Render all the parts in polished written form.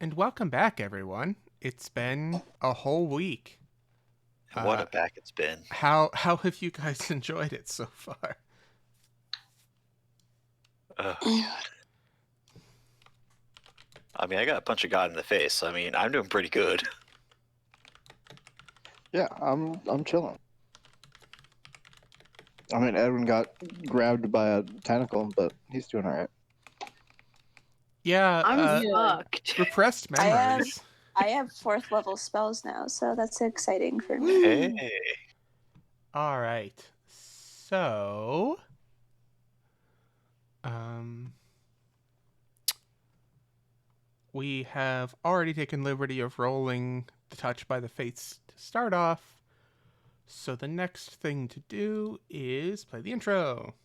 And welcome back, everyone. It's been a whole week. And what Uh, a back it's been. how have you guys enjoyed it so far? Oh god. I mean, I got a punch of God in the face. So, I mean, I'm doing pretty good. Yeah, I'm chilling. I mean, Edwin got grabbed by a tentacle, but he's doing all right. Yeah, I'm fucked. repressed I have- memories. I have 4th level spells now, so that's exciting for me. Hey. All right. So, um, we have already taken liberty of rolling the touch by the fates to start off. So the next thing to do is play the intro.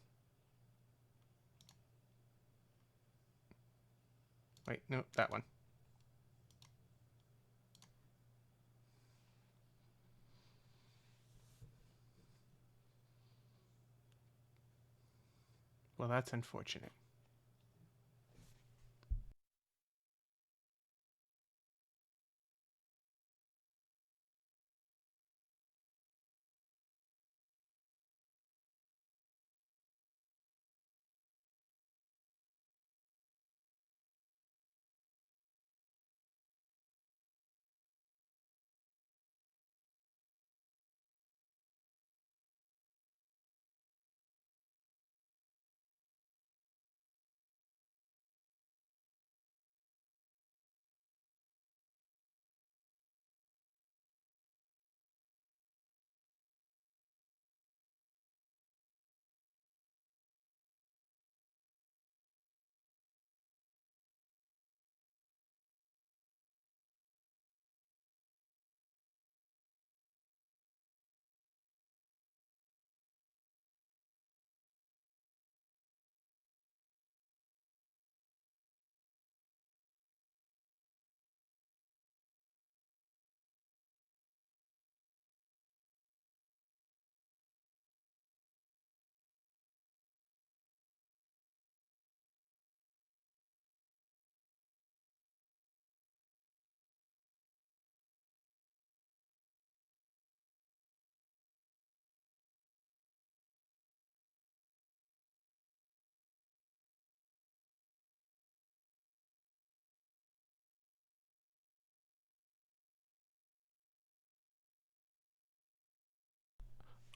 Wait, no, that one. Well, that's unfortunate.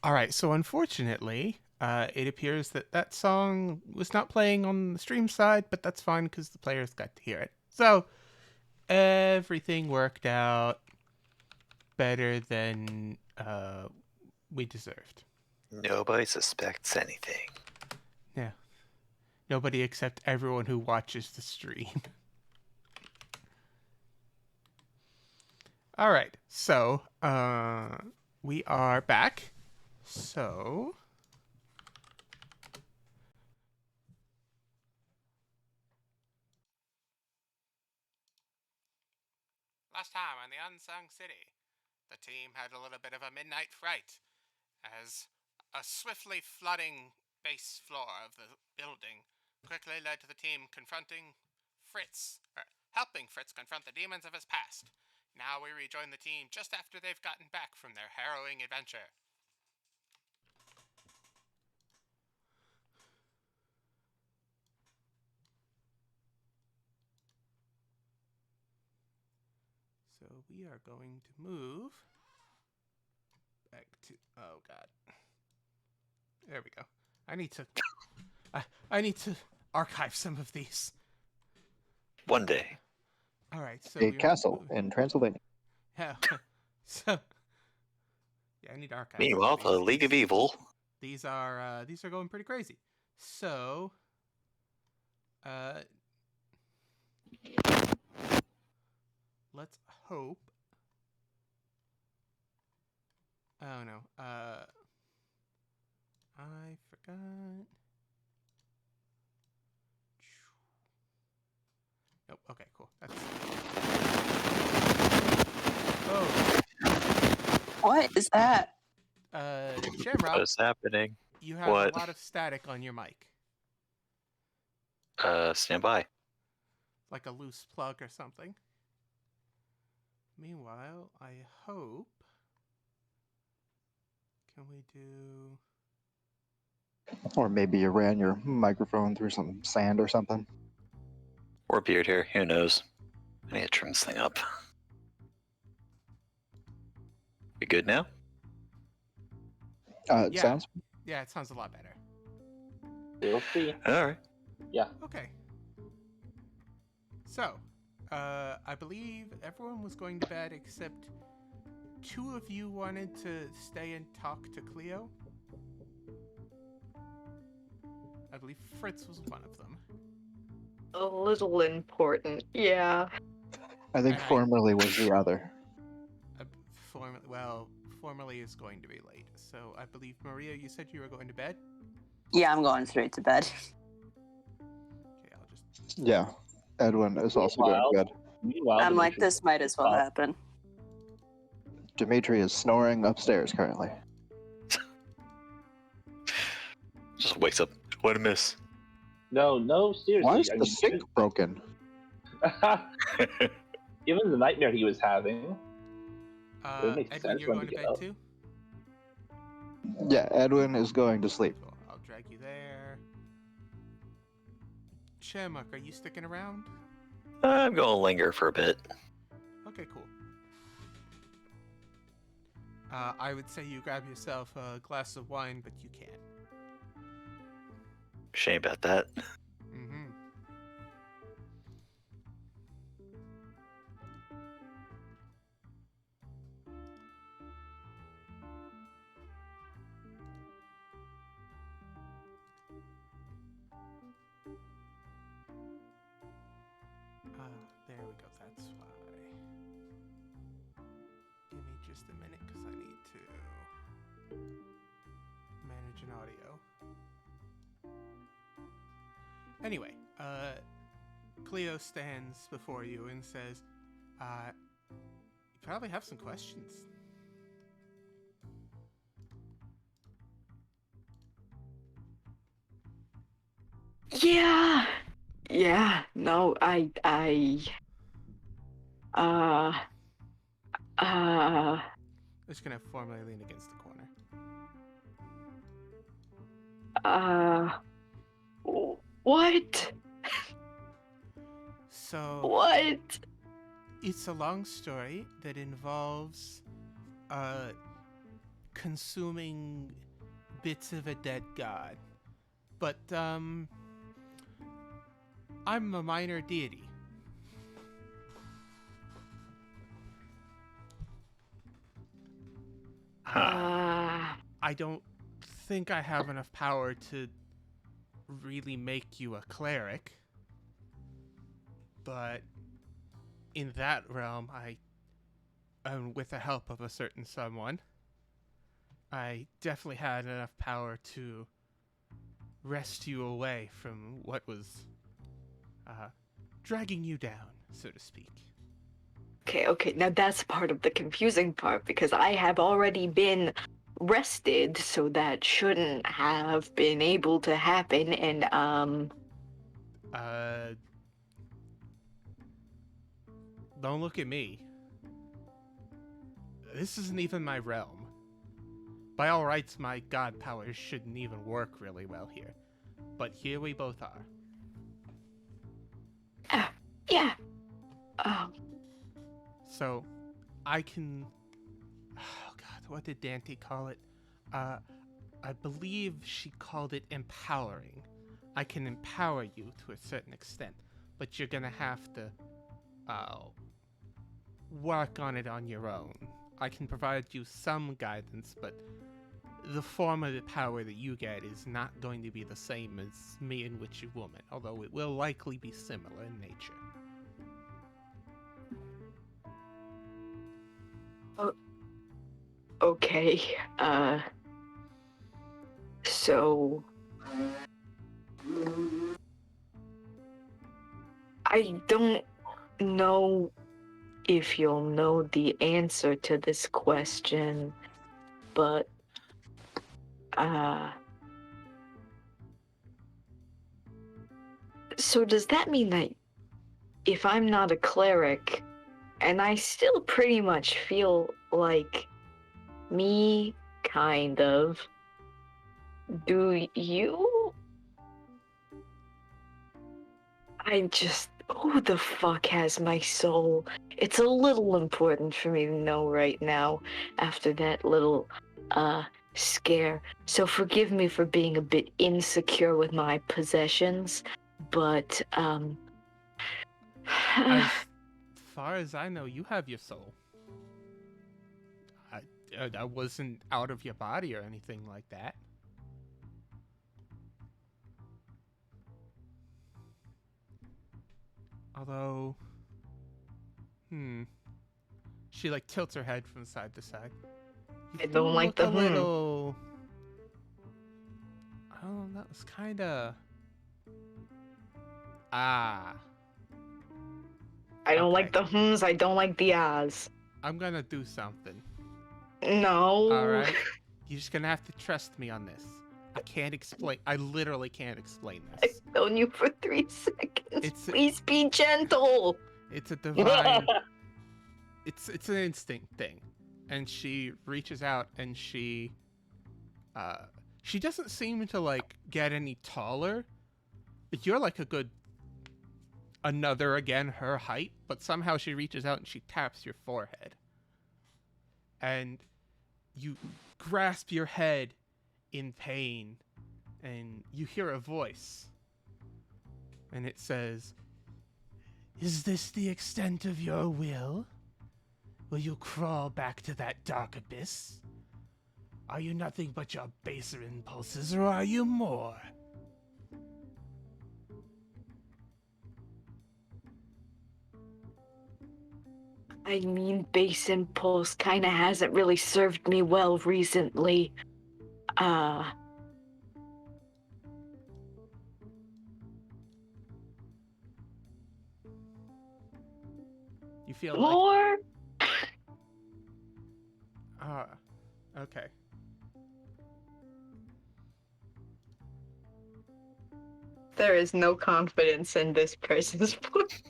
All right, so unfortunately, it appears that that song was not playing on the stream side, but that's fine because the players got to hear it. So everything worked out better than we deserved. Nobody suspects anything. Yeah, nobody except everyone who watches the stream. All right, so we are back. So last time on the Unsung City, the team had a little bit of a midnight fright as a swiftly flooding base floor of the building quickly led to the team confronting Fritz, or helping Fritz confront the demons of his past. Now we rejoin the team just after they've gotten back from their harrowing adventure. So we are going to move back to. Oh God. There we go. I need to. I need to archive some of these. One day. All right. So A castle in Transylvania. Yeah. So. Yeah, I need to archive. Meanwhile, the League of Evil. These are going pretty crazy. So. Let's hope. Oh no. I forgot. Nope. Okay, cool. That's. Oh. What is that? Shamrock. What is happening? You have What? a lot of static on your mic. Stand by. Like a loose plug or something. Meanwhile, I hope. Can we do? Or maybe you ran your microphone through some sand or something. Or beard hair, who knows? I need to trim this thing up. We good now? It Yeah. sounds. Yeah, it sounds a lot better. We'll see. Alright. Yeah. Okay. So, I believe everyone was going to bed except 2 of you wanted to stay and talk to Cleo. I believe Fritz was one of them. A little important, yeah. I think And formerly was the other. Formerly is going to be late. So I believe, Maria, you said you were going to bed? Yeah, I'm going straight to bed. Okay, I'll just... Yeah. Edwin is also going to bed. Meanwhile, I'm like, Dimitri- this might as well happen. Dimitri is snoring upstairs currently. Just wakes up. What a miss. No, seriously. Why is I the mean, sink broken? given the nightmare he was having, it makes Edwin, sense you're when going we to get bed up. too? Yeah, Edwin is going to sleep. Cool. I'll drag you there. Shamrock, are you sticking around? I'm going to linger for a bit. Okay, cool. I would say you grab yourself a glass of wine, but you can't. Shame about that. Mm-hmm. There we go, that's why. Give me just a minute, because I need to manage an audio. Anyway, Cleo stands before you and says, you probably have some questions. Yeah. Yeah, no, uh, I'm just gonna formally lean against the corner. What? So, What? it's a long story that involves, consuming bits of a dead god. But, I'm a minor deity. I don't think I have enough power to really make you a cleric. But in that realm, with the help of a certain someone, I definitely had enough power to wrest you away from what was dragging you down, so to speak. Okay, now that's part of the confusing part, because I have already been rested, so that shouldn't have been able to happen, and, Don't look at me. This isn't even my realm. By all rights, my god powers shouldn't even work really well here. But here we both are. yeah. So, I can... Oh god, what did Dante call it? I believe she called it empowering. I can empower you to a certain extent, but you're gonna have to work on it on your own. I can provide you some guidance, but the form of the power that you get is not going to be the same as me and Witchy Woman, although it will likely be similar in nature. Okay, so... I don't know if you'll know the answer to this question, but, so does that mean that if I'm not a cleric And I still pretty much feel like me, kind of. Do you? Who the fuck has my soul? It's a little important for me to know right now after that little, scare. So forgive me for being a bit insecure with my possessions, but, As far as I know, you have your soul. I wasn't out of your body or anything like that. Although, she like tilts her head from side to side. I don't like the a little. Oh, that was kind of. Ah. I don't like Okay. the hms, I don't like the ahs. I'm gonna do something. No. Alright? You're just gonna have to trust me on this. I can't explain. I literally can't explain this. I've known you for 3 seconds. It's- Please be gentle. It's a divine. It's an instinct thing, and she reaches out and she doesn't seem to like get any taller. You're like a good her height, but somehow she reaches out and she taps your forehead, and you grasp your head in pain, and you hear a voice, and it says, "Is this the extent of your will? Will you crawl back to that dark abyss? Are you nothing but your baser impulses, or are you more?" I mean, base impulse kinda hasn't really served me well recently. You feel like... More? Okay. There is no confidence in this person's voice.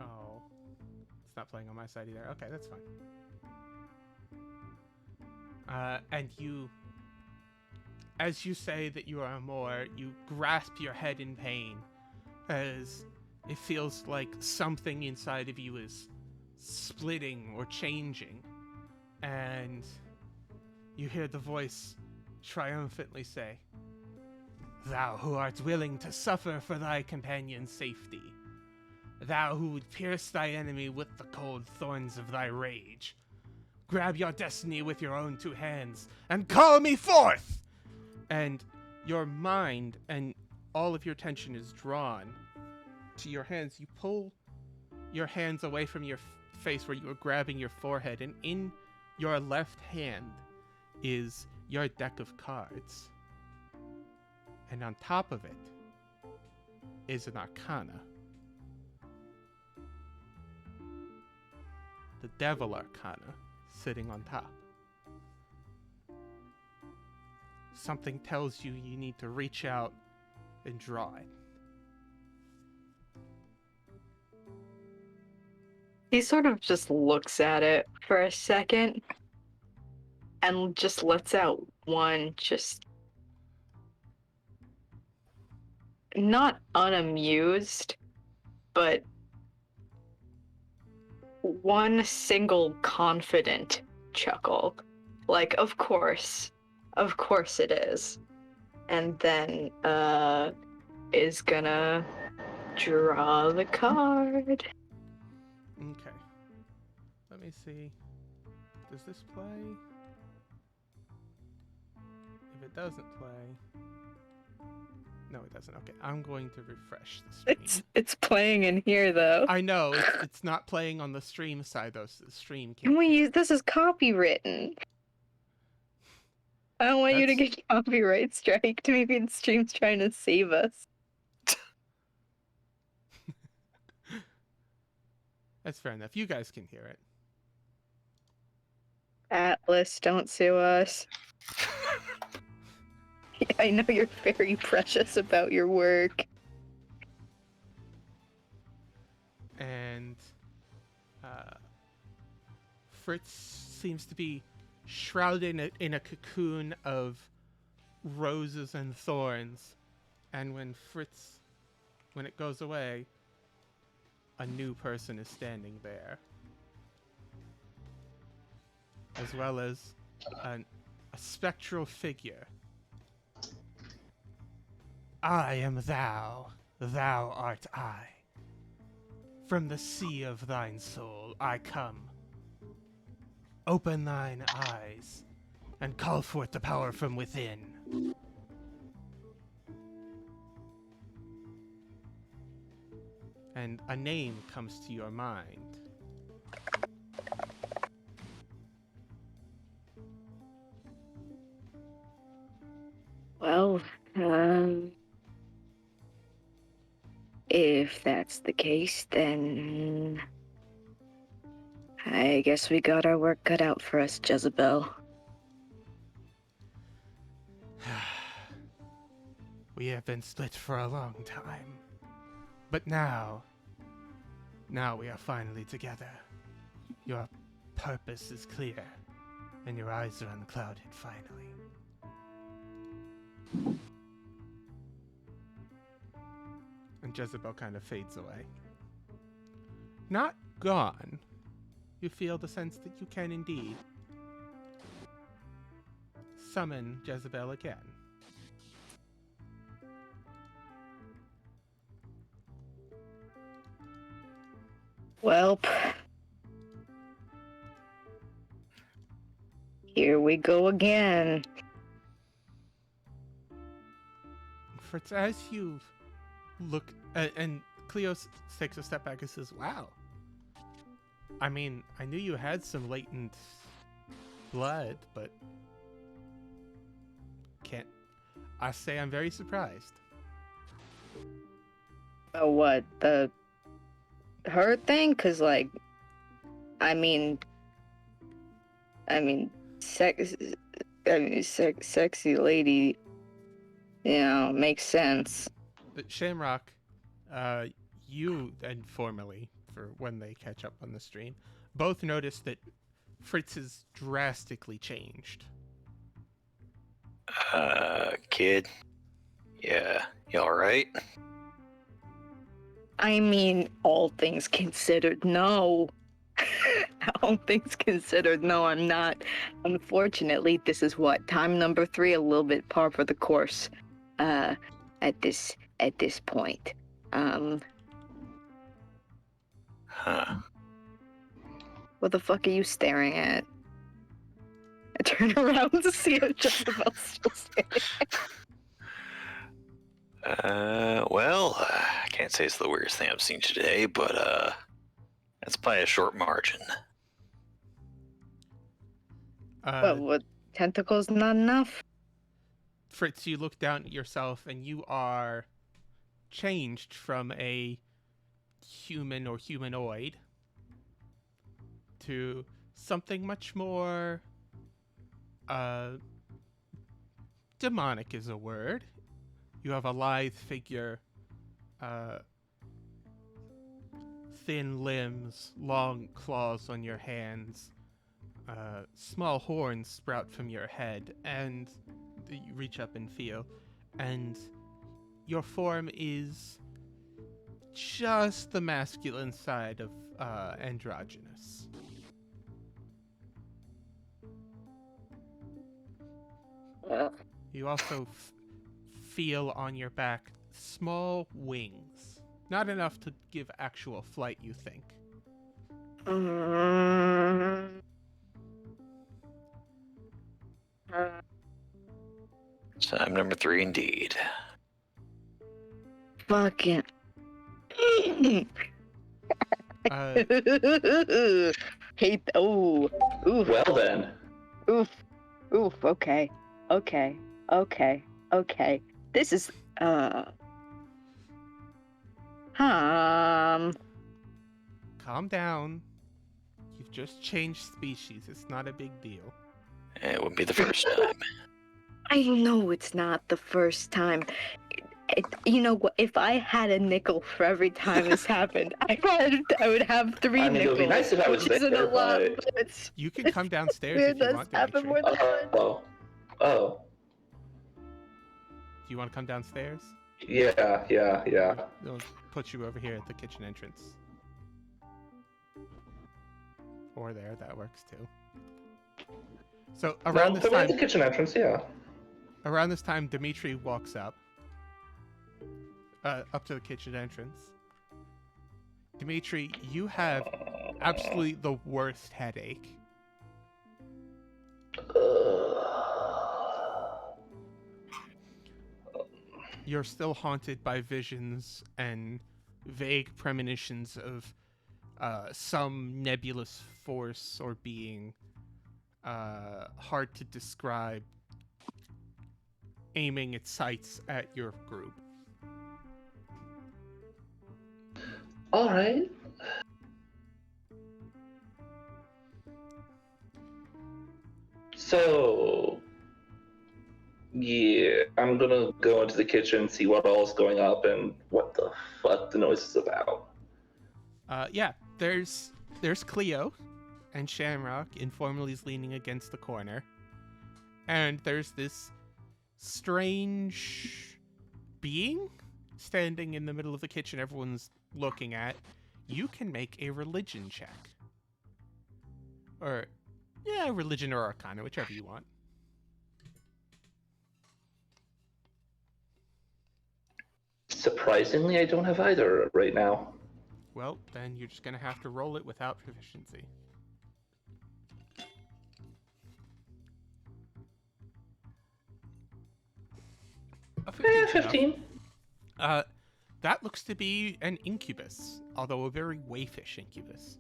Oh. It's not playing on my side either. Okay, that's fine. And you... As you say that you are more, you grasp your head in pain, as it feels like something inside of you is splitting or changing, and you hear the voice triumphantly say, "Thou who art willing to suffer for thy companion's safety, thou who would pierce thy enemy with the cold thorns of thy rage, grab your destiny with your own 2 hands and call me forth!" And your mind and all of your attention is drawn to your hands. You pull your hands away from your face where you were grabbing your forehead, and in your left hand is your deck of cards. And on top of it is an arcana. The Devil Arcana sitting on top. Something tells you you need to reach out and draw it. He sort of just looks at it for a second and just lets out one just not unamused, but one single confident chuckle. Like, of course it is. And then, is gonna draw the card. Okay. Let me see. Does this play? If it doesn't play... No, it doesn't. Okay, I'm going to refresh the stream. It's playing in here though. I know, it's not playing on the stream side though, so the stream can't... Can we use this is copywritten? I don't want you to That's- get copyright striked. Maybe the stream's trying to save us. That's fair enough. You guys can hear it. Atlas, don't sue us. I know you're very precious about your work. and Fritz seems to be shrouded in a cocoon of roses and thorns. And when it goes away, a new person is standing there. As well as a spectral figure. I am thou, thou art I. From the sea of thine soul I come. Open thine eyes, and call forth the power from within. And a name comes to your mind. Well, if that's the case, then I guess we got our work cut out for us, Jezebel. We have been split for a long time. But now we are finally together. Your purpose is clear, and your eyes are unclouded finally. And Jezebel kind of fades away. Not gone. You feel the sense that you can indeed summon Jezebel again. Welp. Here we go again. Fritz, as you look, and Cleo takes a step back and says, wow. I mean, I knew you had some latent blood, but I say I'm very surprised. Oh, what? Her thing? Cause like, I mean, sexy lady, makes sense. But Shamrock, you and formerly, for when they catch up on the stream, both notice that Fritz has drastically changed. Kid? Yeah, you alright? I mean, all things considered, no. All things considered, no, I'm not. Unfortunately, this is time number 3, a little bit par for the course. At this point. Huh. What the fuck are you staring at? I turn around to see if Jezebel's still standing. Well, I can't say it's the weirdest thing I've seen today, but, that's by a short margin. What, tentacles not enough? Fritz, you look down at yourself and you are changed from a human or humanoid to something much more demonic is a word. You have a lithe figure, thin limbs, long claws on your hands, small horns sprout from your head, and you reach up and feel, and your form is just the masculine side of androgynous. You also feel on your back small wings. Not enough to give actual flight, you think. Time number 3 indeed. Fucking. Hate. Oh. Oof. Well then. Oof. Oof. Okay. This is. Calm down. You've just changed species. It's not a big deal. It wouldn't be the first time. I know it's not the first time. You know what? If I had a nickel for every time this happened, I would have 3 I mean, it nickels. would be nice if I was which isn't a there, lot, but... but it's You can come downstairs weird if you that's want, happened Dimitri. more than once. Oh. Do you want to come downstairs? Yeah. They'll put you over here at the kitchen entrance. Or there, that works too. So around this The time, kitchen entrance, yeah. around this time, Dimitri walks up to the kitchen entrance. Dimitri, you have absolutely the worst headache. You're still haunted by visions and vague premonitions of some nebulous force or being, hard to describe, aiming its sights at your group. All right. So, yeah, I'm gonna go into the kitchen, see what all's going up, and what the fuck the noise is about. Yeah, there's Cleo and Shamrock informally is leaning against the corner. And there's this strange being standing in the middle of the kitchen everyone's looking at. You can make a religion check. Or, yeah, religion or arcana, whichever you want. Surprisingly, I don't have either right now. Well, then you're just gonna have to roll it without proficiency. A 15. That looks to be an incubus, although a very wayfish incubus.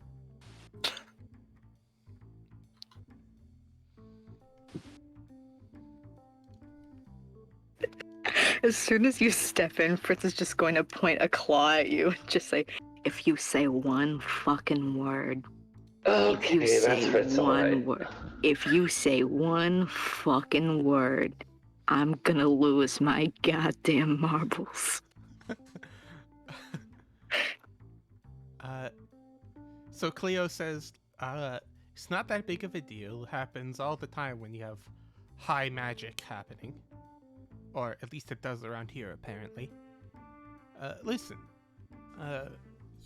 As soon as you step in, Fritz is just going to point a claw at you and just say, if you say one fucking word. Okay, if you that's say Fritz, one alright. word. If you say one fucking word, I'm gonna lose my goddamn marbles. So Cleo says, it's not that big of a deal. It happens all the time when you have high magic happening. Or at least it does around here, apparently. Listen.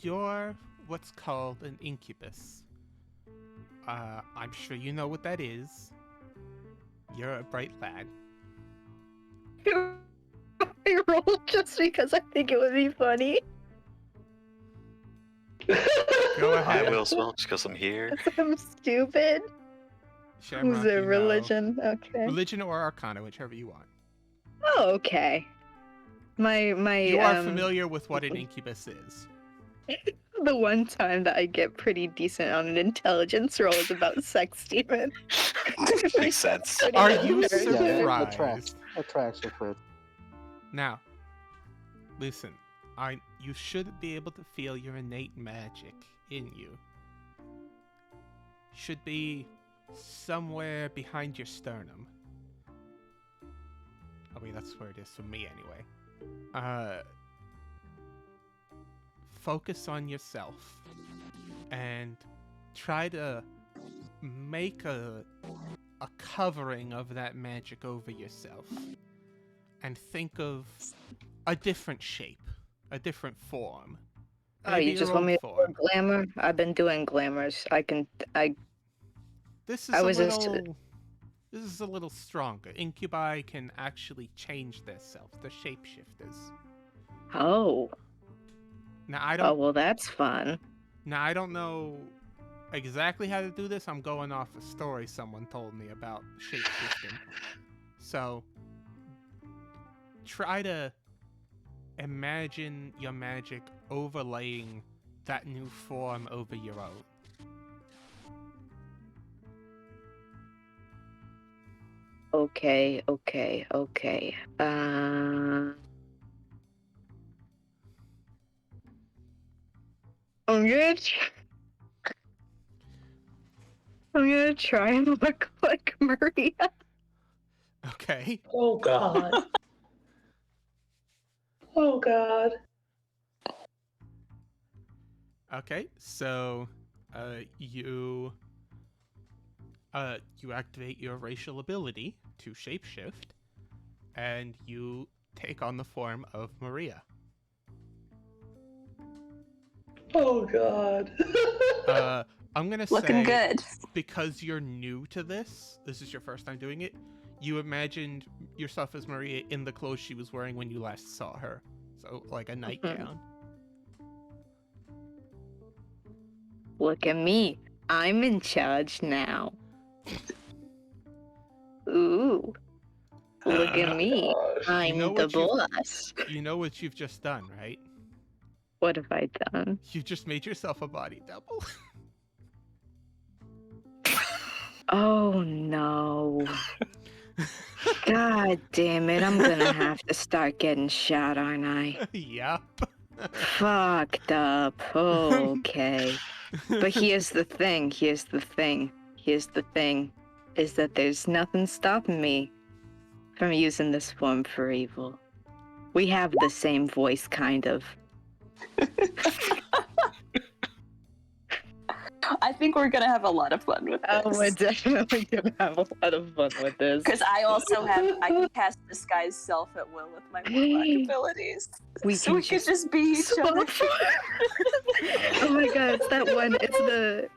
You're what's called an incubus. I'm sure you know what that is. You're a bright lad. I rolled just because I think it would be funny. Go I ahead. will smell just because I'm here. I'm stupid. Shamrock, Who's you a know. religion? Okay. Religion or arcana, whichever you want. Oh, okay. My You are familiar with what an incubus is. The one time that I get pretty decent on an intelligence roll is about sex demon. Makes sense. Are you Very Yeah, good. that tracks. surprised? That tracks with Fritz. Now, listen. You should be able to feel your innate magic in you. Should be somewhere behind your sternum. I mean, that's where it is for me anyway. Focus on yourself and try to make a covering of that magic over yourself and think of a different shape, a different form. Oh, Maybe you just your want me own to do form. glamour? I've been doing glamours. This is I a was just- little. This is a little stronger. Incubi can actually change their self. The shapeshifters. Oh. Now I Oh, don't. well, that's fun. Now I don't know exactly how to do this. I'm going off a story someone told me about shapeshifting. So try to imagine your magic overlaying that new form over your own. Okay. I'm gonna try and look like Maria. Okay. Oh god. Oh God. Okay, so you activate your racial ability to shapeshift, and you take on the form of Maria. Oh God. I'm gonna Looking say, good. because you're new to this is your first time doing it, you imagined yourself as Maria in the clothes she was wearing when you last saw her. So, like a nightgown. Look at me. I'm in charge now. Ooh. Look at me. Gosh. I'm know the what you- boss. You know what you've just done, right? What have I done? You just made yourself a body double. Oh no. God damn it. I'm gonna have to start getting shot, aren't I? Yup. Fucked up. Okay. But here's the thing. Is that there's nothing stopping me from using this form for evil. We have the same voice, kind of. I think we're gonna have a lot of fun with this. Oh, we're definitely gonna have a lot of fun with this. Because I can cast disguise self at will with my warlock abilities. We so can we could just be each swap other. Oh my god, it's that one. It's the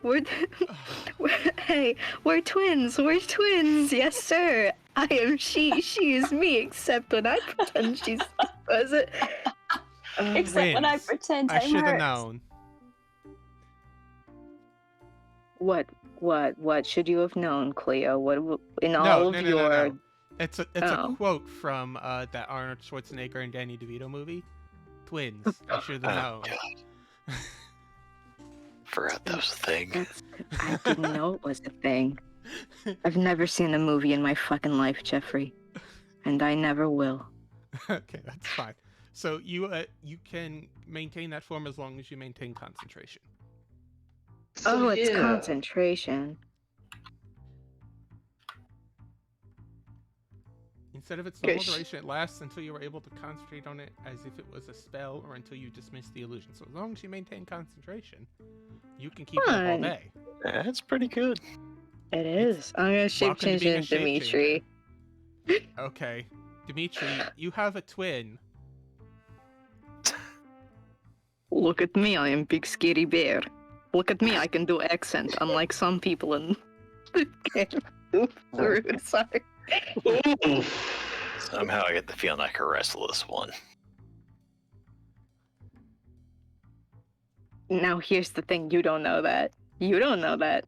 hey, we're twins. We're twins. Yes, sir. I am she. She is me. Except when I pretend she's. Was it? Except when I Wins. pretend I I'm should have hers. known. What should you have known, Cleo? What in all No, of no, no, your? no, no. It's a Oh. quote from that Arnold Schwarzenegger and Danny DeVito movie, Twins. I should have known. God. Forgot that was a thing. I didn't know it was a thing. I've never seen a movie in my fucking life, Jeffrey, and I never will. Okay, that's fine. So you can maintain that form as long as you maintain concentration. Oh, it's yeah. concentration. Instead of its normal Gosh. duration, it lasts until you are able to concentrate on it as if it was a spell, or until you dismiss the illusion. So as long as you maintain concentration, you can keep it up all Fun. day. That's pretty good. It is. I'm gonna shape Welcome to change being a into Dimitri. Okay, Dimitri, you have a twin. Look at me, I am big scary bear. Look at me, I can do accent, unlike some people in the game. Oops, rude, sorry. Ooh. Somehow I get the feeling I could wrestle this one. Now here's the thing, you don't know that. You don't know that.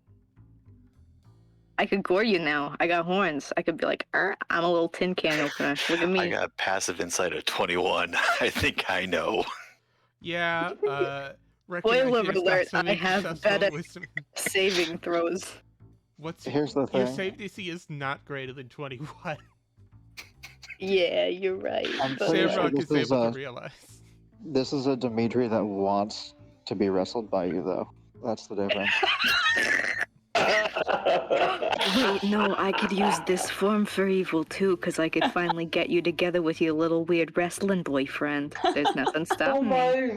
I could gore you now. I got horns. I could be like, I'm a little tin can opener. Look at me. I got passive insight of 21. I think I know. Yeah, Spoiler recognize alert, so I have successful better wisdom. saving throws. What's Here's the your thing. save DC is not greater than 21. Yeah, you're right. I'm but- pretty sure Shamrock this is is able a- to realize. This is a Dimitri that wants to be wrestled by you, though. That's the difference. Wait, no, I could use this form for evil too, because I could finally get you together with your little weird wrestling boyfriend. There's nothing Oh stopping me. my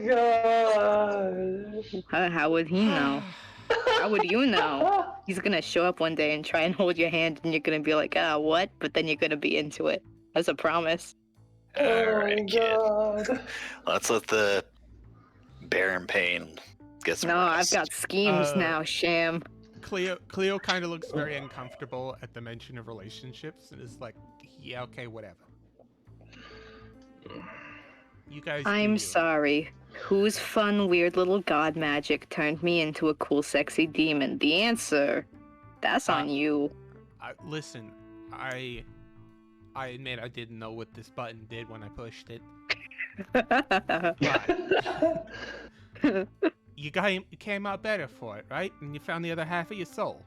god. How would he know? How would you know? He's gonna show up one day and try and hold your hand, and you're gonna be like, what? But then you're gonna be into it. That's a promise. Oh my Alright, kid. god. Let's let the bear in pain get some No, I've rest. got schemes Uh, now, Sham. Cleo kind of looks very uncomfortable at the mention of relationships and is like, yeah, okay, whatever. You guys do I'm you. sorry. Whose fun, weird little god magic turned me into a cool, sexy demon? The answer, that's on you. Listen, I admit I didn't know what this button did when I pushed it. But you came out better for it, right? And you found the other half of your soul.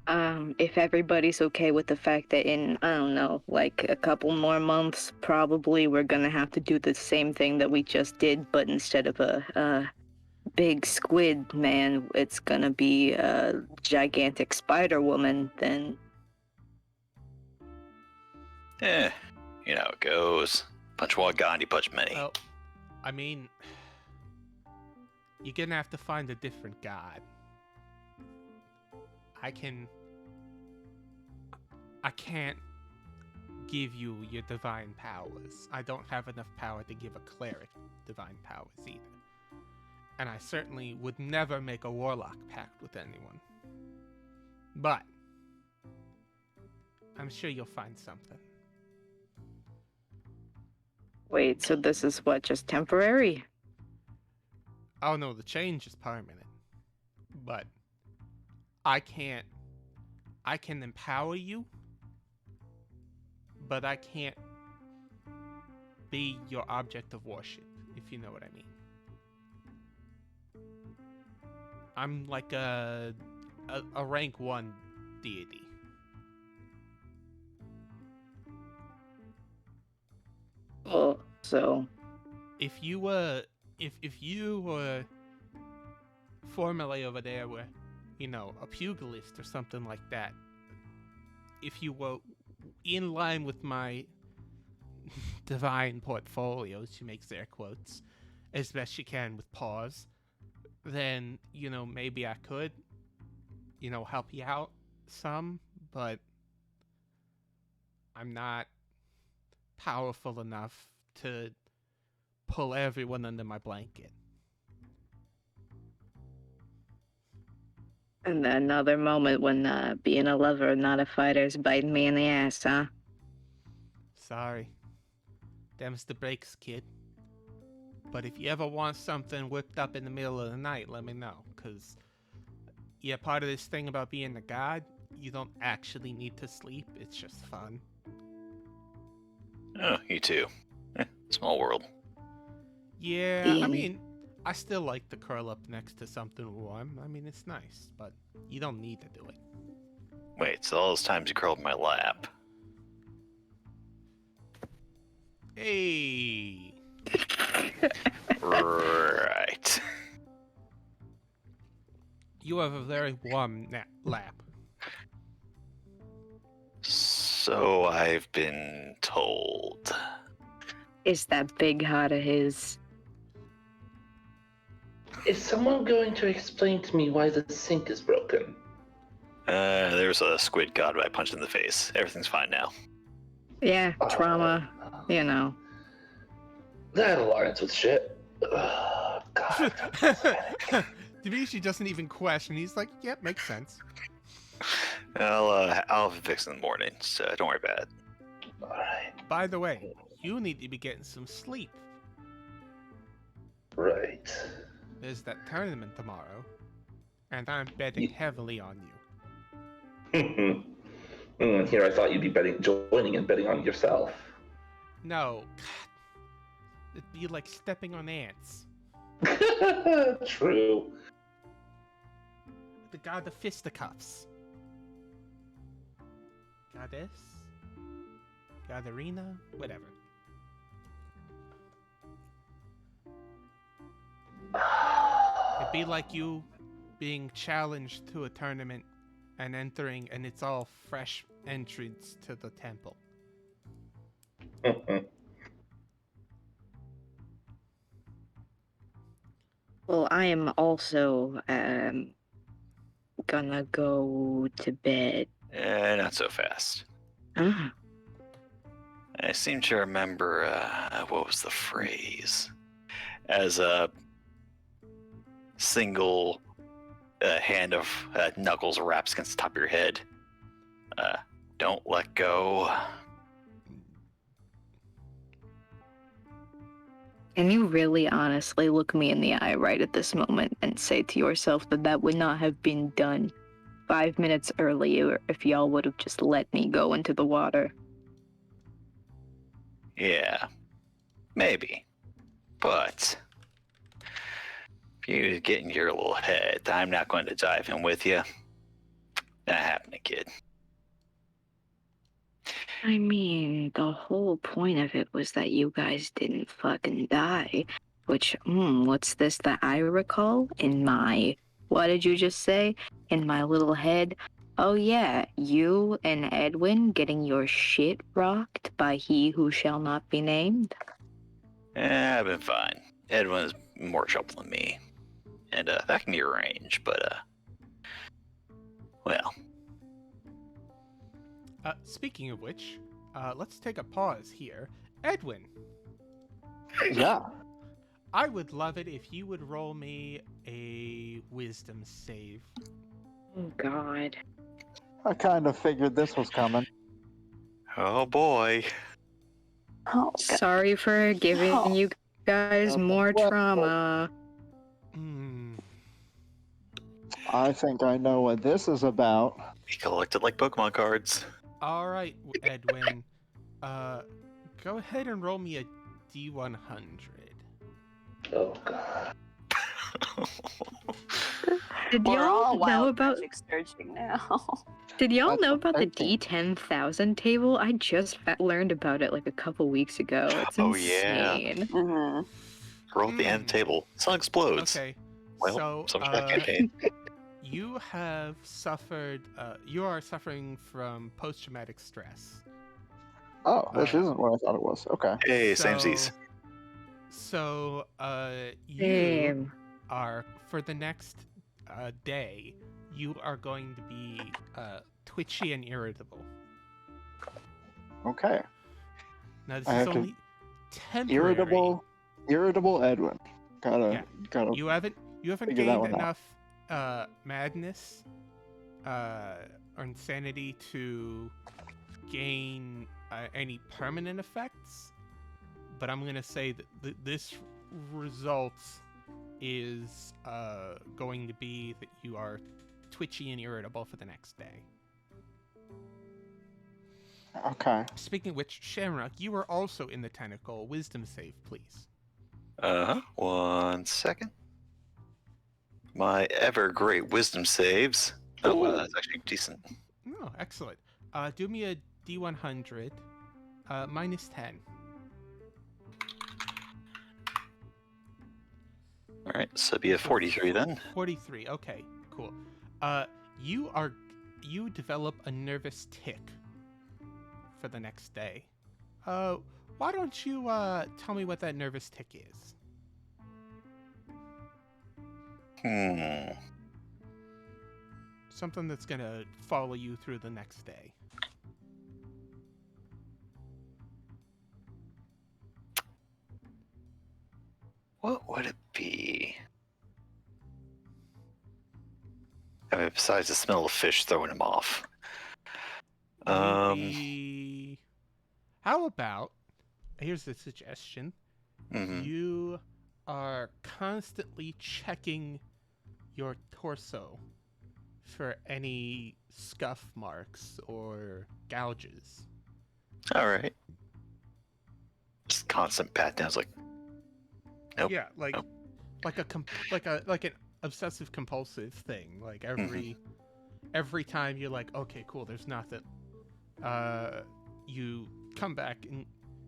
If everybody's okay with the fact that in, I don't know, like a couple more months, probably we're gonna have to do the same thing that we just did, but instead of a big squid man, it's gonna be a gigantic spider woman, then You know how it goes. Punch one, Gandhi, punch many. Well, I mean, you're gonna have to find a different god. I can't give you your divine powers. I don't have enough power to give a cleric divine powers either. And I certainly would never make a warlock pact with anyone. But I'm sure you'll find something. Wait, so this is what, just temporary? Oh no, the change is permanent. But I can empower you, but I can't be your object of worship, if you know what I mean. I'm like a rank 1 deity. Oh, so If you were Formulae over there were, you know, a pugilist or something like that, if you were in line with my divine portfolio, she makes air quotes, as best she can with pause, then, you know, maybe I could, you know, help you out some, but I'm not powerful enough to pull everyone under my blanket. and another moment when being a lover, not a fighter, is biting me in the ass, huh? Sorry. Them's the breaks, kid. But if you ever want something whipped up in the middle of the night, let me know. Because, yeah, part of this thing about being a god, you don't actually need to sleep. It's just fun. Oh, you too. Small world. Yeah, I Ian. mean, I still like to curl up next to something warm. I mean, it's nice, but you don't need to do it. Wait, so all those times you curled in my lap. Hey! Right. You have a very warm lap. So I've been told. Is that big heart of his? Is someone going to explain to me why the sink is broken? There's a squid god I punched in the face. Everything's fine now. Yeah, trauma, you know. That aligns with shit. Ugh, God. Dimitri doesn't even question. He's like, yep, makes sense. I'll have it fixed in the morning, so don't worry about it. Alright. By the way, you need to be getting some sleep. Right. There's that tournament tomorrow, and I'm betting heavily on you. Here I thought you'd be joining and betting on yourself. No, God, it'd be like stepping on ants. True. The god of fisticuffs. Goddess? Godarina? Whatever. It'd be like you being challenged to a tournament and entering, and it's all fresh entrance to the temple. Well, I am also gonna go to bed. Not so fast. Ah, I seem to remember, what was the phrase? As a single hand of knuckles wraps against the top of your head. Don't let go. can you really honestly look me in the eye right at this moment and say to yourself that that would not have been done 5 minutes earlier if y'all would have just let me go into the water? Yeah, maybe. But if you get in your little head, I'm not going to dive in with you. Not happening, kid. I mean, the whole point of it was that you guys didn't fucking die. Which, what's this that I recall in my, what did you just say? In my little head? Oh yeah, you and Edwin getting your shit rocked by he who shall not be named? I've been fine. Edwin's more trouble than me. And that can be arranged, but well. Speaking of which, let's take a pause here. Edwin, Yeah. I would love it if you would roll me a wisdom save. Oh god. I kind of figured this was coming. Oh boy. Oh, God. Sorry for giving Oh. you guys more Well, trauma. Hmm. I think I know what this is about. He collected like Pokemon cards. All right, Edwin. Go ahead and roll me a D100. Oh god. Did We're y'all all know wild about? magic searching now. Did y'all That's know about the 13. D10,000 table? I just learned about it like a couple weeks ago. It's Oh, yeah. insane. Mm-hmm. Roll at the end table. Sun explodes. Okay. Well, so some that campaign. you have suffered. You are suffering from post-traumatic stress. Oh, which Uh, isn't what I thought it was. Okay. Hey, same Z's. So, you Damn. are for the next day. You are going to be twitchy and irritable. Okay. Now this I is have to- only temporary. Irritable Edwin. Yeah. Gotta. You haven't Figure that gained one out. enough madness or insanity to gain any permanent effects, but I'm gonna say that this result is going to be that you are twitchy and irritable for the next day. Okay. Speaking of which, Shamrock, you are also in the tentacle. Wisdom save, please. 1 second. My ever great wisdom saves. Oh, wow, that's actually decent. Oh, excellent. Do me a D100, minus 10. All right, so be a 43 then. 43. Okay, cool. You develop a nervous tick for the next day. Why don't you tell me what that nervous tick is? Something that's gonna follow you through the next day. What would it be? I mean, besides the smell of fish throwing him off. Maybe... How about... Here's a suggestion. Mhm. You are constantly checking your torso for any scuff marks or gouges. All right. Just constant pat downs, like, nope. Yeah, like nope. like an obsessive compulsive thing. Like every time you're like, okay, cool, there's nothing. You come back and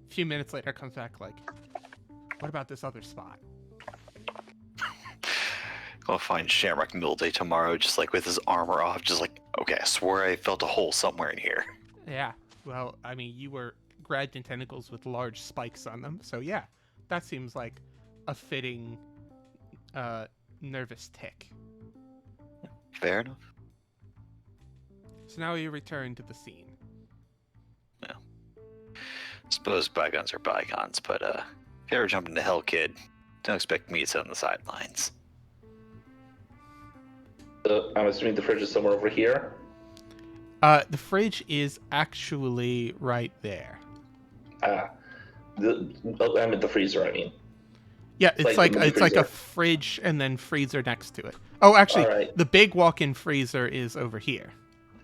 a few minutes later comes back like, what about this other spot? I'll find Shamrock Mill Day tomorrow, just like with his armor off, just like, okay, I swear I felt a hole somewhere in here. Yeah. Well, I mean, you were grabbed in tentacles with large spikes on them, so yeah, that seems like a fitting nervous tick. Fair enough. So now you return to the scene. Suppose bygones are bygones, but if you ever jump into hell, kid, don't expect me to sit on the sidelines. I'm assuming the fridge is somewhere over here. The fridge is actually right there. I meant the freezer, I mean. Yeah, it's Like the movie it's like a freezer. fridge and then freezer next to it. Oh, actually, Alright. the big walk-in freezer is over here.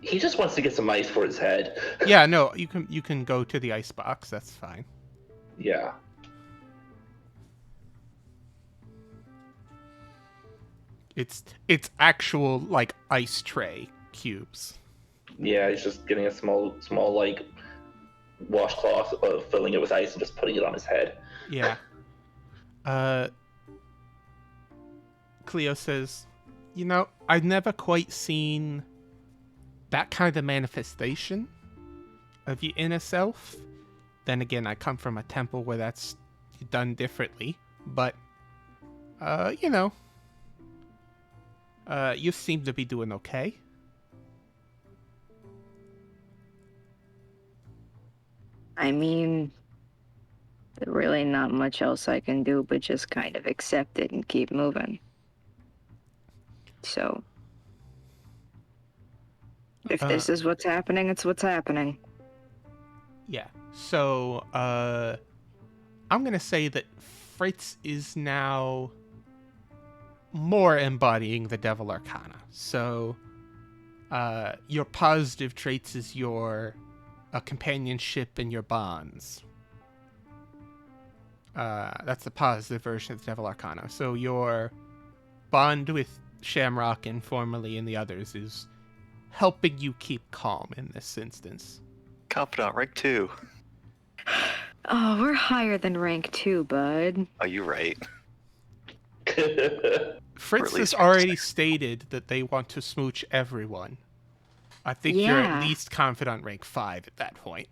He just wants to get some ice for his head. Yeah, no, you can go to the ice box. That's fine. Yeah. It's actual like ice tray cubes. Yeah, he's just getting a small like washcloth, filling it with ice and just putting it on his head. Yeah. Cleo says, "You know, I've never quite seen that kind of manifestation of your inner self. Then again, I come from a temple where that's done differently, but you seem to be doing okay. I mean, really not much else I can do but just kind of accept it and keep moving. So, if this is what's happening, it's what's happening. Yeah. So, I'm gonna say that Fritz is now more embodying the Devil Arcana. So, your positive traits is your companionship and your bonds. That's the positive version of the Devil Arcana. So your bond with Shamrock and formerly in the others is helping you keep calm in this instance. Confidant rank 2. Oh, we're higher than rank 2, bud. Oh, you're right. Fritz least has already stated that they want to smooch everyone. I think you're at Yeah. least confidant rank 5 at that point.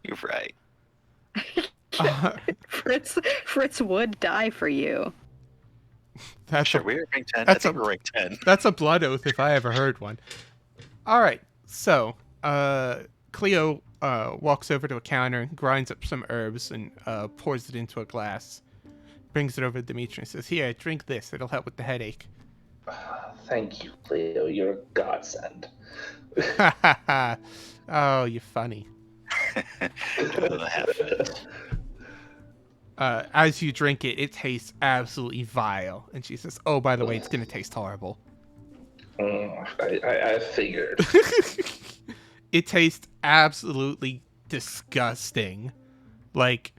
You're right. Fritz would die for you. That's Sure, a, we're rank 10. that's I think a- we're rank 10. that's a blood oath if I ever heard one. All right, so Cleo walks over to a counter, grinds up some herbs, and pours it into a glass. Brings it over to Dimitri and says, "Here, drink this. It'll help with the headache." Thank you, Cleo. You're a godsend. Oh, you're funny. As you drink it, it tastes absolutely vile. And she says, "Oh, by the way, it's going to taste horrible." I figured. It tastes absolutely disgusting. Like,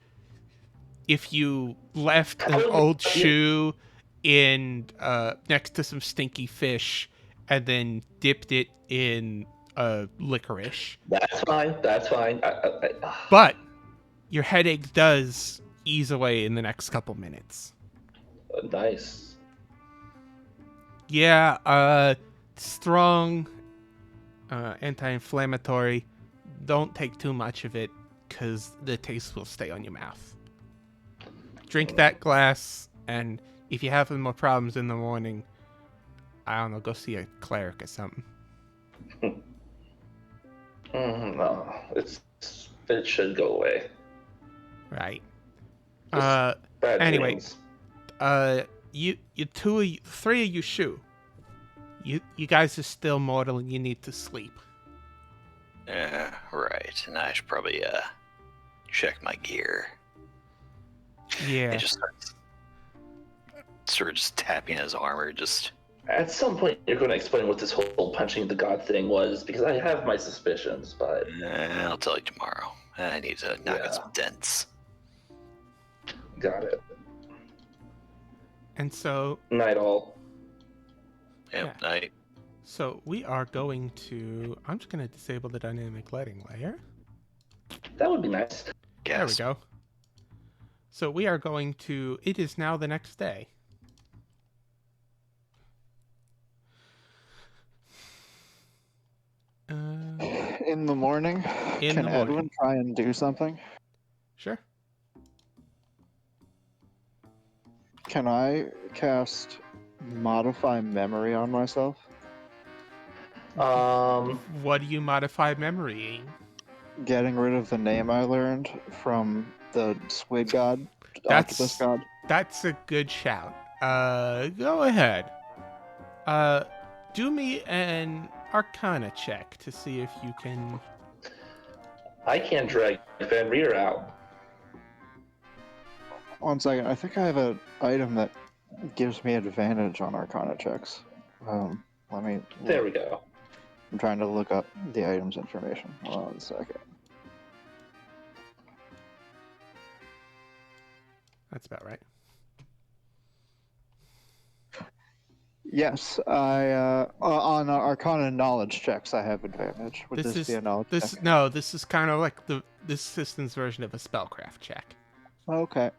if you left an old shoe in next to some stinky fish and then dipped it in licorice. That's fine. That's fine. But your headache does ease away in the next couple minutes. Nice. Yeah, strong anti-inflammatory. Don't take too much of it because the taste will stay on your mouth. Drink that glass, and if you have any more problems in the morning, I don't know, go see a cleric or something. No, it should go away. Right. Bad anyway. dreams. Three of you shoe. You guys are still mortal and you need to sleep. Yeah, right. And I should probably check my gear. Yeah. It just starts just tapping his armor, just At some point, you're going to explain what this whole punching the god thing was, because I have my suspicions, but... I'll tell you tomorrow. I need to knock out some dents. Got it. And so Night all. Yep, Yeah. night. So we are going to... I'm just going to disable the dynamic lighting layer. That would be nice. There we Yes. go. So we are going to... It is now the next day. In the morning, In can the morning. Edwin try and do something? Sure. Can I cast Modify Memory on myself? What do you modify memorying? Getting rid of the name I learned from the squid god, That's- octopus god. That's a good shout. Go ahead. Do me an Arcana check to see if you can... I can't drag Van Reer out. 1 second, I think I have an item that gives me advantage on Arcana checks. Let me. There we go. I'm trying to look up the item's information. Hold on a second. That's about right. Yes, I on Arcana knowledge checks I have advantage. Would This this, is- be a knowledge This check? No, this is kind of like this system's version of a spellcraft check. Okay.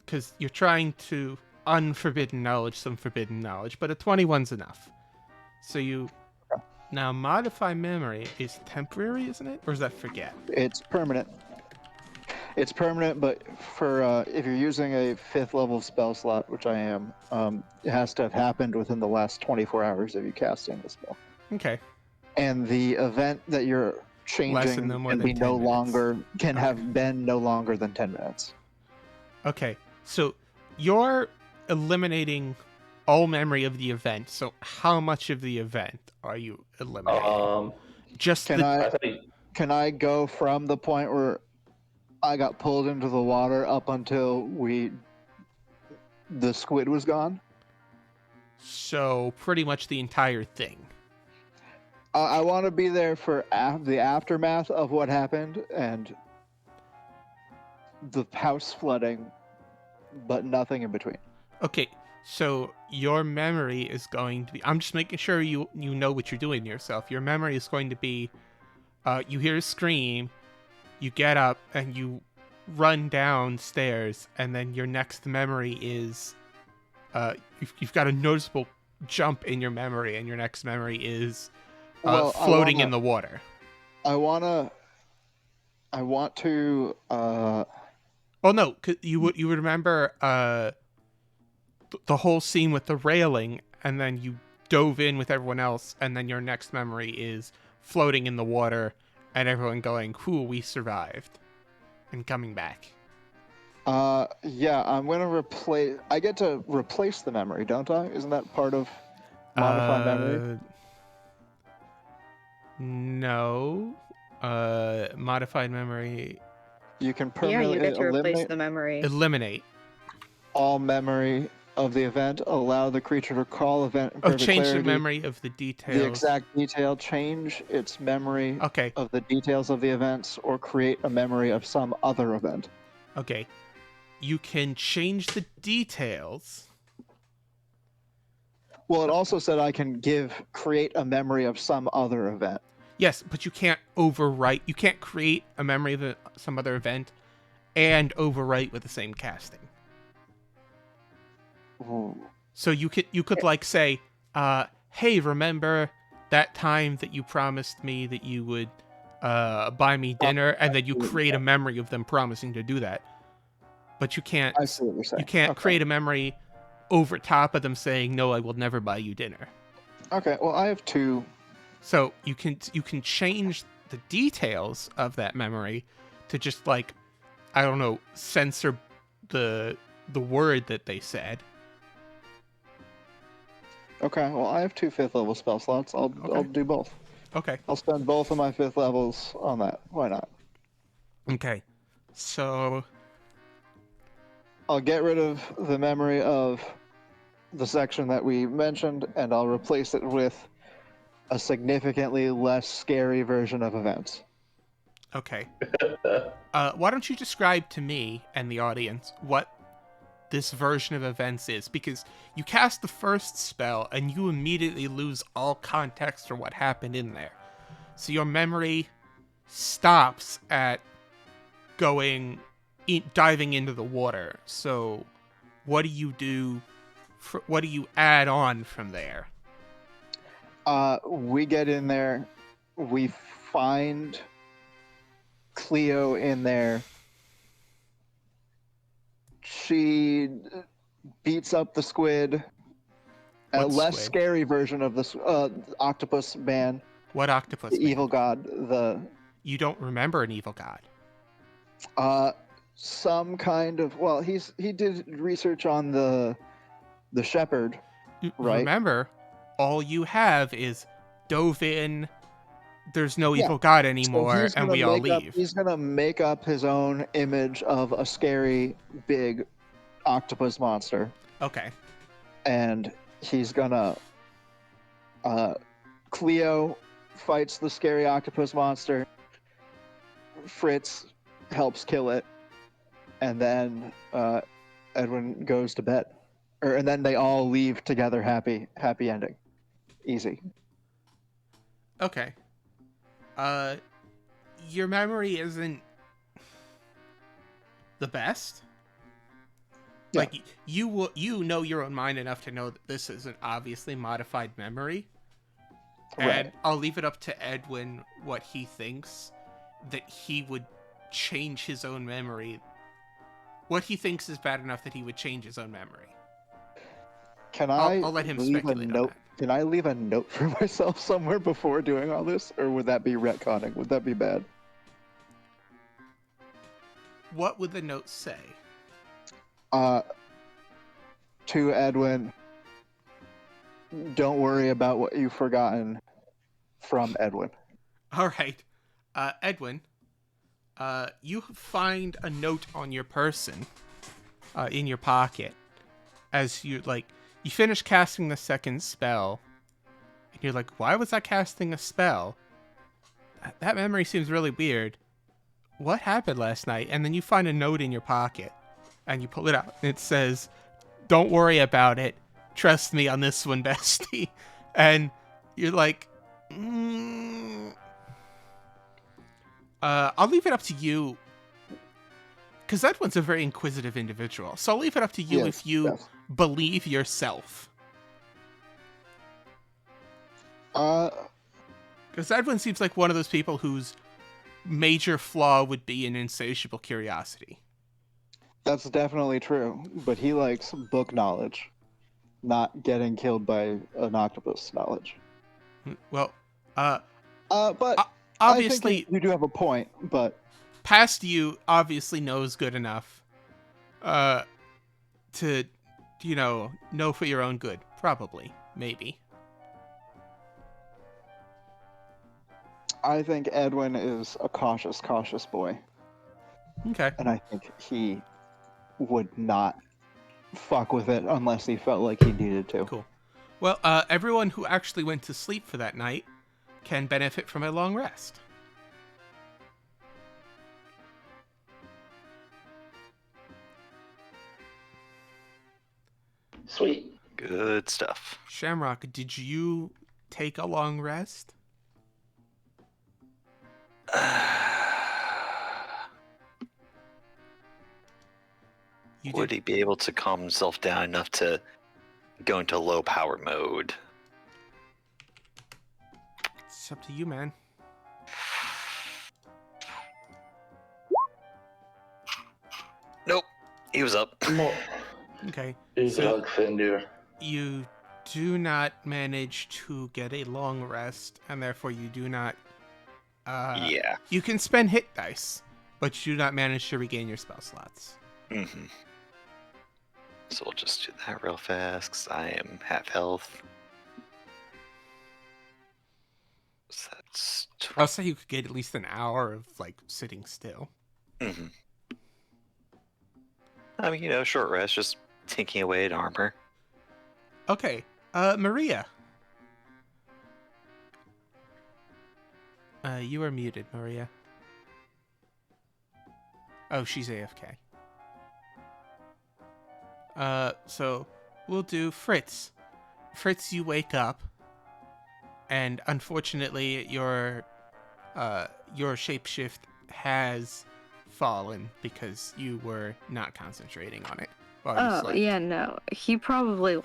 Because you're trying to unforbidden knowledge some forbidden knowledge, but a 21's enough. So you Now, modify memory is temporary, isn't it? Or is that forget? It's permanent. It's permanent, but for if you're using a 5th level spell slot, which I am, it has to have happened within the last 24 hours of you casting the spell. Okay. And the event that you're changing no more can than be 10 no minutes. longer can Okay. have been no longer than 10 minutes. Okay. So you're eliminating all memory of the event. So how much of the event are you eliminating? Just Can the... I thought you, Can I go from the point where I got pulled into the water up until the squid was gone? So pretty much the entire thing. I want to be there for the aftermath of what happened and the house flooding, but nothing in between. Okay, so your memory is going to be... I'm just making sure you know what you're doing to yourself. Your memory is going to be... you hear a scream, you get up, and you run downstairs, and then your next memory is... you've got a noticeable jump in your memory, and your next memory is floating in the water. I want to... Oh, no, 'cause you would remember... the whole scene with the railing, and then you dove in with everyone else, and then your next memory is floating in the water, and everyone going, "Whew, we survived," and coming back. Yeah, I'm gonna replace... I get to replace the memory, don't I? Isn't that part of modify memory? No. Modified memory... You can Yeah, permanently you get to replace eliminate the memory. Eliminate. all memory of the event, allow the creature to recall event in perfect Change clarity. the memory of the details. The exact detail, change its memory Okay. of the details of the events, or create a memory of some other event. Okay. You can change the details. Well, it also said I can create a memory of some other event. Yes, but you can't overwrite. You can't create a memory of some other event and overwrite with the same casting. Ooh. So you could like say, hey, remember that time that you promised me that you would buy me dinner, and then you create a memory of them promising to do that. But you can't. I see what you're saying. You can't Okay. create a memory over top of them saying, "No, I will never buy you dinner." Okay, well, I have two. So you can change the details of that memory to just like, I don't know, censor the word that they said. Okay, well, I have two 5th level spell slots. I'll do both. Okay. I'll spend both of my 5th levels on that. Why not? Okay. So I'll get rid of the memory of the section that we mentioned, and I'll replace it with a significantly less scary version of events. okay. Why don't you describe to me and the audience what this version of events is? Because you cast the first spell and you immediately lose all context for what happened in there. So your memory stops at diving into the water. So what do you do? What do you add on from there? We get in there, we find Cleo in there. She beats up the squid. A What less squid? scary version of the octopus man, What octopus? the man? evil god. You don't remember an evil god. Some kind of... Well, he did research on the shepherd. Right. Remember, all you have is dove in. There's no evil god anymore, he's and gonna we all make up- leave. He's gonna make up his own image of a scary, big octopus monster, Okay. and he's gonna... Cleo fights the scary octopus monster. Fritz helps kill it, and then Edwin goes to bed. And then they all leave together, happy ending. Easy. Okay. Your memory isn't the best. Yeah. Like you know your own mind enough to know that this is an obviously modified memory. And Right. I'll leave it up to Edwin what he thinks that he would change his own memory. What he thinks is bad enough that he would change his own memory. Can I'll let him leave a speculate on note? that. Can I leave a note for myself somewhere before doing all this, or would that be retconning? Would that be bad? What would the note say? To Edwin, don't worry about what you've forgotten. From Edwin. All right, Edwin, you find a note on your person, in your pocket, as you finish casting the second spell, and you're like, why was I casting a spell? That memory seems really weird. What happened last night? And then you find a note in your pocket, and you pull it out, and it says, don't worry about it. Trust me on this one, bestie. And you're like, I'll leave it up to you, because that one's a very inquisitive individual. So I'll leave it up to you if you believe yourself. Because Edwin seems like one of those people whose major flaw would be an insatiable curiosity. That's definitely true, but he likes book knowledge, not getting killed by an octopus knowledge. Well, but obviously, I think you do have a point, but past you obviously knows good enough to, know for your own good. Probably. Maybe. I think Edwin is a cautious boy. Okay. And I think he would not fuck with it unless he felt like he needed to. Cool. Well, everyone who actually went to sleep for that night can benefit from a long rest. Sweet. Good stuff. Shamrock, did you take a long rest? Would he be able to calm himself down enough to go into low power mode? It's up to you, man. Nope. He was up. Okay. He's So- Alec Fender. You do not manage to get a long rest, and therefore you do not... Yeah. You can spend hit dice, but you do not manage to regain your spell slots. Mm-hmm. So we'll just do that real fast, because I am half health. So that's... I'll say you could get at least an hour of, sitting still. Mm-hmm. I mean, short rest, just tinking away at armor. Okay, Maria. You are muted, Maria. Oh, she's AFK. So we'll do Fritz. Fritz, you wake up, and unfortunately, your shapeshift has fallen because you were not concentrating on it. Oh, yeah, no. He probably,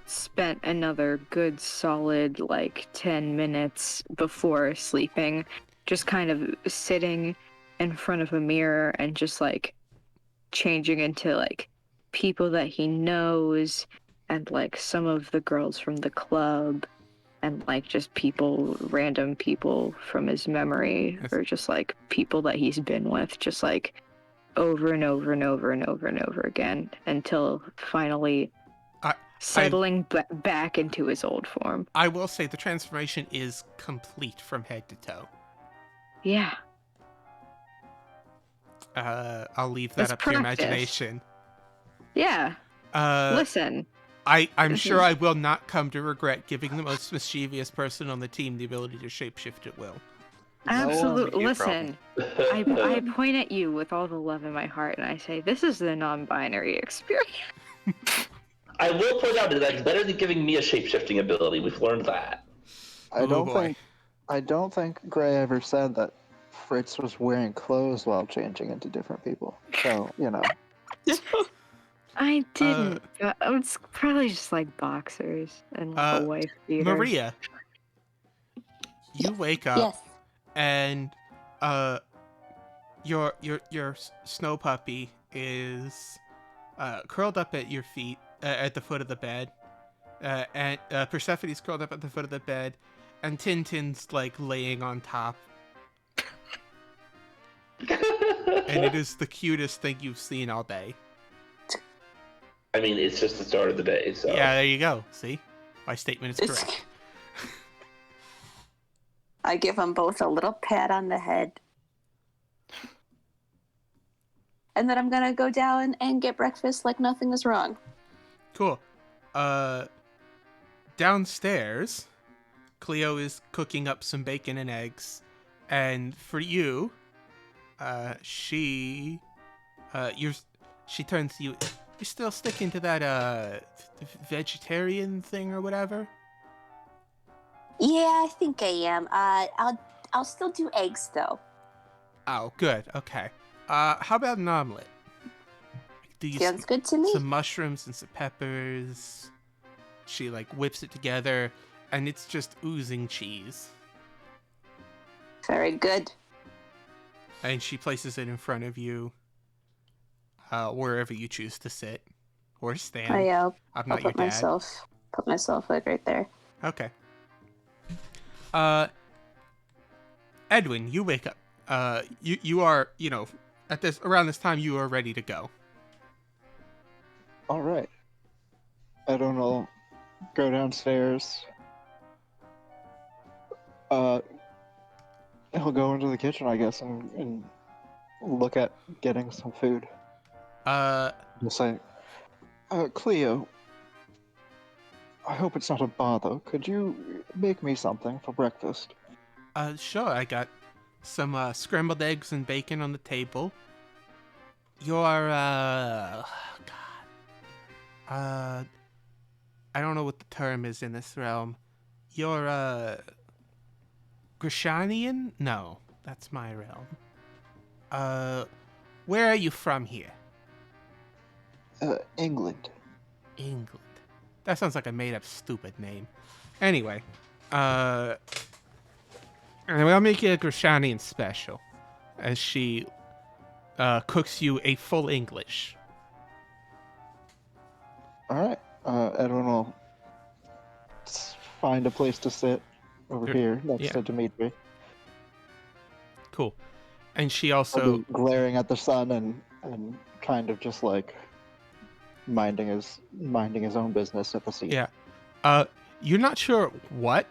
spent another good solid, 10 minutes before sleeping, just kind of sitting in front of a mirror and just, changing into, people that he knows and, some of the girls from the club and, just random people from his memory, or just, people that he's been with, just, over and over and over and over and over again until finally settling back into his old form. I will say the transformation is complete from head to toe. Yeah. I'll leave that It's up to your practice. imagination. Yeah. Listen. I'm sure I will not come to regret giving the most mischievous person on the team the ability to shapeshift at will. Absolutely. No Listen, I point at you with all the love in my heart and I say, this is the non-binary experience. I will point out that that's better than giving me a shape-shifting ability. We've learned that. I don't think Gray ever said that Fritz was wearing clothes while changing into different people. So, I didn't. It's probably just boxers and a wife beater. Maria, you wake up Yes. and your snow puppy is curled up at your feet at the foot of the bed, and Persephone's curled up at the foot of the bed, and Tintin's like laying on top, and it is the cutest thing you've seen all day. I mean, it's just the start of the day, so. Yeah, there you go. See, my statement is correct. I give them both a little pat on the head. And then I'm gonna go down and get breakfast like nothing is wrong. Cool. Downstairs, Cleo is cooking up some bacon and eggs, and for you, she turns to you. You're still sticking to that vegetarian thing or whatever? Yeah, I think I am. I'll still do eggs though. Oh, good. Okay. How about an omelet? Do you Sounds good to me. some mushrooms and some peppers? She like whips it together, and it's just oozing cheese. Very good. And she places it in front of you, wherever you choose to sit or stand. I'll I'm not your put dad. myself like right there. Okay. Edwin, you wake up. You are, around this time you are ready to go. All right. Edwin will go downstairs. He'll go into the kitchen, I guess, and look at getting some food. Just say, Cleo, I hope it's not a bother. Could you make me something for breakfast? Sure. I got some scrambled eggs and bacon on the table. Your I don't know what the term is in this realm. Your Grishanian? No, that's my realm. Where are you from here? England. England. That sounds like a made-up stupid name. Anyway, anyway, I'll make you a Grishanian special, as she cooks you a full English. All right. Edwin will find a place to sit over here next to Dimitri. Cool. And she He'll also be glaring at the sun and kind of just like minding his own business at the scene. Yeah. You're not sure what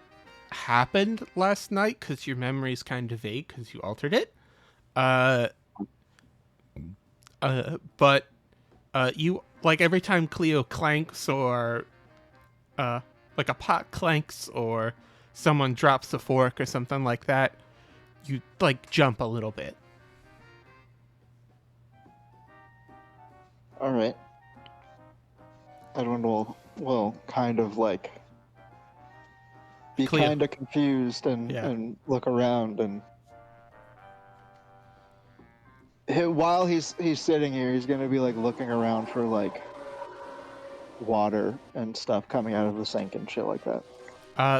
happened last night because your memory's kind of vague because you altered it. But you like every time Cleo clanks or like a pot clanks or someone drops a fork or something like that, you like jump a little bit. All right. Edwin will kind of like be Cleo. kind of confused and look around and while he's sitting here, he's gonna be like looking around for like water and stuff coming out of the sink and shit like that.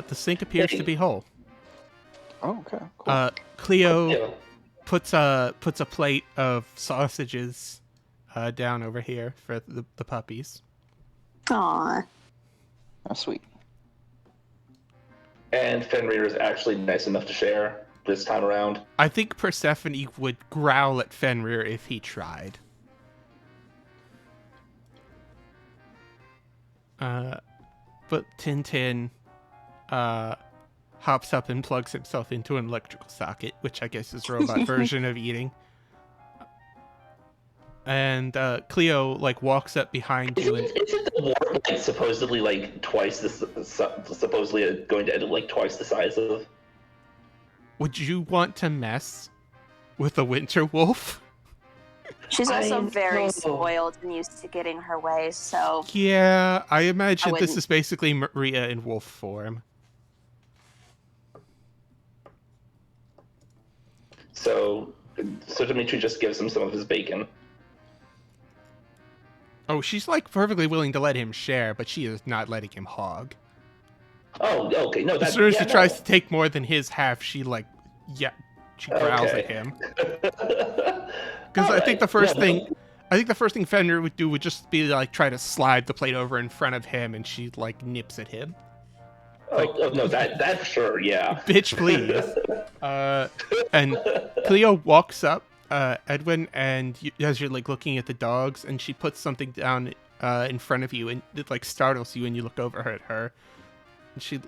The sink appears to be whole. Oh, okay. Cool. Cleo puts a plate of sausages down over here for the puppies. Aw. That's sweet. And Fenrir is actually nice enough to share this time around. I think Persephone would growl at Fenrir if he tried. But Tintin hops up and plugs himself into an electrical socket, which I guess is a robot version of eating. And Cleo like walks up behind you and Isn't the warp like, supposedly like twice supposedly going to end up like twice the size of? would you want to mess with a winter wolf? She's also I very know. spoiled and used to getting her way, so Yeah, I imagine this wouldn't. is basically Maria in wolf form. So Dimitri just gives him some of his bacon. Oh, she's like perfectly willing to let him share, but she is not letting him hog. Oh, okay. No, As that's soon as she tries no. to take more than his half, she growls Okay. at him. Because I think the first thing Fender would do would just be like try to slide the plate over in front of him, and she like nips at him. Oh, no, that for sure, yeah. Bitch, please. And Cleo walks up, Edwin, and as you're like looking at the dogs, and she puts something down in front of you, and it like startles you, and you look over at her, and she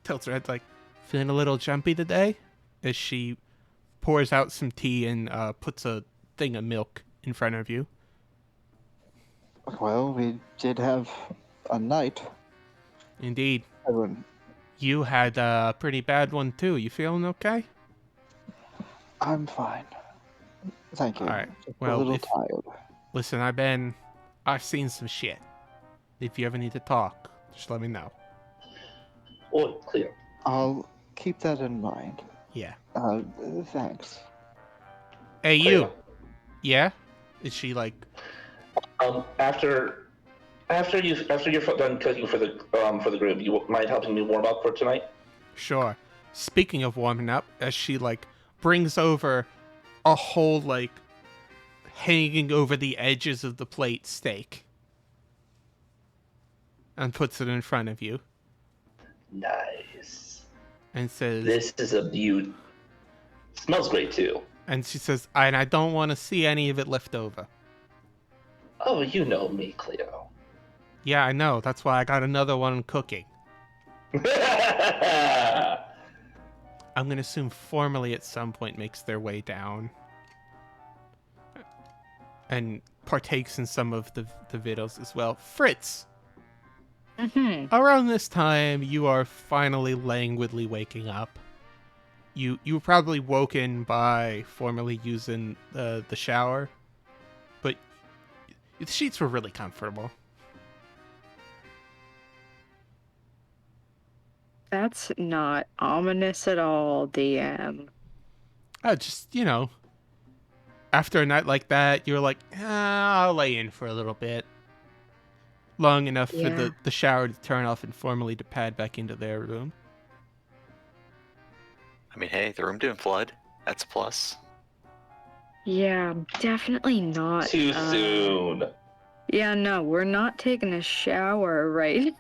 tilts her head like, feeling a little jumpy today, as she pours out some tea and puts a thing of milk in front of you. Well, we did have a night. Indeed. Edwin, You had a pretty bad one too. You feeling okay? I'm fine. Thank you. All right. Just Well, a little tired. Listen, I've seen some shit. If you ever need to talk, just let me know. Oh, clear. I'll keep that in mind. Yeah. Thanks. Hey, you. Yeah? Is she like? After you're done cooking for the group, you mind helping me warm up for tonight? Sure. Speaking of warming up, as she like brings over a whole like hanging over the edges of the plate steak and puts it in front of you Nice. and says, This is a beaut. Smells great too. and she says, and I don't want to see any of it left over. Oh, you know me, Cleo. Yeah, I know. That's why I got another one cooking. I'm going to assume formally at some point makes their way down and partakes in some of the victuals as well. Fritz, around this time, you are finally languidly waking up. You were probably woken by formerly using the shower, but the sheets were really comfortable. That's not ominous at all, DM. Just, after a night like that, you're like, I'll lay in for a little bit. Long enough for Yeah. the shower to turn off and formally to pad back into their room. I mean, hey, the room didn't flood. That's a plus. Yeah, definitely not. Too soon. Yeah, no, we're not taking a shower, right?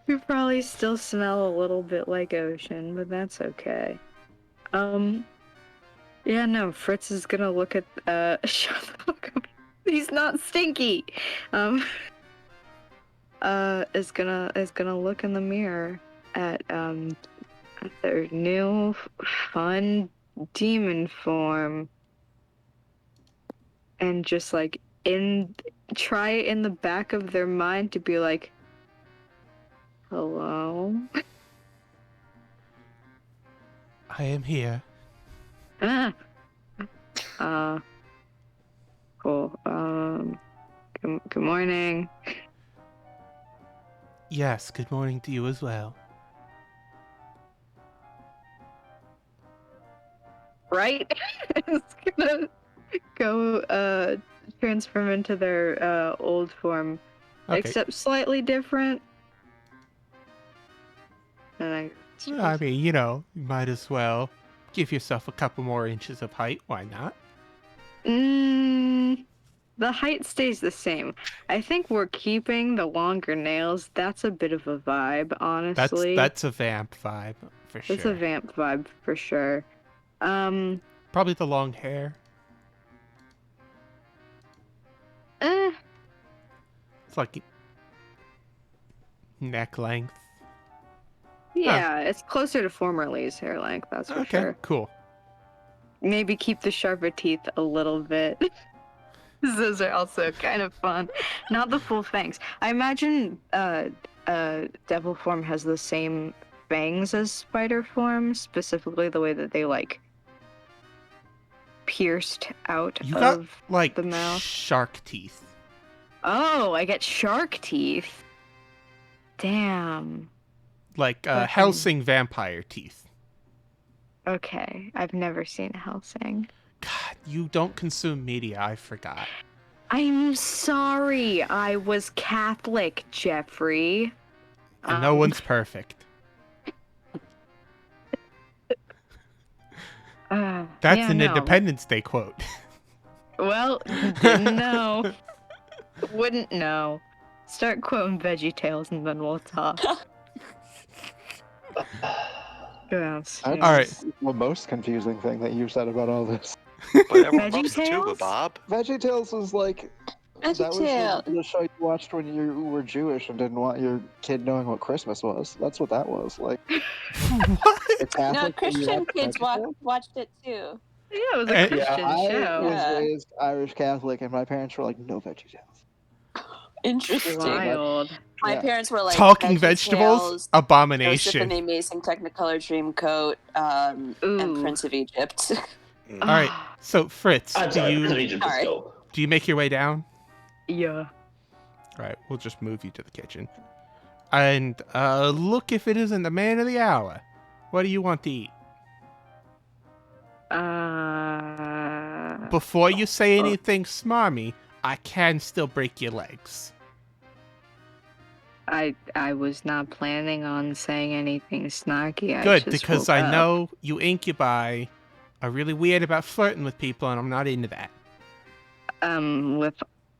We probably still smell a little bit like ocean, but that's okay. Yeah, no, Fritz is gonna look at, shut the fuck up. He's not stinky! Is gonna look in the mirror at their new, fun demon form. And just, like, try in the back of their mind to be like, hello? I am here. Cool. Good morning. Yes, good morning to you as well. Right? It's gonna go, transform into their, old form. Okay. Except slightly different. And I mean, you might as well give yourself a couple more inches of height. Why not? The height stays the same. I think we're keeping the longer nails. That's a bit of a vibe, honestly. That's a vamp vibe for sure. It's a vamp vibe for sure. Probably the long hair. It's like neck length. Yeah, it's closer to formerly's hair length, that's for Okay, sure. cool. Maybe keep the sharper teeth a little bit. Those are also kind of fun. Not the full fangs. I imagine devil form has the same fangs as spider form, specifically the way that they like pierced out You of got like the mouth. shark teeth. Oh, I get shark teeth. Damn. Like Okay. Helsing vampire teeth. Okay, I've never seen a Helsing. God, you don't consume media, I forgot. I'm sorry, I was Catholic, Jeffrey. And no one's perfect. That's an Independence Day quote. Well, didn't know. Wouldn't know. Start quoting VeggieTales and then we'll talk. Yes. That's All right. the most confusing thing that you said about all this. But everyone loves the tuba, VeggieTales? Bob. VeggieTales was like that was VeggieTales. the show you watched when you were Jewish and didn't want your kid knowing what Christmas was. That's what that was. Like What? a Catholic No, and you Christian watched kids VeggieTales? watched it too. Yeah, it was a And- Christian I show. was Yeah. raised Irish Catholic, and my parents were like, "No VeggieTales." Interesting. Wild. My Yeah. parents were like Talking vegetables? VeggieTales, Joseph Abomination. and the Amazing Technicolor Dreamcoat, and Ooh. Prince of Egypt. All right. So, Fritz, I'm sorry, Prince of do Egypt is Alright. dope. you make your way down? Yeah. All right, we'll just move you to the kitchen. And look if it isn't the man of the hour. What do you want to eat? Before you say anything smarmy, I can still break your legs. I was not planning on saying anything snarky. Good, just because woke I up. know you incubi are really weird about flirting with people, and I'm not into that. With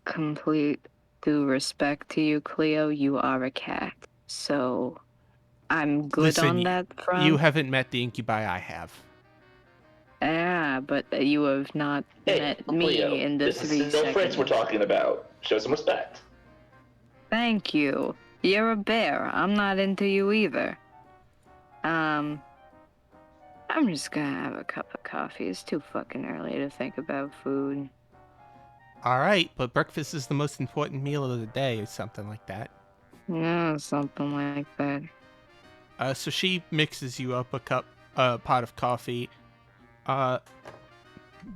complete due respect to you, Cleo, you are a cat. So I'm good Listen, on that front. You haven't met the incubi I have. Yeah, but you have not Hey, met me Leo, in the this 3 is still seconds. Fritz we're talking about. Show some respect. Thank you. You're a bear. I'm not into you either. I'm just gonna have a cup of coffee. It's too fucking early to think about food. All right, but breakfast is the most important meal of the day, or something like that. Yeah, something like that. So she mixes you up a pot of coffee,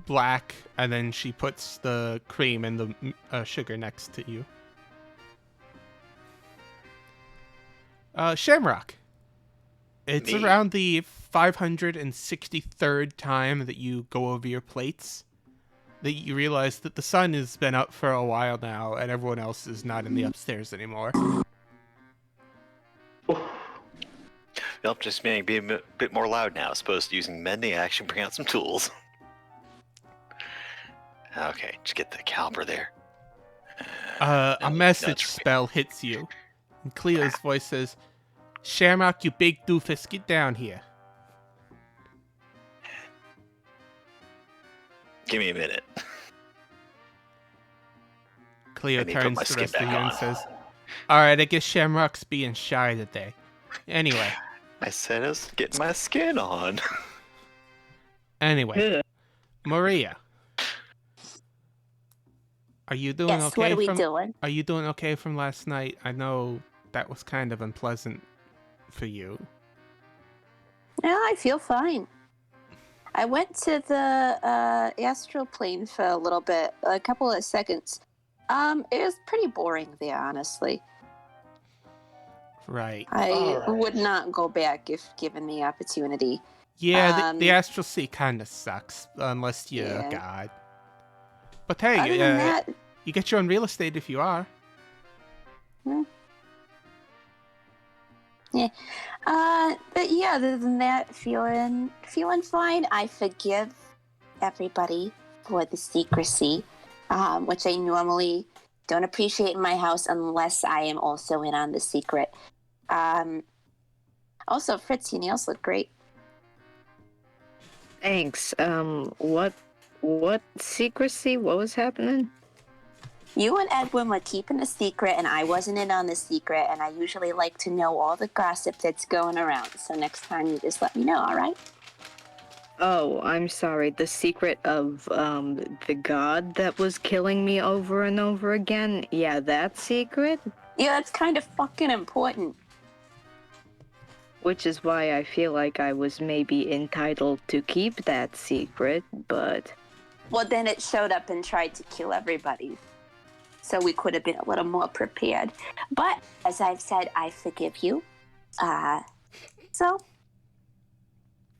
black, and then she puts the cream and the sugar next to you. Shamrock. It's Me? around the 563rd time that you go over your plates that you realize that the sun has been up for a while now and everyone else is not in the upstairs anymore. Yep, just being a bit more loud now, as opposed to using mending action, bring out some tools. Okay, just get the caliber there. A No, message that's right. spell hits you. And Cleo's voice says, Shamrock, you big doofus, get down here. Give me a minute. Cleo I need to put turns my to the skin rest of back you and on. says, Alright, I guess Shamrock's being shy today. Anyway, I said I was getting my skin on. anyway, Maria. Are you doing Yes, okay what are we from doing? Are you doing okay from last night? I know that was kind of unpleasant for you. Yeah, I feel fine. I went to the astral plane for a little bit, a couple of seconds. It was pretty boring there, honestly. Right. I Alright. would not go back if given the opportunity. Yeah, the Um, astral sea kind of sucks unless you're a yeah. god. But hey, Other than that, you get your own real estate if you are. but yeah, other than that, feeling fine. I forgive everybody for the secrecy, which I normally don't appreciate in my house unless I am also in on the secret. Also, Fritz, your nails look great. Thanks. What secrecy? What was happening? You and Edwin were keeping a secret, and I wasn't in on the secret, and I usually like to know all the gossip that's going around. So next time, you just let me know, all right? Oh, I'm sorry. The secret of the god that was killing me over and over again. Yeah, that secret. Yeah, that's kind of fucking important. Which is why I feel like I was maybe entitled to keep that secret, but Well, then it showed up and tried to kill everybody. So we could have been a little more prepared. But as I've said, I forgive you. So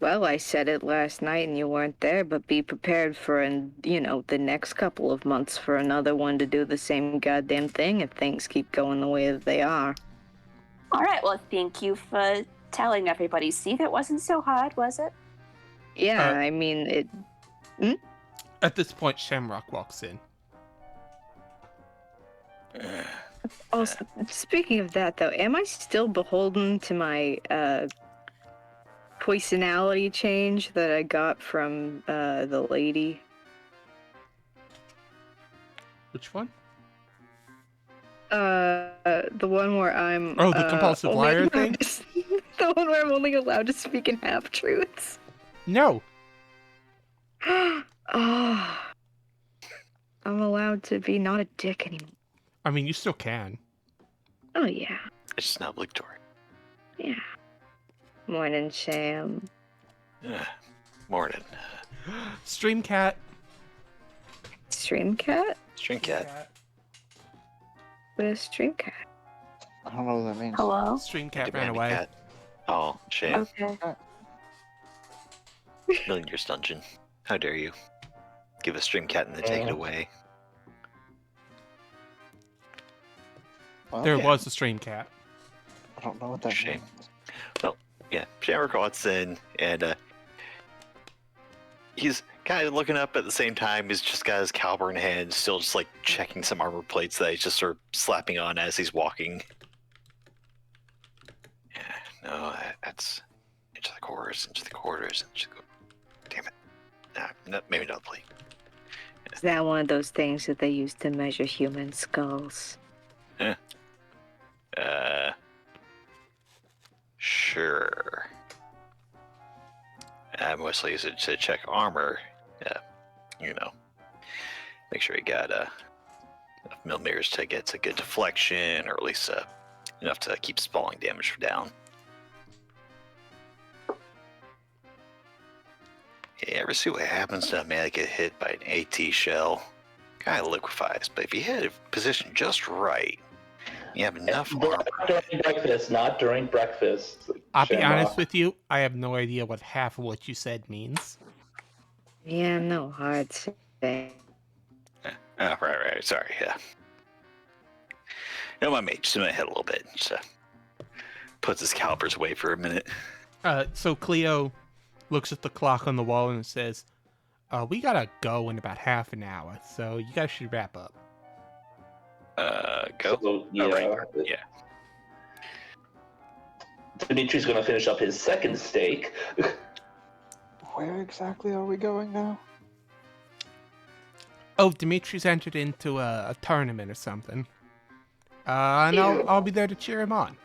well, I said it last night and you weren't there, but be prepared for the next couple of months for another one to do the same goddamn thing if things keep going the way that they are. All right. Well, thank you for telling everybody. See, that wasn't so hard, was it? Yeah, Uh, I mean, it. At this point, Shamrock walks in. Also, speaking of that, though, am I still beholden to my poisonality change that I got from the lady? Which one? The one where I'm The compulsive only liar allowed thing? to the one where I'm only allowed to speak in half truths. No. Oh, I'm allowed to be not a dick anymore. I mean, you still can. Oh yeah, It's just not obligatory. yeah. Morning, Sham. Morning. Streamcat. Streamcat? Stringcat. What is Streamcat? I don't know what that means. Hello. Streamcat ran away. Cat. Oh, shame. Okay. Million Years Dungeon. How dare you? Give a stream cat and then take it away. Well, There Yeah. was a Streamcat. I don't know what that Shame. means. Yeah, Shamrock walks in, and he's kind of looking up at the same time. He's just got his caliber in hand, still just like checking some armor plates that he's just sort of slapping on as he's walking. Yeah, no, that's into the quarters, into the quarters. Damn it. Nah, no, maybe not the plate. Is that one of those things that they use to measure human skulls? Sure. I mostly use it to check armor. Make sure you got enough millimeters to get a good deflection, or at least enough to keep spalling damage down. You ever see what happens to a man that get hit by an AT shell? Kind of liquefies, but if you hit it positioned just right, you have enough armor. Not during breakfast. Not during breakfast. I'll be Shamrock. honest with you, I have no idea what half of what you said means. Yeah, no hard thing. Oh, right. Sorry, yeah. No, my mate, just in my head a little bit. Just puts his calipers away for a minute. So Cleo looks at the clock on the wall and says, we gotta go in about half an hour, so you guys should wrap up. Go. So, yeah. Oh, right. Yeah. Dimitri's gonna finish up his second steak. Where exactly are we going now? Oh, Dimitri's entered into a tournament or something. And I'll be there to cheer him on.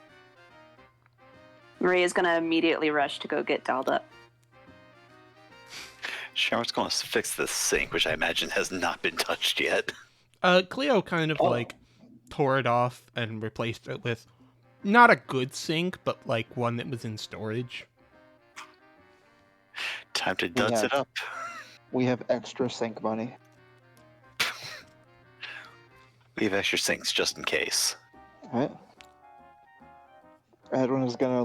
Maria's gonna immediately rush to go get dolled up. Shamrock's going to fix this sink, which I imagine has not been touched yet. Cleo kind of tore it off and replaced it with not a good sink, but like one that was in storage. Time to dunce it up. We have extra sink money. We have extra sinks just in case. Right? Edwin is gonna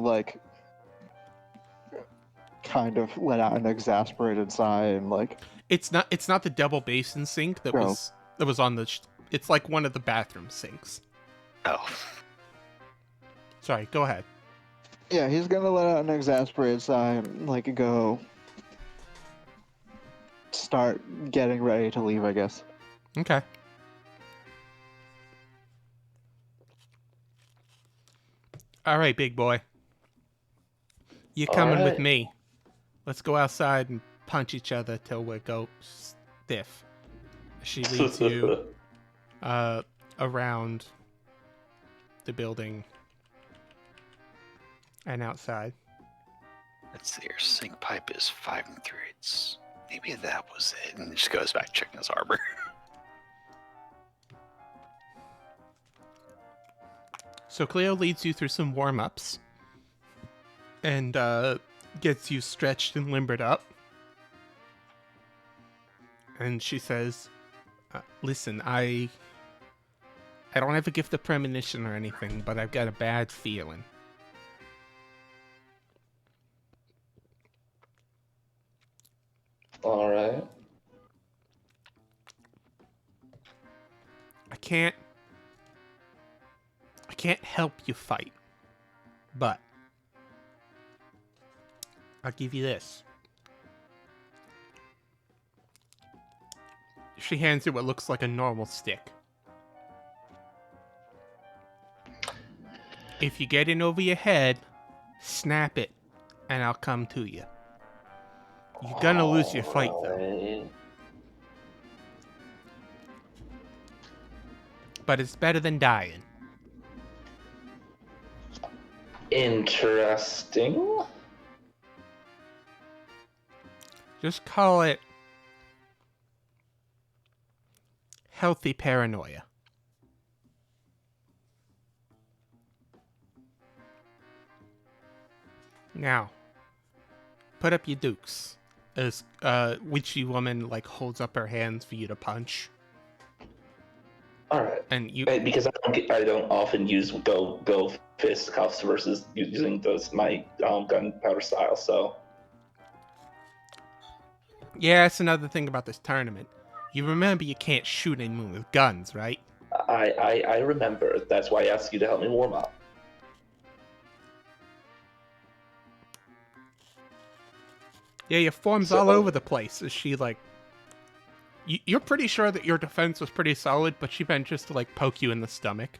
kind of let out an exasperated sigh and It's not the double basin sink that No. was on the. It's like one of the bathroom sinks. Oh, Sorry, go ahead. yeah, he's gonna let out an exasperated sigh and go start getting ready to leave, I guess. Okay. All right, big boy. You coming with Alright. me? Let's go outside and punch each other till we go stiff. She leads you around the building and outside. let's see. Your sink pipe is 5 3/8. Maybe that was it. And just goes back checking his armor. So Cleo leads you through some warm-ups and gets you stretched and limbered up. And she says, listen, I don't have a gift of premonition or anything, but I've got a bad feeling. All right. I can't help you fight. But I'll give you this. She hands you what looks like a normal stick. If you get in over your head, snap it, and I'll come to you. You're gonna lose your fight, though. Alright. But it's better than dying. Interesting. Just call it healthy paranoia. Now, put up your dukes. As witchy woman holds up her hands for you to punch, All right. and you Because I don't often use go fist cuffs versus using my gunpowder style. So yeah, that's another thing about this tournament. You remember you can't shoot anyone with guns, right? I remember. That's why I asked you to help me warm up. Yeah, your form's all over the place. Is she you're pretty sure that your defense was pretty solid, but she manages to poke you in the stomach.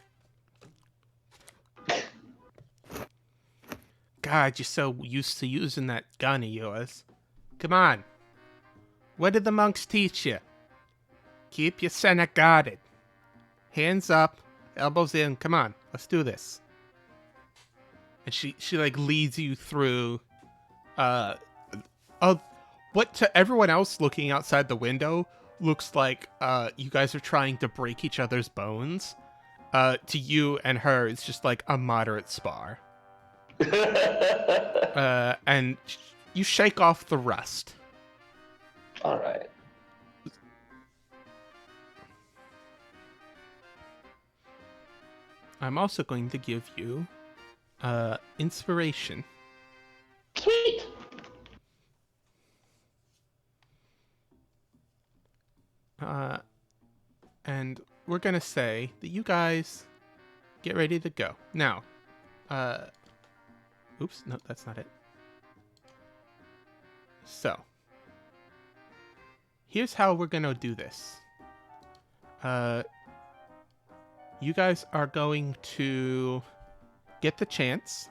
God, you're so used to using that gun of yours. Come on. What did the monks teach you? Keep your center guarded. Hands up, elbows in. Come on, let's do this. And she leads you through what to everyone else looking outside the window looks like you guys are trying to break each other's bones. To you and her, it's just a moderate spar. And you shake off the rust. All right. I'm also going to give you inspiration. Sweet. And we're gonna say that you guys get ready to go. Now, oops, no, that's not it. So, here's how we're gonna do this. You guys are going to get the chance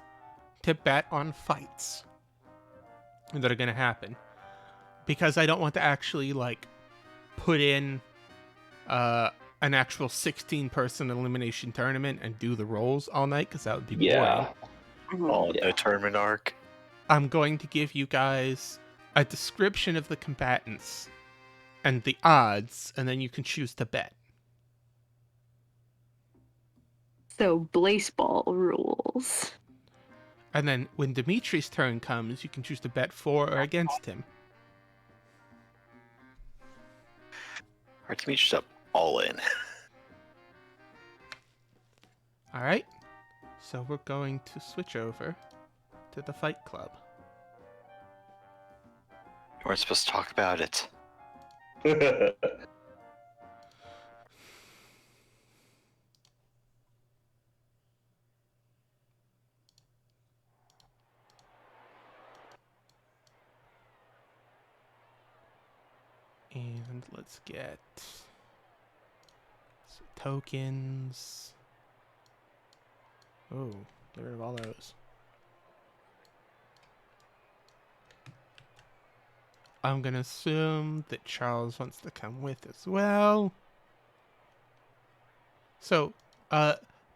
to bet on fights that are gonna happen. Because I don't want to actually, put in an actual 16-person elimination tournament and do the rolls all night, because that would be boring. Oh, no tournament arc. I'm going to give you guys a description of the combatants and the odds, and then you can choose to bet. So, baseball rules. And then when Dimitri's turn comes, you can choose to bet for or against him. Alright, Dimitri's up all in. Alright, so we're going to switch over to the Fight Club. We're supposed to talk about it. And let's get some tokens. Oh, get rid of all those. I'm gonna assume that Charles wants to come with as well. So,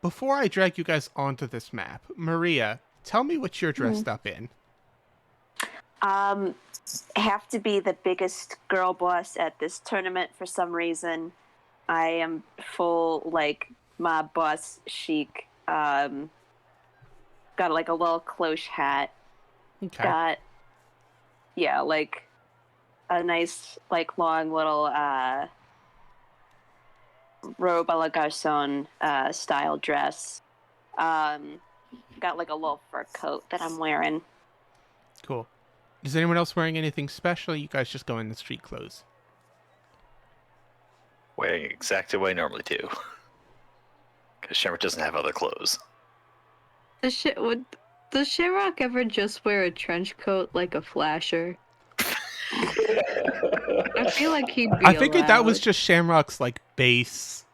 before I drag you guys onto this map, Maria, tell me what you're dressed up in. Have to be the biggest girl boss at this tournament for some reason. I am full mob boss chic. Got a little cloche hat. Okay. Got a nice long little robe a la garçon style dress. Got a little fur coat that I'm wearing. Cool. Is anyone else wearing anything special? You guys just go in the street clothes. Wearing exactly what I normally do. Because Shemmer doesn't have other clothes. The shit would. Does Shamrock ever just wear a trench coat like a flasher? I feel like he'd be I figured that was allowed. just Shamrock's like base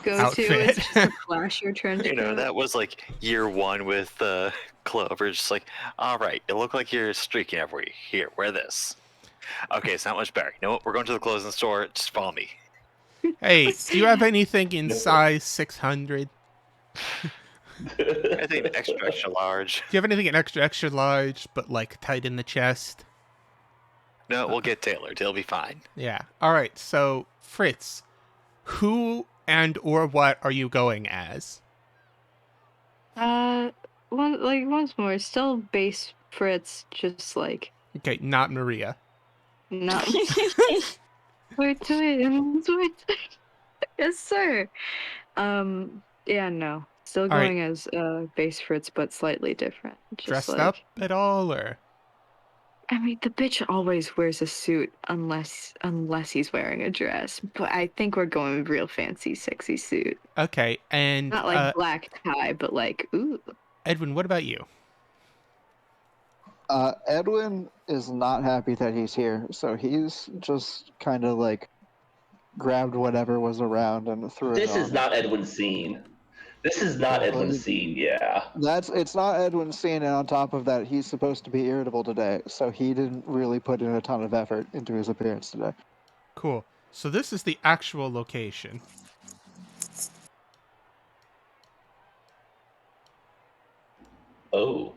Go outfit. to it's just a flasher trench You know, coat. that was like year one with Clover. Just like, all right, you look like you're streaking everywhere. Here, wear this. Okay, it's not much better. You know what? We're going to the clothing store. Just follow me. Hey, do you have anything in size 600? I think extra large. Do you have anything in extra large, but like tight in the chest? No, we'll get tailored. He'll be fine. Yeah. All right. So Fritz, who and or what are you going as? Once more, still base Fritz, just like Okay, not Maria. not. We're twins. Yes, sir. Yeah, no. Still right. going as base Fritz, but slightly different. Just Dressed like, up at all, or I mean, the bitch always wears a suit unless he's wearing a dress. But I think we're going with real fancy, sexy suit. okay? And Not like black tie, but like ooh. Edwin, what about you? Edwin is not happy that he's here, so he's just kind of like grabbed whatever was around and threw it This on. is not Edwin's scene. This is not Edwin's scene, yeah. It's not Edwin's scene, and on top of that, he's supposed to be irritable today, so he didn't really put in a ton of effort into his appearance today. Cool. So this is the actual location. Oh.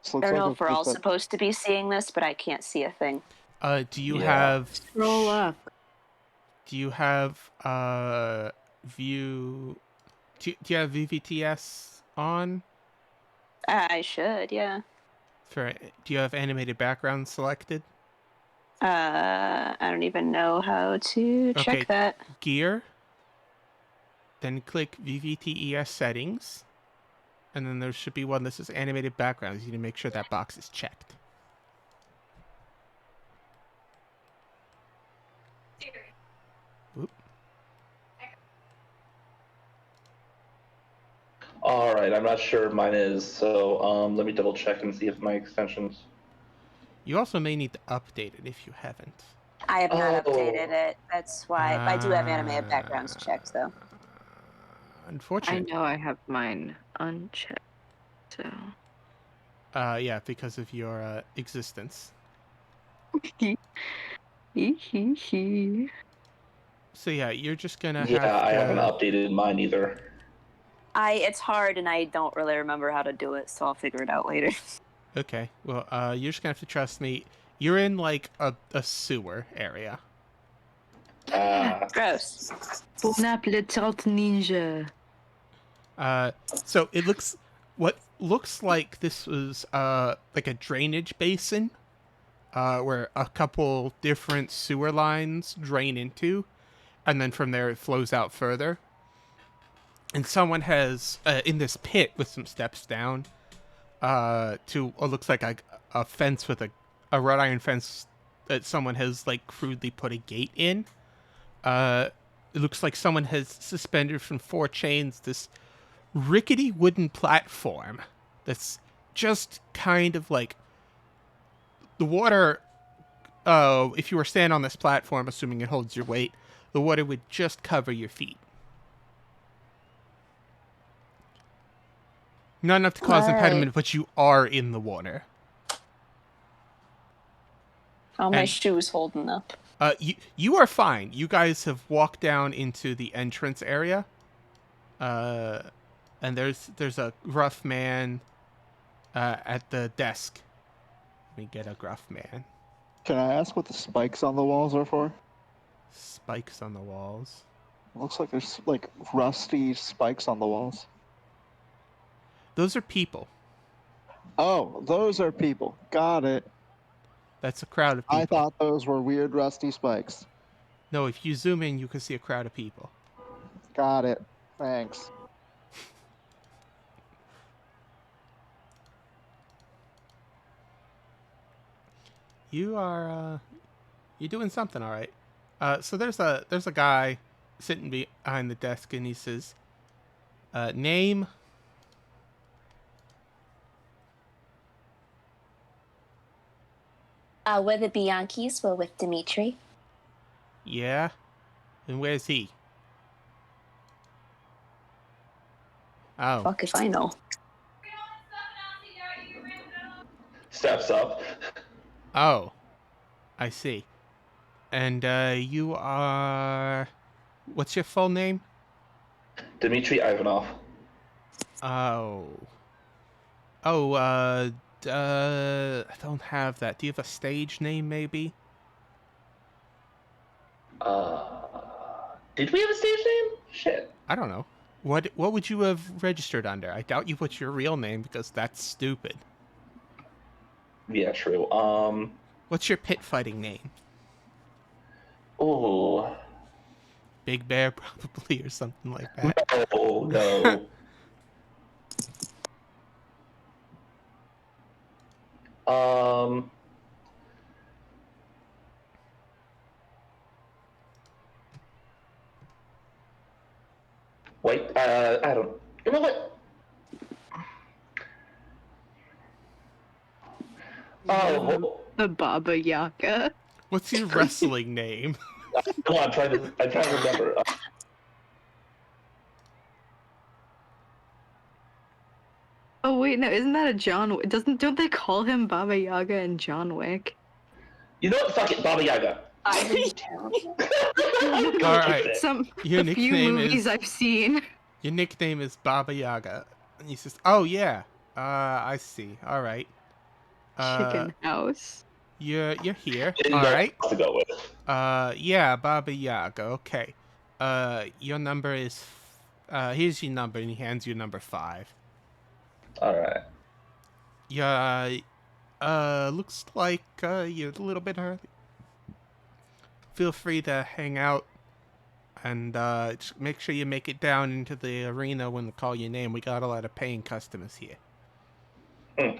This I looks don't know like if we're all supposed to be seeing this, but I can't see a thing. Do you Yeah. have Scroll up. Do you have view? Do you have VVTS on? I should, yeah. Do you have animated background selected? I don't even know how to check Okay. that. Gear. Then click VVTES settings, and then there should be one that says animated backgrounds. You need to make sure that box is checked. Oop. All right, I'm not sure if mine is, so let me double check and see if my extensions. You also may need to update it if you haven't. I have not Oh. updated it. That's why I do have animated backgrounds checked, though. I Unfortunately. know I have mine unchecked. So. Yeah, because of your existence. So yeah, you're just gonna Yeah, have to... I haven't updated mine either. It's hard, and I don't really remember how to do it, so I'll figure it out later. Okay, well, you're just gonna have to trust me. You're in, like, a sewer area. Gross. Bon appetit, ninja. So it looks... What looks like this was, like a drainage basin, where a couple different sewer lines drain into, and then from there it flows out further. And someone has, in this pit with some steps down, to what looks like a fence with a wrought iron fence that someone has, like, crudely put a gate in. It looks like someone has suspended from 4 chains this rickety wooden platform that's just kind of like the water. If you were standing on this platform, assuming it holds your weight, the water would just cover your feet. Not enough to cause impediment, but you are in the water. All my And- shoes holding up. You are fine. You guys have walked down into the entrance area. And there's a gruff man at the desk. Let me get a gruff man. Can I ask what the spikes on the walls are for? Spikes on the walls. It looks like there's like rusty spikes on the walls. Those are people. Oh, those are people. Got it. That's a crowd of people. I thought those were weird rusty spikes. No, if you zoom in, you can see a crowd of people. Got it. Thanks. You are you're doing something all right. So there's a guy sitting behind the desk, and he says, "Name." We're the Bianchis. We're with Dimitri. Yeah. And where's he? Oh. Fuck if I know. Steps up. Oh. I see. And you are. What's your full name? Dimitri Ivanov. Oh. Oh, I don't have that. Do you have a stage name, maybe? Did we have a stage name? Shit. I don't know. What would you have registered under? I doubt you put your real name because that's stupid. Yeah, true. What's your pit fighting name? Oh. Big Bear, probably, or something like that. No. Wait, I don't. You know what? Oh, The Baba Yaga. What's your wrestling name? come on, I'm trying to remember. Oh wait, no, isn't that a John? Don't they call him Baba Yaga in John Wick? You know what? Fuck it, Baba Yaga. Ivan's terrible. All right. Your The few nickname movies is- I've seen. Your nickname is Baba Yaga. And he says, "Oh yeah, I see. All right. Chicken House. You're here. Didn't All know right. what to go with. Yeah, Baba Yaga. Okay. Your number is. Here's your number, and he hands you number 5. All right. Yeah. Looks like you're a little bit early. Feel free to hang out, and just make sure you make it down into the arena when they call your name. We got a lot of paying customers here. Hmm.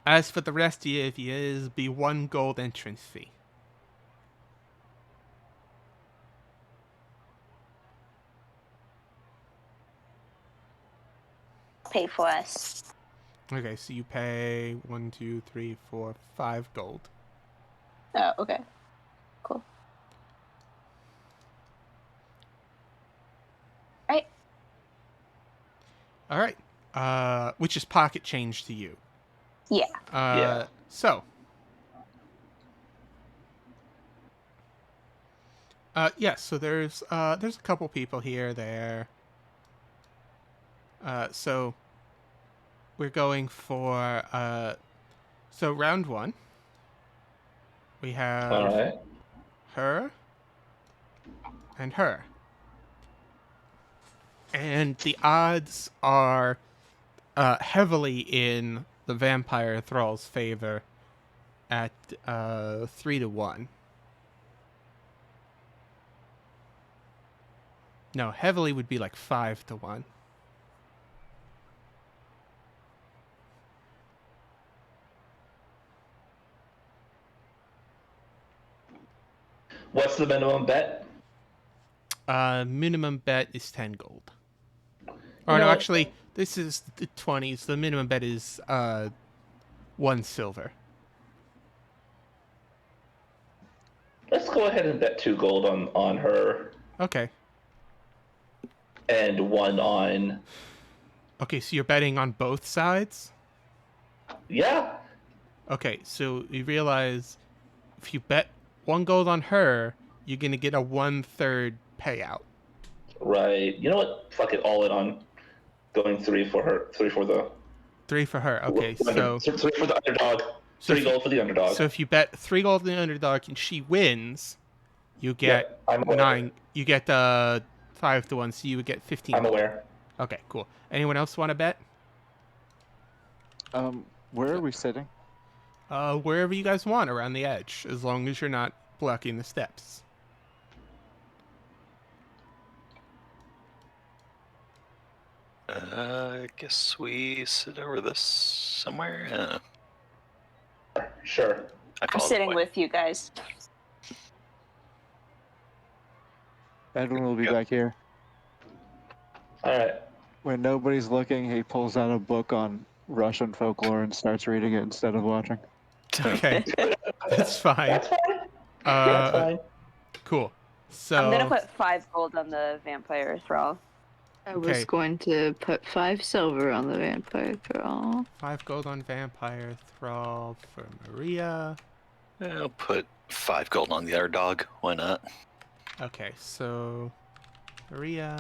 As for the rest of you, if you is be 1 gold entrance fee. Pay for us. Okay, so you pay 1, 2, 3, 4, 5 gold. Oh, okay. Cool. Right. All right. Which is pocket change to you. Yeah. Yeah. So. Yeah, so there's a couple people here, there. So we're going for so round 1. We have All right. her and her. And the odds are heavily in the vampire thrall's favor at 3 to 1. No, heavily would be like 5 to 1. What's the minimum bet? Minimum bet is 10 gold. Oh, no, No. actually, this is the 20s. The minimum bet is 1 silver. Let's go ahead and bet 2 gold on her Okay. and 1 on. Okay, so you're betting on both sides? Yeah. Okay, so you realize if you bet 1 gold on her, you're going to get a 1/3 payout. Right. You know what? Fuck it. All in on going 3 for her. 3 for the. 3 for her. Okay, so 3 for the underdog. So 3 if you- gold for the underdog. so if you bet 3 gold on the underdog and she wins, you get I'm aware. 9. You get 5 to 1, so you would get 15. I'm aware. Okay, cool. Anyone else want to bet? Where are we sitting? Wherever you guys want around the edge, as long as you're not blocking the steps. I guess we sit over this somewhere. Sure. I'm sitting with you guys. Edwin will be Yep. back here. All right. When nobody's looking, he pulls out a book on Russian folklore and starts reading it instead of watching. Okay, that's fine. That's fine. That's fine. Cool. So I'm gonna put 5 gold on the vampire thrall. I Okay. was going to put 5 silver on the vampire thrall. 5 gold on vampire thrall for Maria. I'll put 5 gold on the other dog. Why not? Okay, so Maria.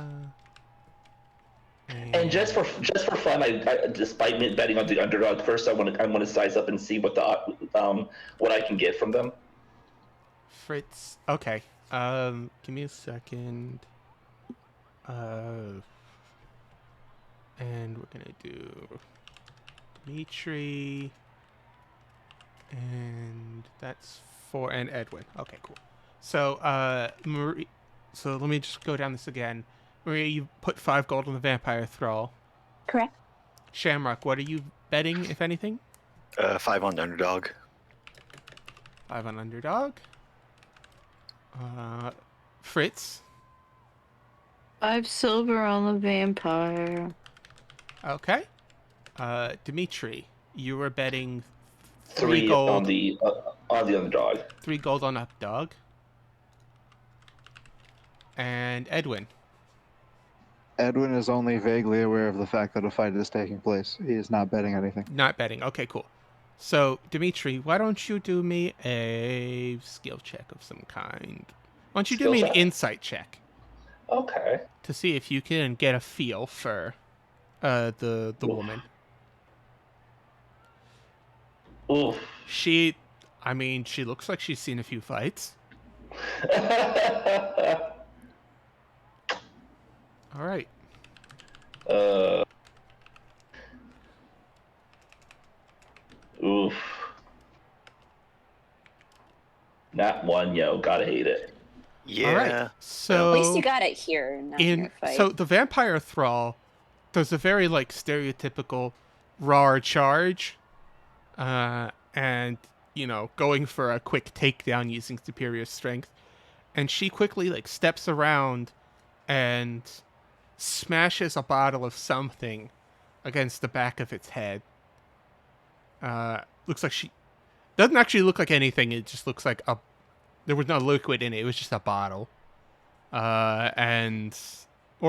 And just for fun, I despite me betting on the underdog first, I want to size up and see what what I can get from them. Fritz. Okay. Give me a second. And we're gonna do Dimitri, and that's 4, and Edwin. Okay, cool. So, Marie. So let me just go down this again. Maria, you put 5 gold on the vampire thrall. Correct. Shamrock, what are you betting, if anything? 5 on the underdog. 5 on underdog. Fritz. 5 silver on the vampire. Okay. Dimitri, you were betting 3 gold on the underdog. 3 gold on updog. And Edwin. Edwin is only vaguely aware of the fact that a fight is taking place. He is not betting anything. Not betting. Okay, cool. So, Dimitri, why don't you do me a skill check of some kind? Why don't you do Skill me an check? insight check Okay. to see if you can get a feel for the woman. Oof. She looks like she's seen a few fights. All right. Oof. Not one, yo. Gotta hate it. Yeah. All right. So At least you got it here, not in your fight. so the vampire thrall does a very like stereotypical raw charge, and going for a quick takedown using superior strength, and she quickly like steps around and smashes a bottle of something against the back of its head. Looks like she doesn't actually look like anything. It just looks like there was no liquid in it. It was just a bottle. Or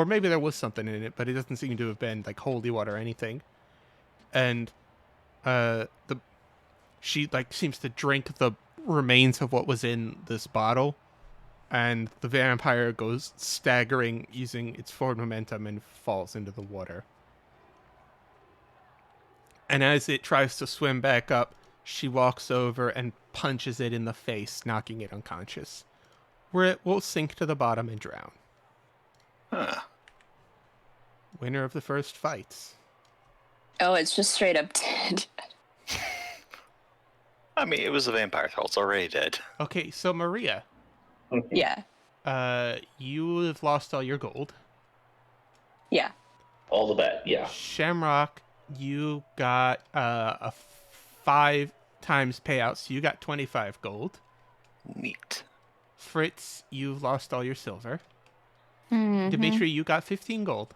maybe there was something in it, but it doesn't seem to have been like holy water or anything. And she like seems to drink the remains of what was in this bottle, and the vampire goes staggering using its forward momentum and falls into the water. And as it tries to swim back up, she walks over and punches it in the face, knocking it unconscious, where it will sink to the bottom and drown. Huh. Winner of the first fight. Oh, it's just straight up dead. I mean, it was a vampire thrall. It's already dead. Okay, so Maria, Yeah. you have lost all your gold. Yeah. All the bet, yeah. Shamrock, you got a 5 times payout, so you got 25 gold. Neat. Fritz, you've lost all your silver. Mhm. Dimitri, you got 15 gold.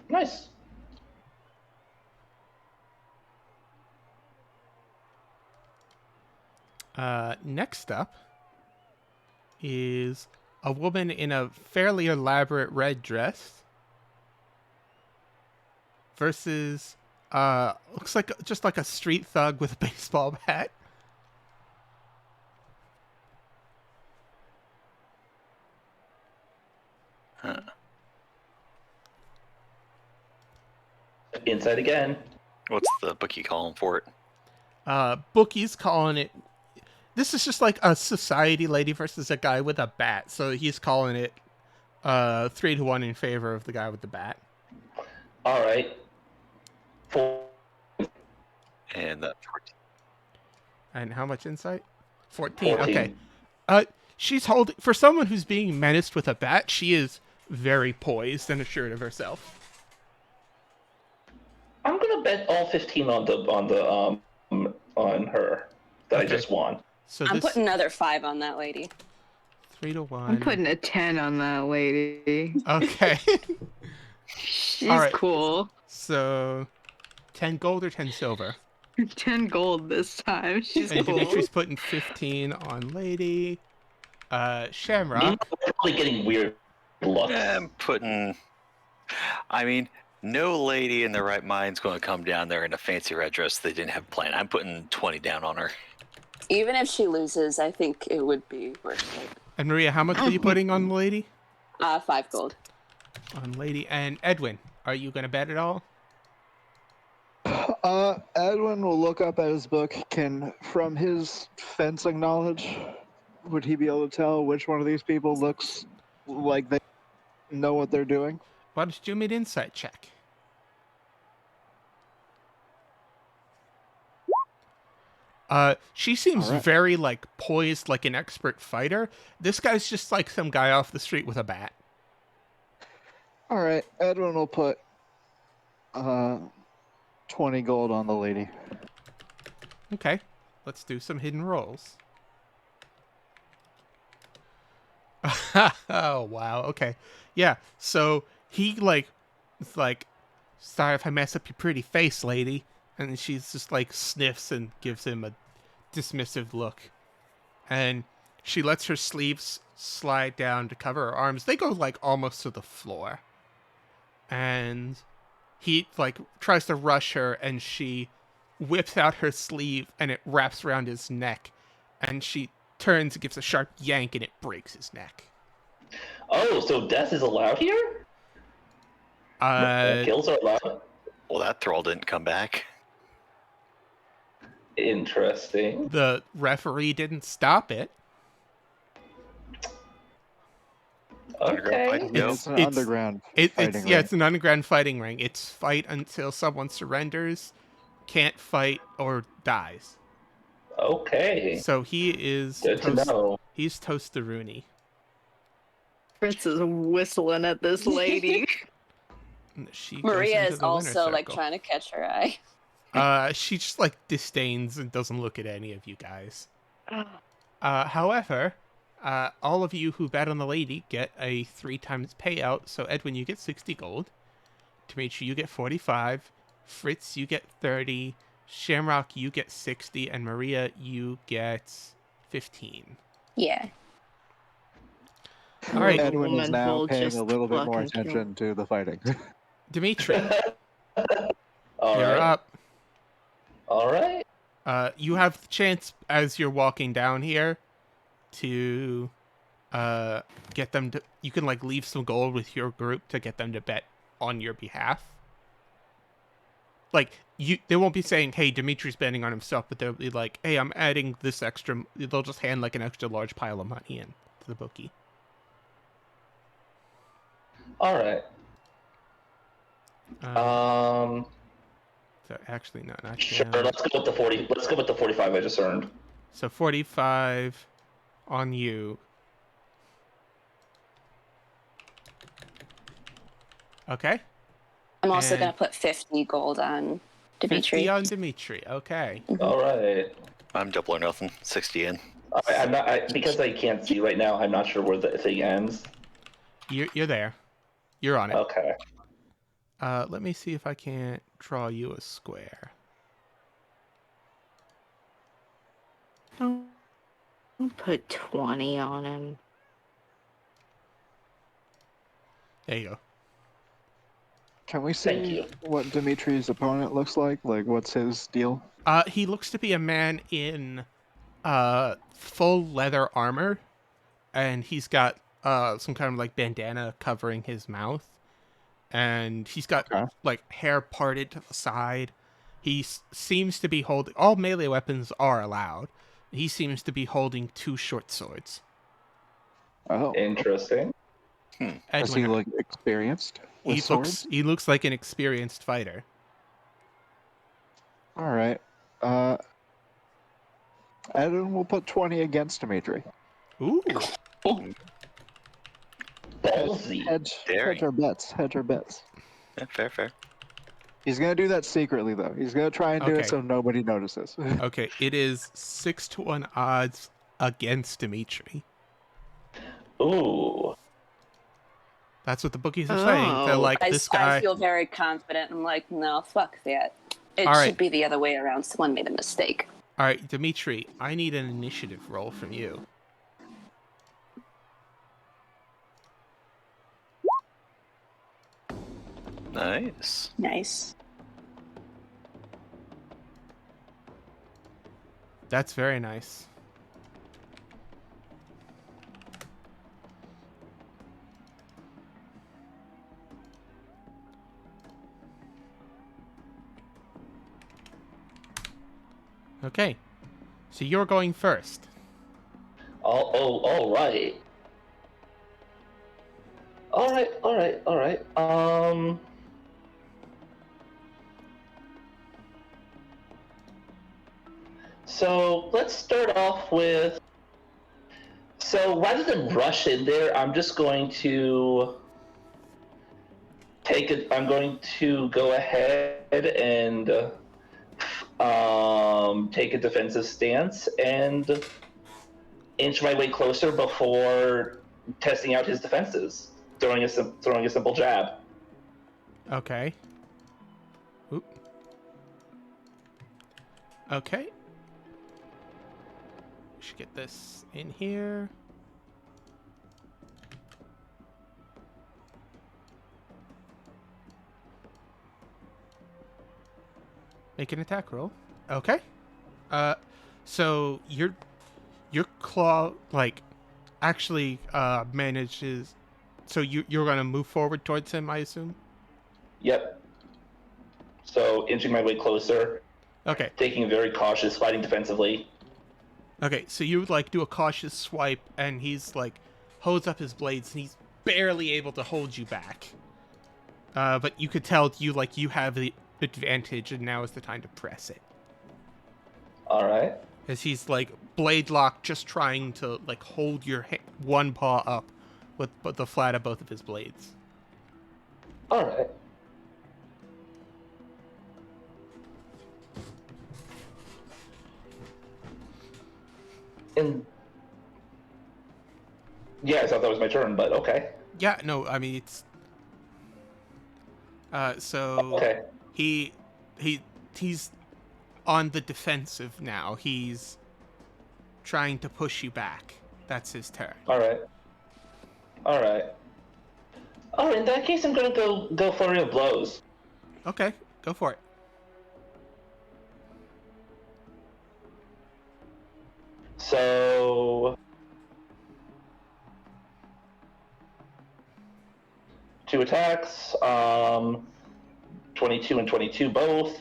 Nice. Next up is a woman in a fairly elaborate red dress versus looks like just like a street thug with a baseball bat. Huh. Inside again. What's the bookie calling for it? Bookie's calling it. This is just like a society lady versus a guy with a bat, so he's calling it 3-1 in favor of the guy with the bat. All right. 4. And that 14. And how much insight? 14. 14. Okay. She's holding, for someone who's being menaced with a bat, she is very poised and assured of herself. I'm gonna bet all 15 on her that I Okay. just won. So I'm this putting another 5 on that lady. 3 to 1. I'm putting a 10 on that lady. Okay. She's All right. cool. So, 10 gold or 10 silver? 10 gold this time. She's And cool. Dimitri's putting 15 on lady. Shamrock. Meanwhile, we're probably getting weird looks. I'm putting. I mean, no lady in their right mind's going to come down there in a fancy red dress they didn't have planned. I'm putting 20 down on her. Even if she loses, I think it would be worth it. And Maria, how much are you putting on the lady? 5 gold. On lady. And Edwin, are you going to bet at all? Edwin will look up at his book. From his fencing knowledge, would he be able to tell which one of these people looks like they know what they're doing? Why don't you do me an insight check? She seems very, like, poised like an expert fighter. This guy's just like some guy off the street with a bat. All right, Edwin will put 20 gold on the lady. Okay, let's do some hidden rolls. Oh, wow, okay. Yeah, so he, is like, sorry if I mess up your pretty face, lady. And she's just, like, sniffs and gives him a dismissive look. And she lets her sleeves slide down to cover her arms. They go, like, almost to the floor. And he, like, tries to rush her, and she whips out her sleeve, and it wraps around his neck. And she turns and gives a sharp yank, and it breaks his neck. Oh, so death is allowed here? Kills are allowed? Well, that thrall didn't come back. Interesting. The referee didn't stop it. Okay. It's an underground fighting ring. It's an underground fighting ring. It's fight until someone surrenders, can't fight, or dies. Okay. So he is Good to know. He's Toast-a-Rooney. Prince is whistling at this lady. She goes Maria into is the winner's also like circle. trying to catch her eye. She just like disdains and doesn't look at any of you guys. However, all of you who bet on the lady get a 3 times payout. So Edwin, you get 60 gold. Dimitri, you get 45. Fritz, you get 30. Shamrock, you get 60. And Maria, you get 15. Yeah. All right, Edwin is now Woman paying just a little bit more fucking kill. attention to the fighting. Dimitri, All you're right. up. All right. You have the chance as you're walking down here to get them to. You can like leave some gold with your group to get them to bet on your behalf. Like they won't be saying, "Hey, Dimitri's betting on himself," but they'll be like, "Hey, I'm adding this extra." They'll just hand like an extra large pile of money in to the bookie. All right. So actually, no, not Sure. down. Let's go with the 40. Let's go with the 45 I just earned. So 45 on you. Okay. I'm also And- going to put 50 gold on 50 Dimitri. on Dimitri. Okay. All right. I'm double or nothing. 60 in. I'm not because I can't see right now. I'm not sure where the thing ends. You're there. You're on it. Okay. Let me see if I can't draw you a square. I'll put 20 on him. There you go. Can we Thank see you. what Dimitri's opponent looks like? Like, what's his deal? He looks to be a man in full leather armor, and he's got some kind of like bandana covering his mouth, and he's got like hair parted to the side. He seems to be holding all melee weapons are allowed. He seems to be holding 2 short swords. Oh, Interesting. is he like experienced with swords? He looks like an experienced fighter. All right. Edwin will put 20 against Dimitri. Ooh. Ballsy. Hedge Daring. our bets. Hedge our bets. Yeah, fair. He's gonna do that secretly though. He's gonna try and do Okay. it so nobody notices. Okay, it is 6-1 odds against Dimitri. Ooh. That's what the bookies are saying. They're Oh. like, I this guy. feel very confident. I'm like, no, fuck that. It All right. should be the other way around. Someone made a mistake. All right, Dimitri, I need an initiative roll from you. Nice. Nice. That's very nice. Okay, so you're going first. All right. All right. So let's start off with. So rather than rush in there, I'm just going to take it. I'm going to go ahead and take a defensive stance and inch my way closer before testing out his defenses, throwing a simple jab. Okay. Oop. Okay. Should get this in here. Make an attack roll. Okay. So your claw actually manages. So you're gonna move forward towards him, I assume. Yep. So inching my way closer. Okay. Taking a very cautious, fighting defensively. Okay, so you would do a cautious swipe, and he's holds up his blades, and he's barely able to hold you back. But you could tell you have the advantage, and now is the time to press it. All right. As he's blade lock, just trying to hold your one paw up with the flat of both of his blades. All right. And yeah, I thought that was my turn, but okay. Yeah, no, I mean it's. So Okay. He's on the defensive now. He's trying to push you back. That's his turn. All right. All right. Oh, in that case, I'm gonna go flurry of blows. Okay, go for it. So 2 attacks, 22 and 22 both.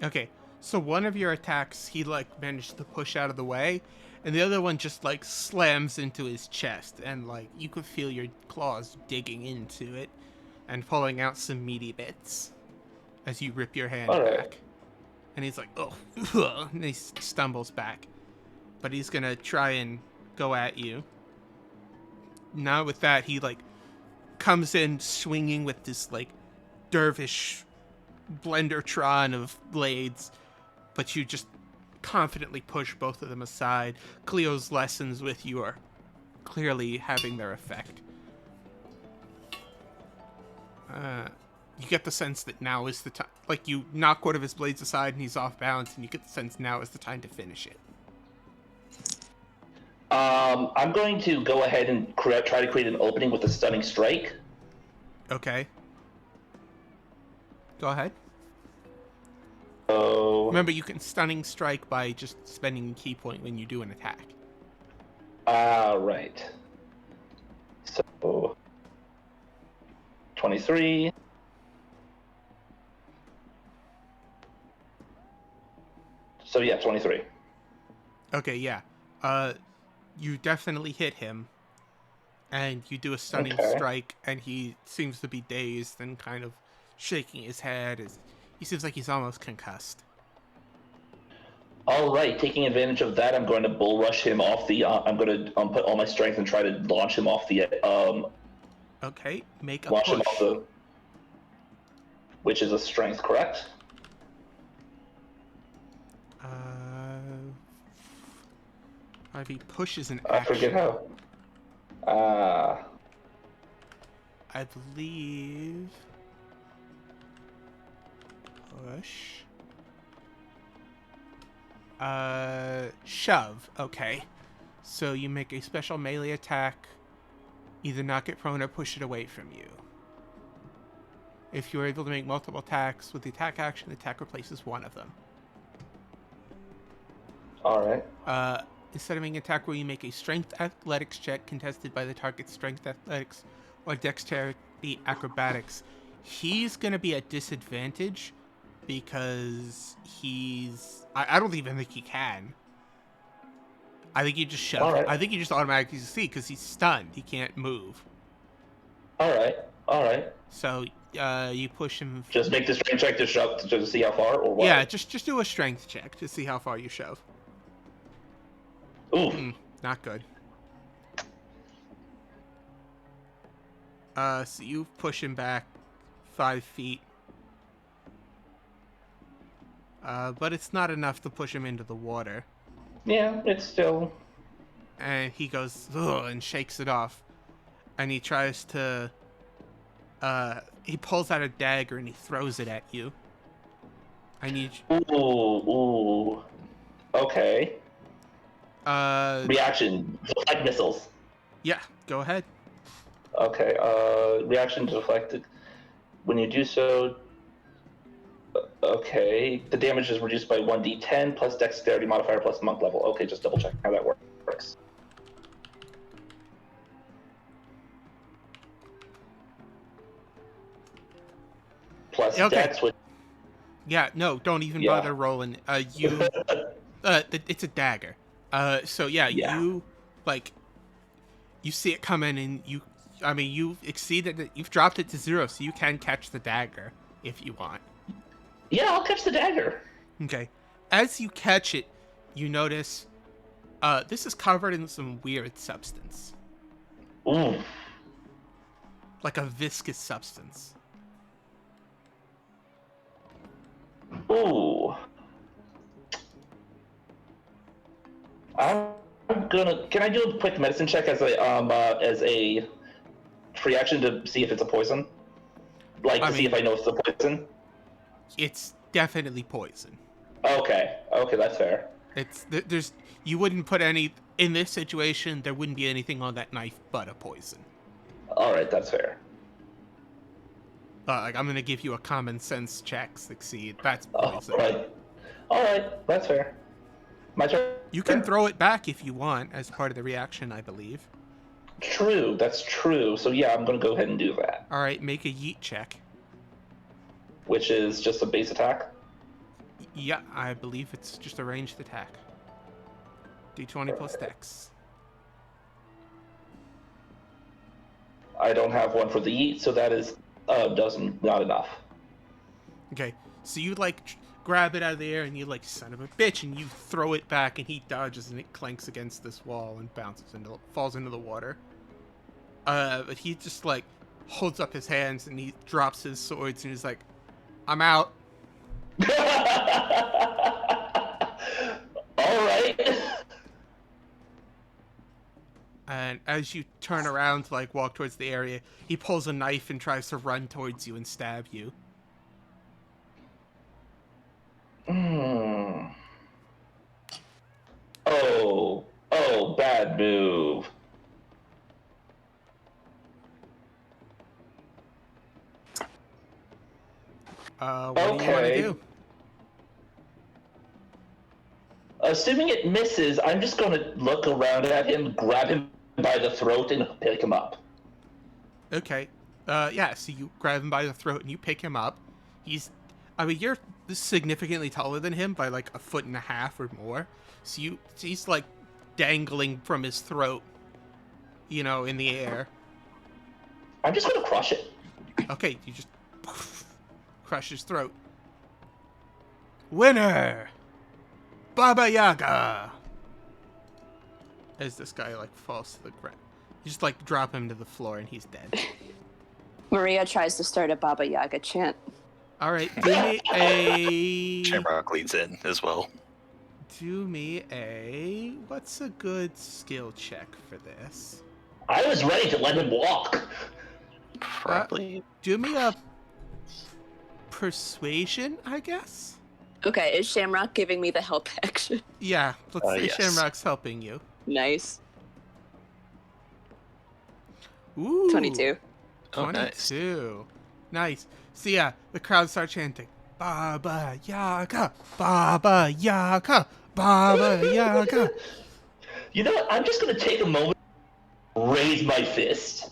Okay, so one of your attacks he managed to push out of the way, and the other one just slams into his chest, and you could feel your claws digging into it and pulling out some meaty bits as you rip your hand back. And he's oh, and he stumbles back. But he's gonna try and go at you. Now with that, he comes in swinging with this dervish blendertron of blades, but you just confidently push both of them aside. Cleo's lessons with you are clearly having their effect. You get the sense that now is the time. You knock one of his blades aside and he's off balance, and you get the sense now is the time to finish it. I'm going to go ahead and try to create an opening with a stunning strike. Okay. Go ahead. So Remember, you can stunning strike by just spending a key point when you do an attack. Right. So 23. So yeah, 23. Okay, yeah. You definitely hit him, and you do a stunning strike, and he seems to be dazed and kind of shaking his head. He seems like he's almost concussed. All right, taking advantage of that, I'm going to bull rush him off the. I'm going to put all my strength and try to launch him off the. Okay, make a launch push. him off the. Which is a strength, correct? RV push is an I action. forget how. I believe... Push... Shove. Okay. So you make a special melee attack. Either knock it prone or push it away from you. If you're able to make multiple attacks with the attack action, the attack replaces one of them. Alright. Instead of making an attack where you make a strength athletics check contested by the target's strength athletics or dexterity acrobatics, he's going to be at disadvantage because he's... I don't even think he can. I think you just shove. All right. I think you just automatically succeed because he's stunned. He can't move. Alright. So you push him... Just make the strength check to shove to see how far, or what? Yeah, just do a strength check to see how far you shove. Ooh. Not good. So you push him back 5 feet. But it's not enough to push him into the water. Yeah, it's still... And he goes, ugh, and shakes it off. And he tries to... he pulls out a dagger and he throws it at you. I need... Ooh. Okay. Reaction. Deflect missiles. Yeah, go ahead. Okay, reaction to deflected. When you do so... Okay, the damage is reduced by 1d10 plus dexterity modifier plus monk level. Okay, just double check how that works. Plus dex with... Yeah, no, don't even bother rolling. It's a dagger. So yeah, you, like, you see it come in and you exceeded it, you've dropped it to 0, so you can catch the dagger if you want. Yeah, I'll catch the dagger. Okay. As you catch it, you notice, this is covered in some weird substance. Ooh. Like a viscous substance. Ooh. Can I do a quick medicine check as a free action to see if it's a poison? See if I know it's a poison? It's definitely poison. Okay, that's fair. You wouldn't put any, in this situation, there wouldn't be anything on that knife but a poison. Alright, that's fair. I'm gonna give you a common sense check, succeed. That's poison. Alright, that's fair. My turn? You can throw it back if you want, as part of the reaction, I believe. True, that's true. So yeah, I'm gonna go ahead and do that. Alright, make a yeet check. Which is just a base attack? Yeah, I believe it's just a ranged attack. D20 plus dex. I don't have one for the yeet, so that is not enough. Okay, so you grab it out of the air and you son of a bitch, and you throw it back and he dodges and it clanks against this wall and falls into the water. But he just holds up his hands and he drops his swords and he's like, I'm out. Alright. And as you turn around to walk towards the area, he pulls a knife and tries to run towards you and stab you. Oh, bad move. What do you want to do? Assuming it misses, I'm just going to look around at him, grab him by the throat, and pick him up. Okay. Yeah, so you grab him by the throat and you pick him up. You're significantly taller than him by a 1.5 feet or more. So he's dangling from his throat, in the air. I'm just going to crush it. Okay, you just crush his throat. Winner! Baba Yaga! As this guy falls to the ground. You just drop him to the floor and he's dead. Maria tries to start a Baba Yaga chant. Alright, give me a... Shamrock leads in as well. do me a... What's a good skill check for this? I was ready to let him walk. Probably. Do me a persuasion, I guess? Okay, is Shamrock giving me the help action? Yeah, let's say Yes. Shamrock's helping you. Nice. Ooh. 22. Oh, nice. 22. Nice. So yeah, the crowd start chanting, Baba Yaga, Baba Yaga, Baba Yaga. You know what? I'm just gonna take a moment, raise my fist.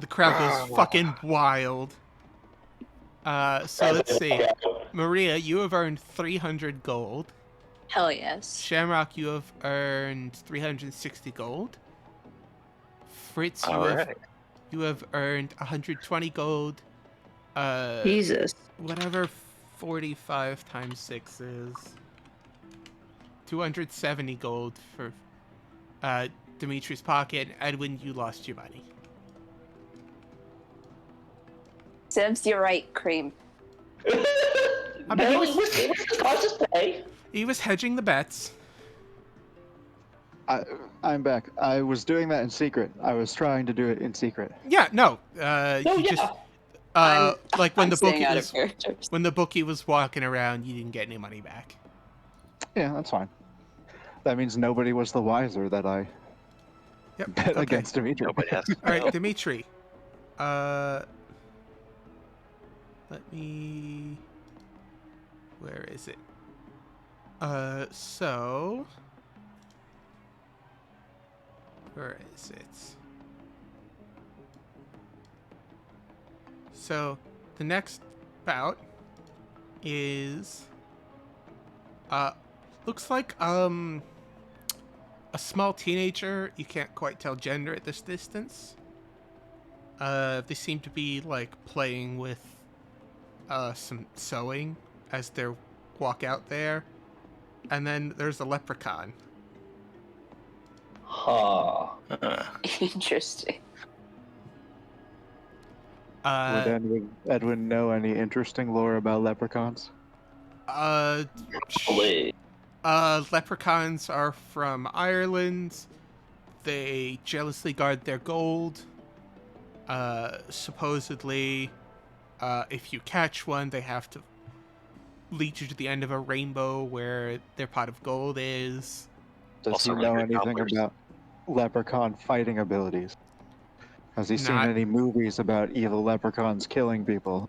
The crowd goes fucking wild. So let's see. Maria, you have earned 300 gold. Hell yes. Shamrock, you have earned 360 gold. Fritz, you have earned 120 gold. Jesus. Whatever 45 times 6 is. 270 gold for Dimitri's pocket. Edwin, you lost your money. Sibs, you're right, Cream. I mean, It was cautious play. he was hedging the bets. I'm back. I was doing that in secret. I was trying to do it in secret. Yeah, no. Oh, You yeah. just like when I'm the staying bookie out was of characters. when the bookie was walking around, you didn't get any money back. Yeah, that's fine. That means nobody was the wiser that I Yep. bet Okay. against Dimitri. Nobody has to All right, know. Dimitri. Let me. Where is it? So. Where is it? So, the next bout is. Looks like, a small teenager. You can't quite tell gender at this distance. They seem to be, like, playing with, some sewing as they walk out there. And then there's a leprechaun. Huh. Interesting. Would Edwin know any interesting lore about leprechauns? Wait. Leprechauns are from Ireland. They jealously guard their gold. Supposedly, if you catch one, they have to lead you to the end of a rainbow where their pot of gold is. Does Also he know really good anything cobblers. about leprechaun fighting abilities? Has he seen Not- any movies about evil leprechauns killing people?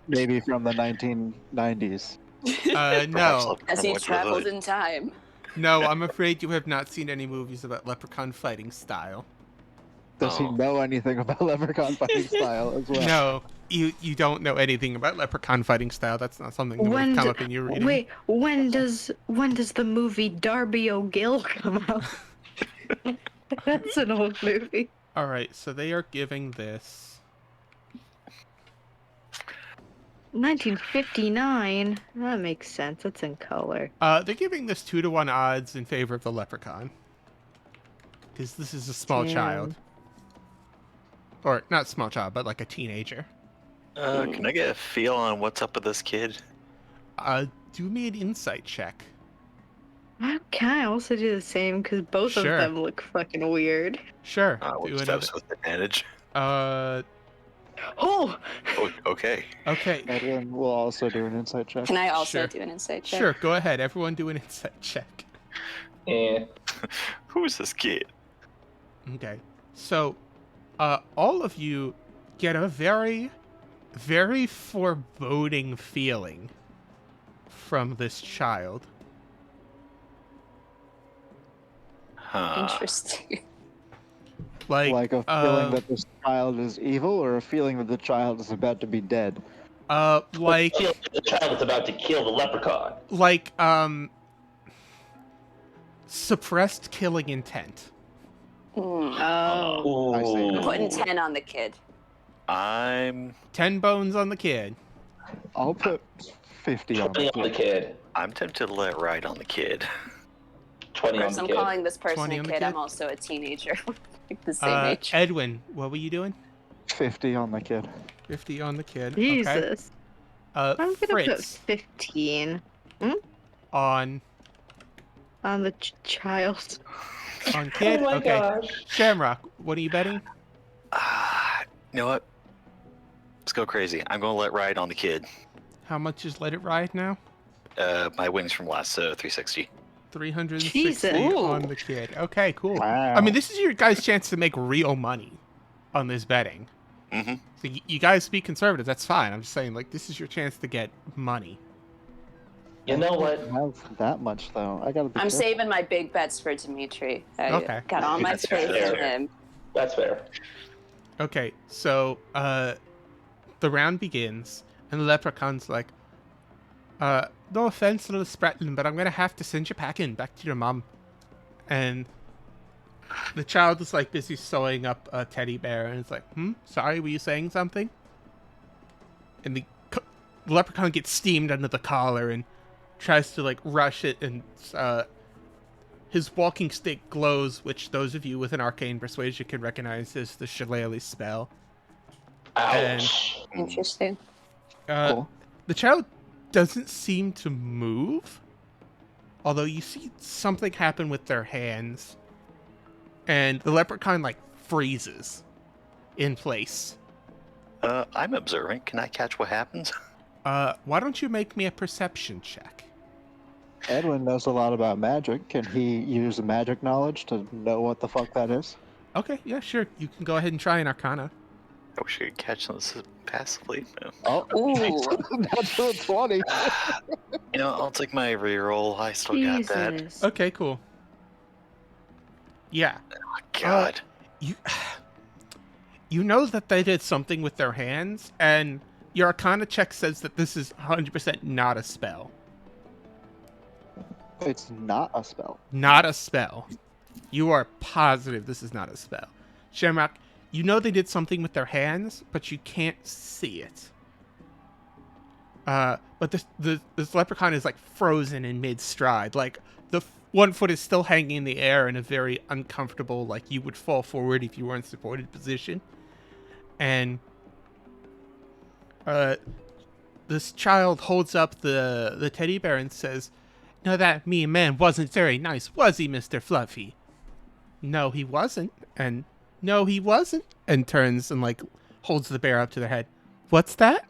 Maybe from the 1990s. No. As he What was traveled it? in time. No, I'm afraid you have not seen any movies about leprechaun fighting style. Does he Oh. know anything about leprechaun fighting style as well? No, you don't know anything about leprechaun fighting style. That's not something that would When have come d- up in your reading. Wait, when does the movie Darby O'Gill come out? That's an old movie. All right, so they are giving this. 1959. That makes sense. It's in color. They're giving this 2-to-1 odds in favor of the leprechaun. Because this is a small Damn. child. Or, not small child, but like a teenager. Can I get a feel on what's up with this kid? Do me an insight check. Can I also do the same? Because both Sure. of them look fucking weird. Sure. Which do another. steps with advantage? Oh! Oh, okay. Okay. Edwin will also do an insight check. Can I also Sure. do an insight check? Sure, go ahead. Everyone do an insight check. Eh. Who's this kid? Okay. So, all of you get a very, very foreboding feeling from this child. Huh. Interesting. Like a feeling uh, that this child is evil, or a feeling that the child is about to be dead? Like, I feel like the child is about to kill the leprechaun. like, suppressed killing intent. Oh. I see. Ooh. Putting 10 on the kid. I'm 10 bones on the kid. I'll put 50 on 20 on the it. kid. tempted to let ride on the kid. 20 on Course, the I'm kid. calling this person 20 a on the kid. kid? I'm also a teenager. Like the same age. Edwin, what were you doing? 50 on the kid. 50 on the kid. Okay. Jesus. I'm gonna put Fritz. 15. On On the child. kid? Oh my Okay. gosh. Shamrock, what are you betting? You know what? Let's go crazy. I'm going to let ride on the kid. How much is Let It Ride now? My wins from last 360. 360 Jesus. on the kid. Okay, cool. Wow. I mean, this is your guys' chance to make real money on this betting. Mm-hmm. So you guys be conservative. That's fine. I'm just saying, like, this is your chance to get money. You know what? I don't have that much though. I gotta be I'm careful. saving my big bets for Dimitri. I Okay. got all my That's faith fair. in him. That's fair. Okay, so the round begins, and the leprechaun's like, no offense, little Spratling, but I'm gonna have to send you packing back to your mom. And the child is like busy sewing up a teddy bear, and it's like, sorry, were you saying something? And the leprechaun gets steamed under the collar and tries to like rush it, and his walking stick glows, which those of you with an arcane persuasion can recognize as the shillelagh spell. Ouch. Interesting. Cool. The child doesn't seem to move, although you see something happen with their hands, and the leprechaun like freezes in place. I'm observant. Can I catch what happens? Why don't you make me a perception check? Edwin knows a lot about magic. Can he use magic knowledge to know what the fuck that is? Okay, yeah, sure. You can go ahead and try an Arcana. I wish I could catch this passively. No. Oh, Ooh. that's a 20. You know, I'll take my reroll. I still got that. Jesus. Okay, cool. Yeah, Oh, God. you know that they did something with their hands, and your Arcana check says that this is 100% not a spell. It's not a spell. Not a spell. You are positive this is not a spell. Shamrock, you know they did something with their hands, but you can't see it. But this leprechaun is like frozen in mid-stride. Like the one foot is still hanging in the air in a very uncomfortable, like you would fall forward if you were in supported position. And this child holds up the teddy bear and says, "No, that mean man wasn't very nice, was he, Mr. Fluffy?" "No, he wasn't." And "No, he wasn't." And turns and like holds the bear up to their head. "What's that?"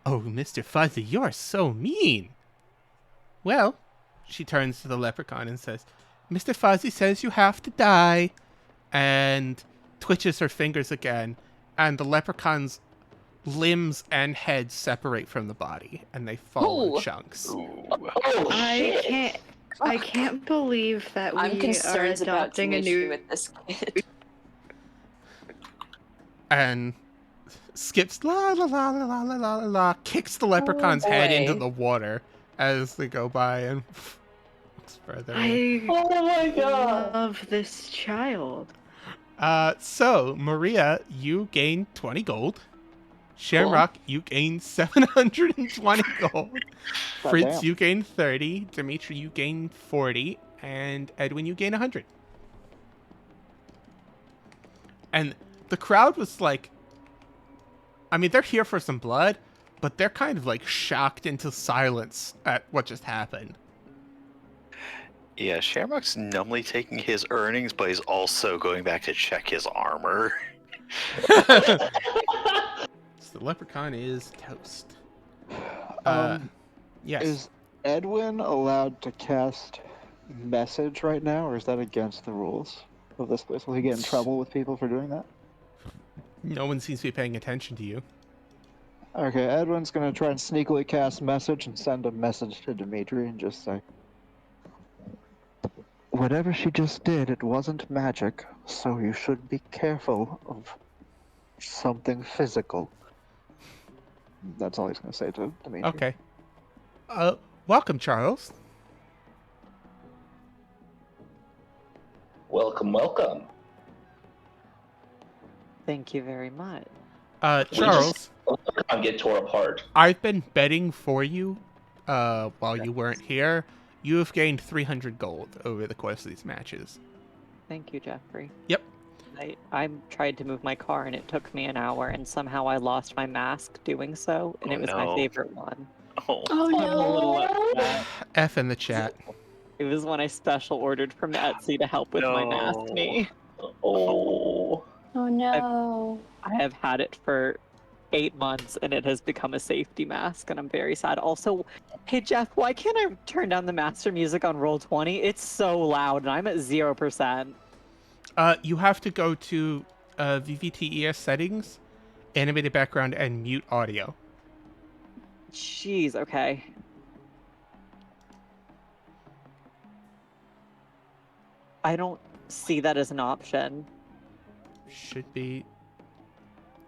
"Oh, Mr. Fuzzy, you're so mean." "Well," she turns to the leprechaun and says, "Mr. Fuzzy says you have to die." And twitches her fingers again, and the leprechaun's limbs and head separate from the body, and they fall in Ooh. chunks. Oh, I shit. can't believe that we I'm are concerned about adopting a Dimitri new. with this kid. And skips la la la la la la la la la, kicks the leprechaun's head into boy. the water as they go by and looks further. I Oh my god. love this child. So Maria, you gain 20 gold. Shamrock, you gain 720 gold. Fritz, Goddamn. you gain 30. Dimitri, you gain 40. And Edwin, you gain 100. And the crowd was like, I mean, they're here for some blood, but they're kind of like shocked into silence at what just happened. Yeah, Shamrock's numbly taking his earnings, but he's also going back to check his armor. So the leprechaun is toast. Um, Yes. Is Edwin allowed to cast message right now, or is that against the rules of this place? Will he get in trouble with people for doing that? No one seems to be paying attention to you. Okay, Edwin's gonna try and sneakily cast message and send a message to Dimitri and just say, "Whatever she just did, it wasn't magic, so you should be careful of something physical." That's all he's gonna say to Dimitri. Okay. Welcome, Charles. Welcome, welcome. Thank you very much. Charles, I'll get tore apart. I've been betting for you while you weren't here. You have gained 300 gold over the course of these matches. Thank you, Jeffrey. Yep. I tried to move my car and it took me an hour, and somehow I lost my mask doing so, and Oh, it was no. my favorite one. I'm a little upset. F in the chat. It was when I special ordered from Etsy to help with my mask knee. Oh. Oh no. I have had it for 8 months and it has become a safety mask and I'm very sad. Also, hey Jeff, why can't I turn down the master music on Roll20? It's so loud and I'm at 0%. You have to go to VVTES settings, animated background, and mute audio. Jeez, okay. I don't see that as an option. Should be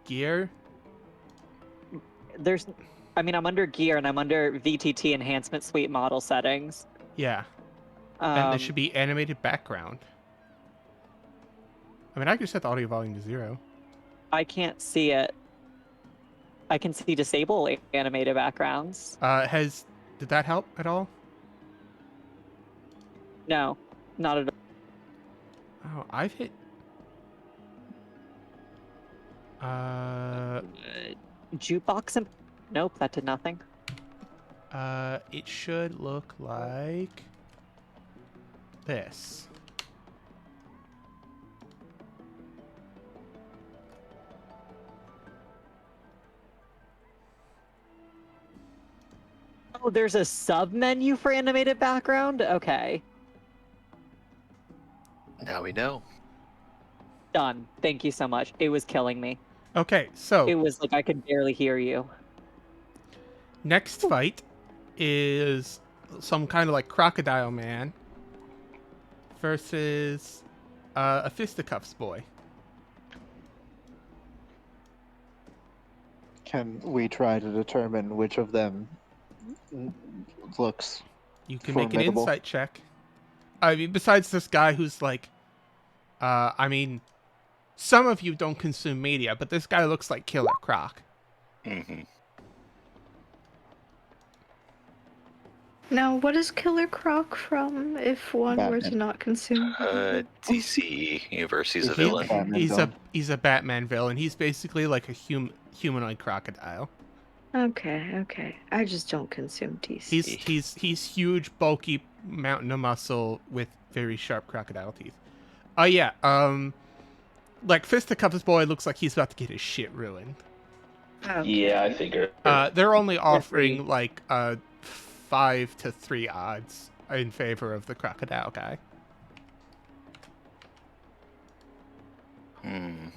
gear. I'm under gear and I'm under VTT enhancement suite model settings. Yeah. And there should be animated background. I mean, I can set the audio volume to 0. I can't see it. I can see disable animated backgrounds. Did that help at all? No, not at all. Oh, I've hit. Jukebox and nope, that did nothing. It should look like this. Oh, there's a sub menu for animated background? Okay. Now we know. Done. Thank you so much. It was killing me. Okay, so It was like I could barely hear you. next fight is some kind of like crocodile man versus a fisticuffs boy. Can we try to determine which of them looks You can make an formidable? insight check. I mean, besides this guy who's like, I mean, some of you don't consume media, but this guy looks like Killer Croc. Mm-hmm. Now, what is Killer Croc from if one were to Batman. not consume? DC Universe, he's a He's villain. Batman He's villain. he's a Batman villain. He's basically like a humanoid crocodile. Okay. I just don't consume DC. He's huge, bulky mountain of muscle with very sharp crocodile teeth. Oh yeah, like Fisticuffs boy looks like he's about to get his shit ruined. Okay. Yeah, I figured. They're only offering like 5 to 3 odds in favor of the crocodile guy. I'm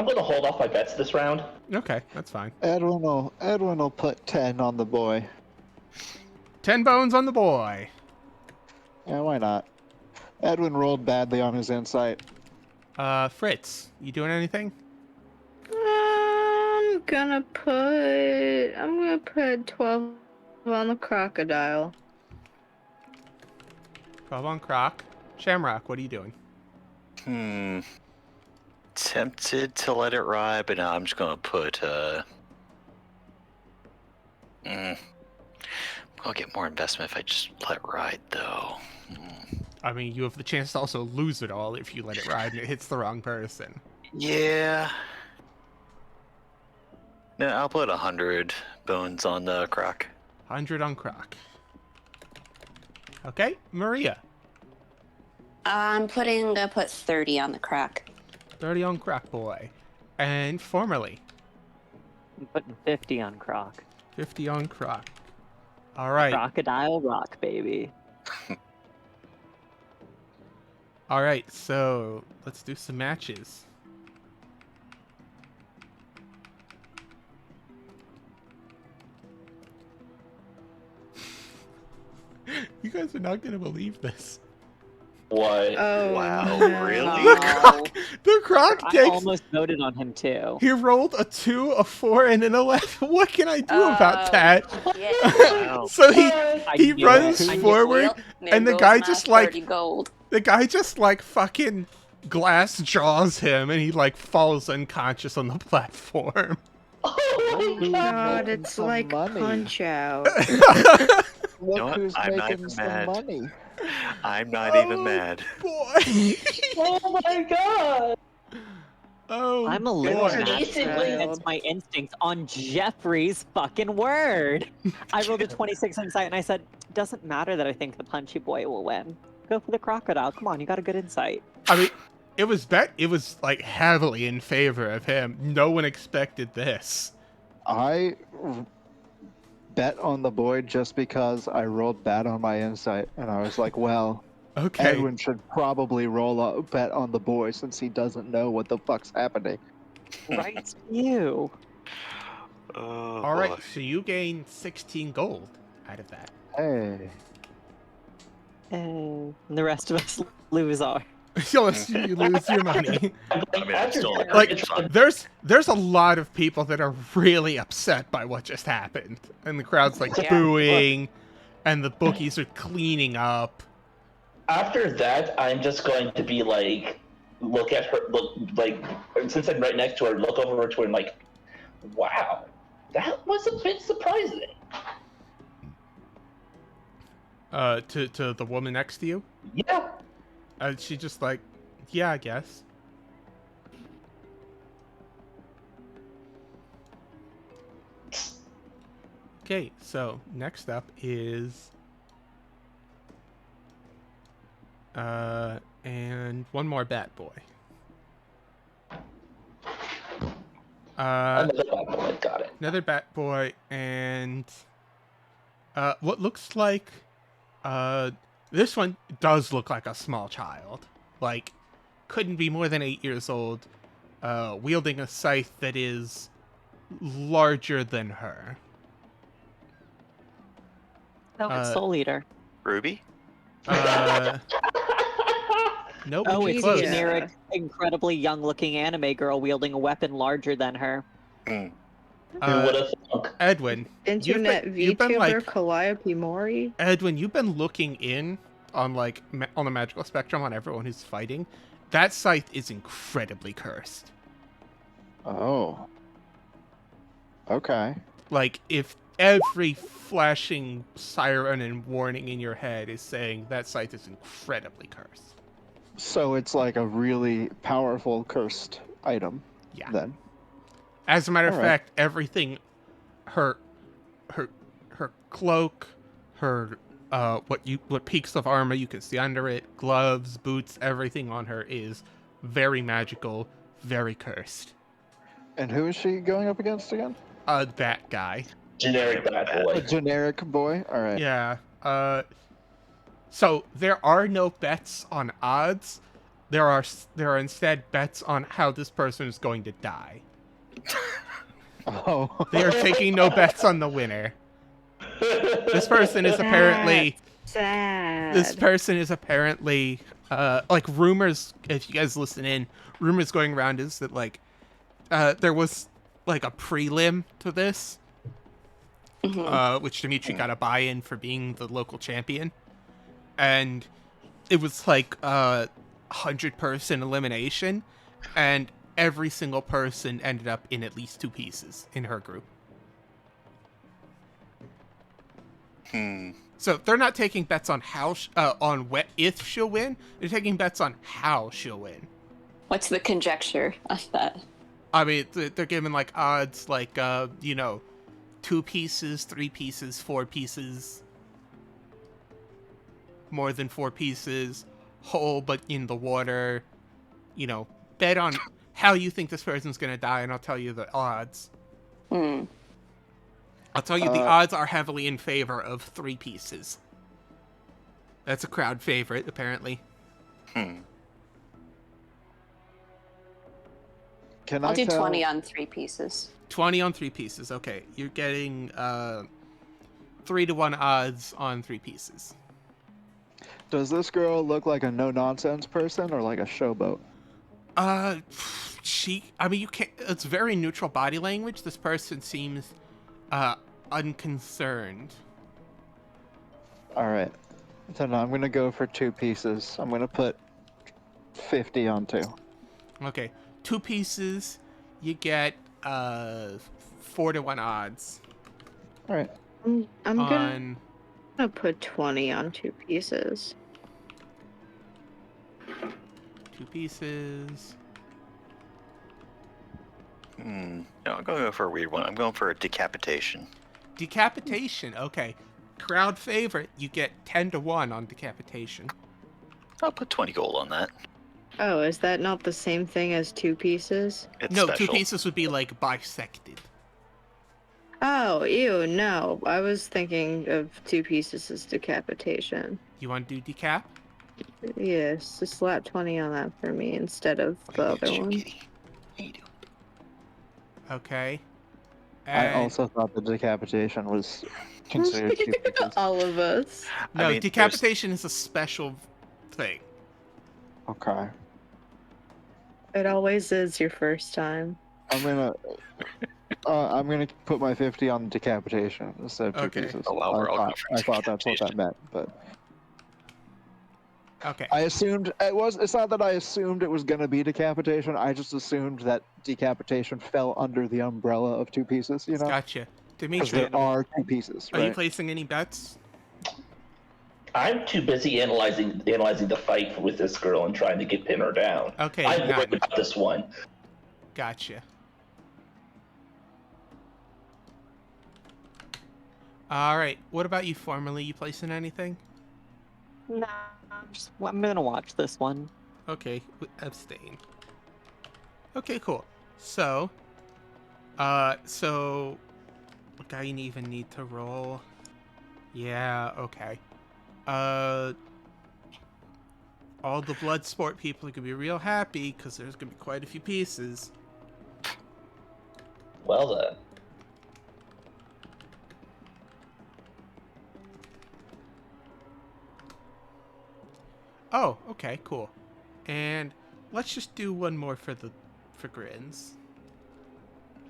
going to hold off my bets this round. Okay, that's fine. Edwin will put 10 on the boy. 10 bones on the boy. Yeah, why not? Edwin rolled badly on his insight. Fritz, you doing anything? I'm gonna put 12 on the crocodile. 12 on Croc. Shamrock, what are you doing? Tempted to let it ride, but no, I'm just gonna put I'll get more investment if I just let it ride, though. I mean, you have the chance to also lose it all if you let it ride and it hits the wrong person. Yeah. No, I'll put 100 bones on the Croc. 100 on Croc. Okay, Maria. I'm gonna put 30 on the crack. 30 on Croc boy. And formerly, I'm putting 50 on Croc. 50 on Croc. All right. Crocodile rock, baby. All right, so let's do some matches. You guys are not going to believe this. What? Oh, Wow, no. really? The Croc I takes... almost voted on him too. He rolled a 2, a 4, and an 11. What can I do about that? Yeah. Wow. So I he knew runs it. I knew forward, Well, there and the goes guy my just, like- 30 gold. the guy just like fucking glass jaws him, and he like falls unconscious on the platform. Oh my god! God, making it's some like money. Punch Out. Look know what? who's I'm not making even some mad. money. I'm not even Oh, mad. Boy. Oh my god! Oh, I'm a boy. little mad Basically- against my instincts on Jeffrey's fucking word. I rolled a 26 insight and I said, doesn't matter that I think the punchy boy will win. Go for the crocodile. Come on, you got a good insight. I mean, it was like heavily in favor of him. No one expected this. I bet on the boy just because I rolled bad on my insight, and I was like, well, Okay. Edwin should probably roll a bet on the boy since he doesn't know what the fuck's happening. Right, you. Oh, All right, boy. so you gain 16 gold out of that. Hey. And the rest of us lose our. You lose your money. I mean, that's still Like, fun. there's a lot of people that are really upset by what just happened, and the crowd's like Yeah. booing, and the bookies are cleaning up. After that, I'm just going to be like, look at her, since I'm right next to her, look over to her and like, wow, that was a bit surprising. To the woman next to you, Yeah. she just like, yeah, I guess. Okay, so next up is and one more bat boy. Another bad boy, got it. Another bat boy, and what looks like this one does look like a small child. Like, couldn't be more than 8 years old, wielding a scythe that is larger than her. No, it's Soul Eater. Ruby? Nope. Oh, too it's close. a generic, incredibly young-looking anime girl wielding a weapon larger than her. Who would have thunk? Edwin, Internet you've been, VTuber like- Calliope Mori. Edwin, you've been looking in on like on the magical spectrum on everyone who's fighting. That scythe is incredibly cursed. Oh. Okay. Like, if every flashing siren and warning in your head is saying that scythe is incredibly cursed. So it's like a really powerful cursed item, Yeah. then. As a matter of All right. fact, everything, her cloak, her what peaks of armor you can see under it, gloves, boots, everything on her is very magical, very cursed. And who is she going up against again? That guy. Generic bad A boy. generic boy? Alright. Yeah. So there are no bets on odds. There are instead bets on how this person is going to die. Oh. They are taking no bets on the winner. This person is apparently Sad. This person is apparently like rumors. If you guys listen in, rumors going around is that like there was like a prelim to this, which Dimitri got a buy-in for being the local champion, and it was like 100-person elimination, and every single person ended up in at least 2 pieces in her group. So they're not taking bets on how if she'll win. They're taking bets on how she'll win. What's the conjecture on that? I mean, they're giving like odds, like 2 pieces, 3 pieces, 4 pieces, more than 4 pieces, whole but in the water. Bet on how you think this person's gonna die, and I'll tell you the odds. I'll tell you the odds are heavily in favor of 3 pieces. That's a crowd favorite, apparently. Can I'll I do tell... 20 on 3 pieces. 20 on 3 pieces. Okay, you're getting 3-to-1 odds on 3 pieces. Does this girl look like a no-nonsense person or like a showboat? I mean, you can't. It's very neutral body language. This person seems unconcerned. Alright. So now I'm gonna go for 2 pieces. I'm gonna put 50 on 2. Okay, 2 pieces. You get 4-to-1 odds. Alright. I'm gonna on. put 20 on 2 pieces. 2 pieces. No, I'm going to go for a weird one. I'm going for a decapitation. Decapitation. Okay. Crowd favorite. You get 10-1 on decapitation. I'll put 20 gold on that. Oh, is that not the same thing as 2 pieces? It's No, special. 2 pieces would be like bisected. Oh, ew, no. I was thinking of 2 pieces as decapitation. You want to do decap? Yes, just slap 20 on that for me instead of the other one. Kitty. How you doing? Okay. I And also thought the decapitation was considered 2 pieces. All of us. no, I mean, decapitation is a special thing. Okay. It always is your first time. I'm gonna put my 50 on decapitation instead of 2 Okay. pieces. Oh, well, we're all going for I thought that's what that decapitation. meant, but Okay. I assumed it was. It's not that I assumed it was gonna be decapitation. I just assumed that decapitation fell under the umbrella of 2 pieces. You know, Gotcha. because Dimitri, there are 2 pieces, are you right? placing any bets? I'm too busy analyzing the fight with this girl and trying to pin her down. Okay, I'm none. worried about this one. Gotcha. Alright, what about you, formerly? You placing anything? Nah, I'm gonna watch this one. Okay, abstain. Okay, cool. So, look, I even need to roll. Yeah, okay. All the blood sport people are gonna be real happy because there's gonna be quite a few pieces. Well then. Oh, okay, cool. And let's just do one more for grins.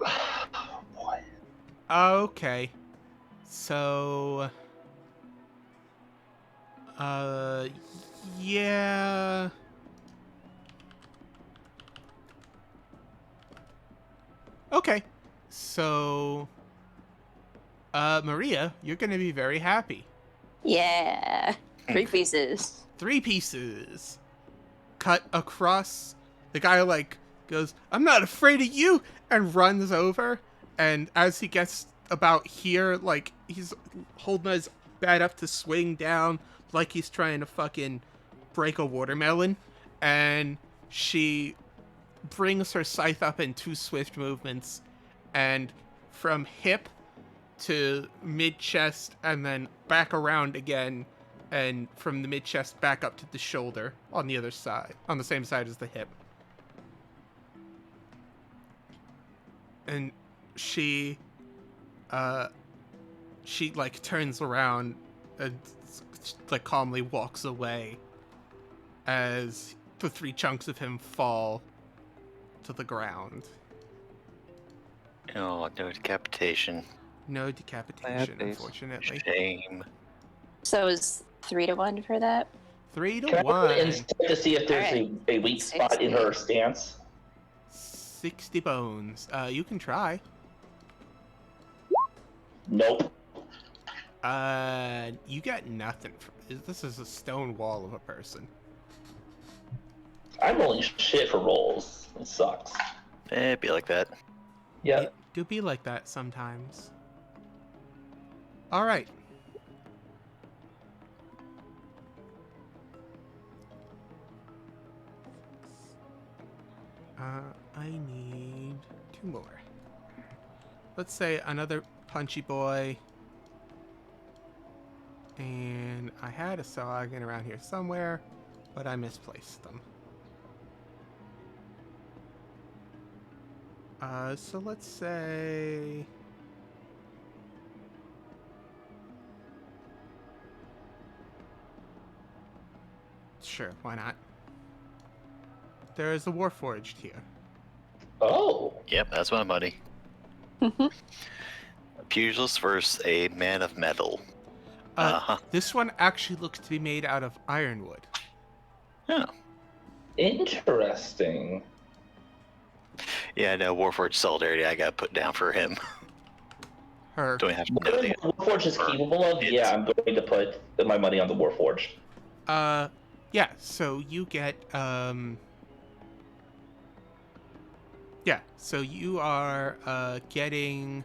Oh boy. Okay. So yeah. Okay. So Maria, you're going to be very happy. Yeah. 3 pieces. 3 pieces. Cut across. The guy, like, goes, "I'm not afraid of you," and runs over. And as he gets about here, like, he's holding his bat up to swing down like he's trying to fucking break a watermelon. And she brings her scythe up in 2 swift movements. And from hip to mid-chest and then back around again. And from the mid-chest back up to the shoulder on the other side, on the same side as the hip. And she like turns around and like calmly walks away as the 3 chunks of him fall to the ground. Oh, no decapitation. No decapitation, face. unfortunately. Shame. So is 3-1 for that? 3 to Can I roll 1. insight to see if there's Alright. a weak spot in her stance? 60 bones. You can try. Nope. You got nothing. This is a stone wall of a person. I'm rolling shit for rolls. It sucks. It'd be like that. Yeah. It do be like that sometimes. All right. I need 2 more. Let's say another punchy boy. And I had a Soggen around here somewhere, but I misplaced them. So let's say... Sure, why not? There is a Warforged here. Oh. Yep, that's my money. A pugilist versus a man of metal. This one actually looks to be made out of ironwood. Oh. Interesting. Yeah, no, Warforged Solidarity I got put down for him. Her. Do we have to know Whatever the the Warforged is capable of, yeah, I'm going to put my money on the Warforged. Yeah, so you get, Yeah, so you are getting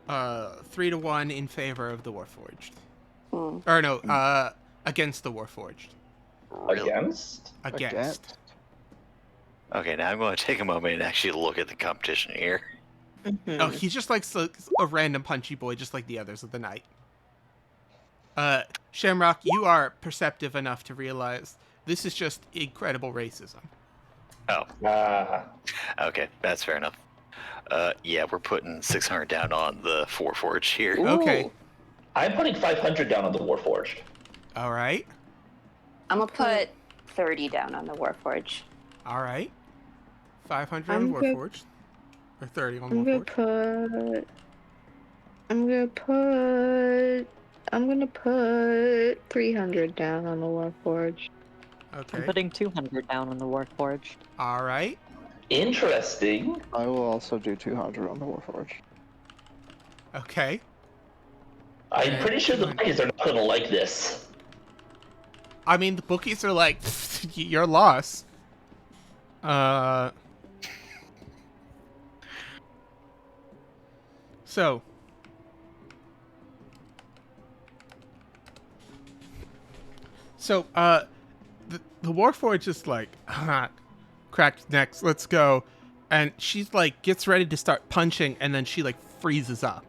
3-1 in favor of the Warforged. Or no, against the Warforged. Really? Against? Okay, now I'm going to take a moment and actually look at the competition here. Oh, he's just like a random punchy boy, just like the others of the night. Shamrock, you are perceptive enough to realize this is just incredible racism. Oh. Okay, that's fair enough. Yeah, we're putting 600 down on the Warforged here. Ooh. Okay. I'm putting 500 down on the Warforged. All right. I'm gonna put 30 down on the Warforged. All right. 500 on the Warforged. Or 30 on the Warforged. I'm gonna put 300 down on the Warforged. Okay. I'm putting 200 down on the Warforged. All right. Interesting. I will also do 200 on the Warforged. Okay. I'm pretty sure the bookies are not going to like this. I mean, the bookies are like, your loss. So. The Warforged is like, cracked necks, let's go. And she's like, gets ready to start punching, and then she like freezes up.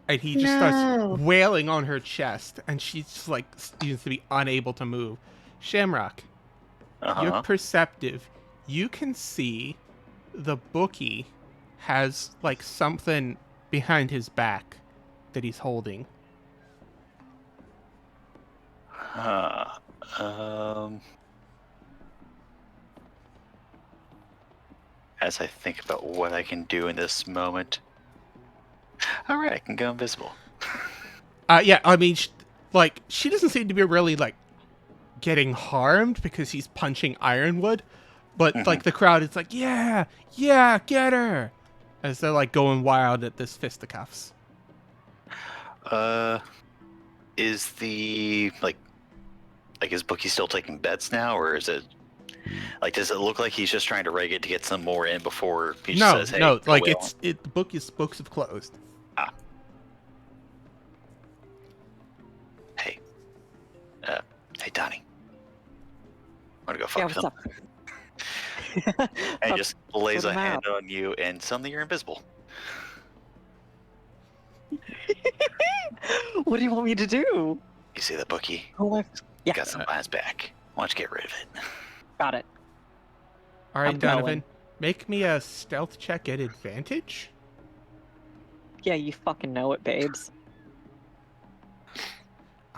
And he just starts wailing on her chest, and she's just like, seems to be unable to move. Shamrock, you're perceptive. You can see the bookie has like something behind his back that he's holding. As I think about what I can do in this moment. Alright, I can go invisible. Yeah, I mean, she doesn't seem to be really, like, getting harmed because he's punching Ironwood. But, like, the crowd is like, yeah, get her! As they're, like, going wild at this fisticuffs. Is the, like, is Bookie still taking bets now, or is it, like, does it look like he's just trying to reg it to get some more in before he just says, hey, no, like, on? the books have closed. Hey, Donnie. Want to go fuck what's something? And just lays a hand on you, and suddenly you're invisible. What do you want me to do? You see the bookie? Yeah. Got some eyes back. Why don't you get rid of it? Got it. All right, I'm Donovan, going. make me a stealth check at advantage. Yeah, you fucking know it, babes.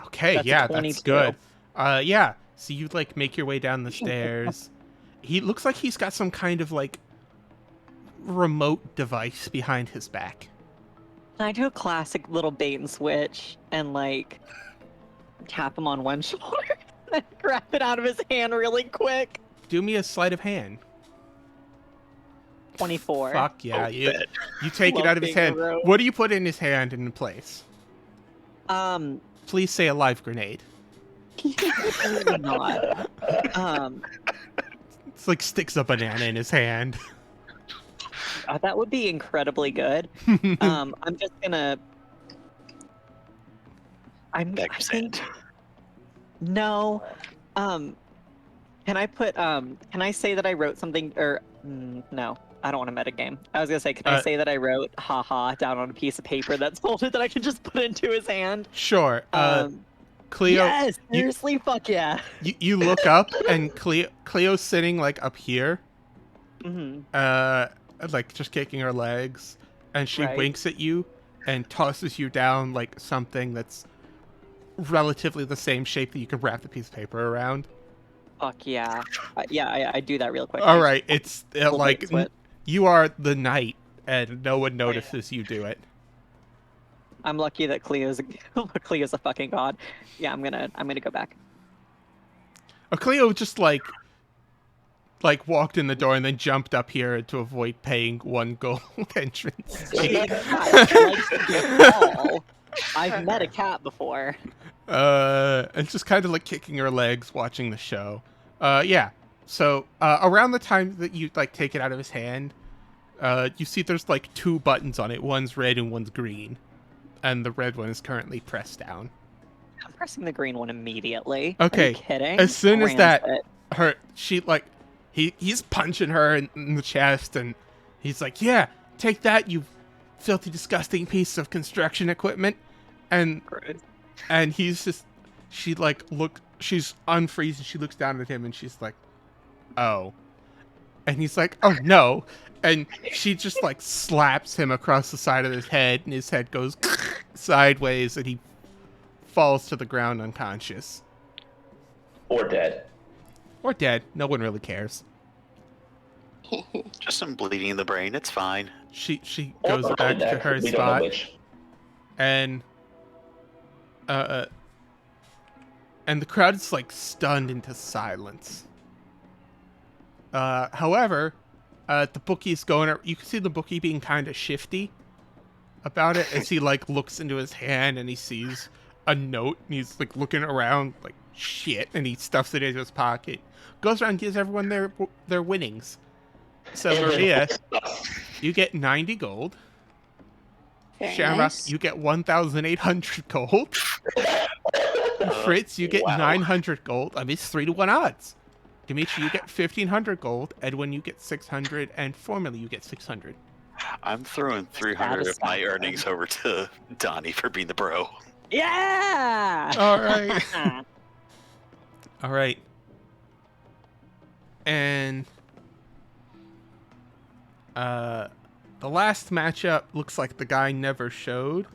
Okay, That's a yeah, 22. that's good. Yeah, so you, like, make your way down the stairs. He looks like he's got some kind of, like, remote device behind his back. Can I do a classic little bait and switch and, like, tap him on one shoulder and grab it out of his hand really quick? Do me a sleight of hand. 24. Fuck yeah, you take it Love out of his being a hand. rogue. What do you put in his hand in place? Please say a live grenade. not. It's like sticks a banana in his hand. That would be incredibly good. I'm just gonna. I think. No. Can I put? Can I say that I wrote something? Or no, I don't want to metagame. I was gonna say, can I say that I wrote "haha" down on a piece of paper that's folded that I can just put into his hand? Sure. Cleo. Yes, seriously, fuck yeah. You look up and Cleo's sitting like up here. Like just kicking her legs, and she winks at you and tosses you down like something that's relatively the same shape that you can wrap the piece of paper around. Fuck yeah. I do that real quick. All right, it's like you are the knight, and no one notices you do it. I'm lucky that Cleo's a fucking god. Yeah, I'm gonna go back. Cleo just like walked in the door and then jumped up here to avoid paying 1 gold entrance. I've met a cat before. And just kind of like kicking her legs, watching the show. Yeah. So around the time that you like take it out of his hand, you see there's like 2 buttons on it. One's red and one's green, and the red one is currently pressed down. I'm pressing the green one immediately. Okay. Are you kidding? As soon as that, Transit. he's punching her in the chest, and he's like, "Yeah, take that, you filthy, disgusting piece of construction equipment," and she's unfreezing. She looks down at him, and she's like, "Oh," and he's like, "Oh no," and she just like slaps him across the side of his head, and his head goes sideways, and he falls to the ground unconscious. Or dead. Or dead. No one really cares. Just some bleeding in the brain. It's fine. She goes back to her spot, and the crowd is like stunned into silence. However, the bookie's going. You can see the bookie being kind of shifty about it as he like looks into his hand and he sees a note, and he's like looking around like shit, and he stuffs it into his pocket. Goes around and gives everyone their winnings. So Maria, you get 90 gold. Very Shamrock, nice. you get 1,800 gold. Fritz, you get 900 gold. I mean, it's 3-to-1 odds. Dimitri, you get 1,500 gold. Edwin, you get 600, and Formula, you get 600. I'm throwing 300 of my earnings over to Donnie for being the bro. Yeah! All right. All right. And the last matchup looks like the guy never showed.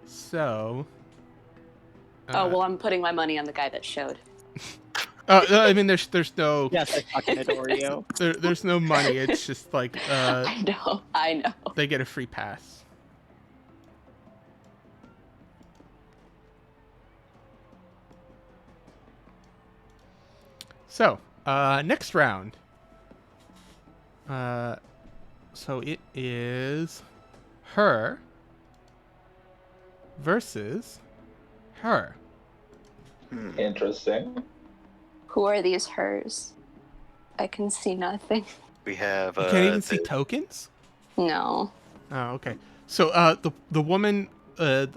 So well, I'm putting my money on the guy that showed. I mean, there's no Yes, I fucking adore you. there's no money. It's just like I know. they get a free pass. So, next round. So it is her versus her. Interesting. Who are these hers? I can see nothing. We have. You can't even see tokens? No. Oh, okay. So the woman, the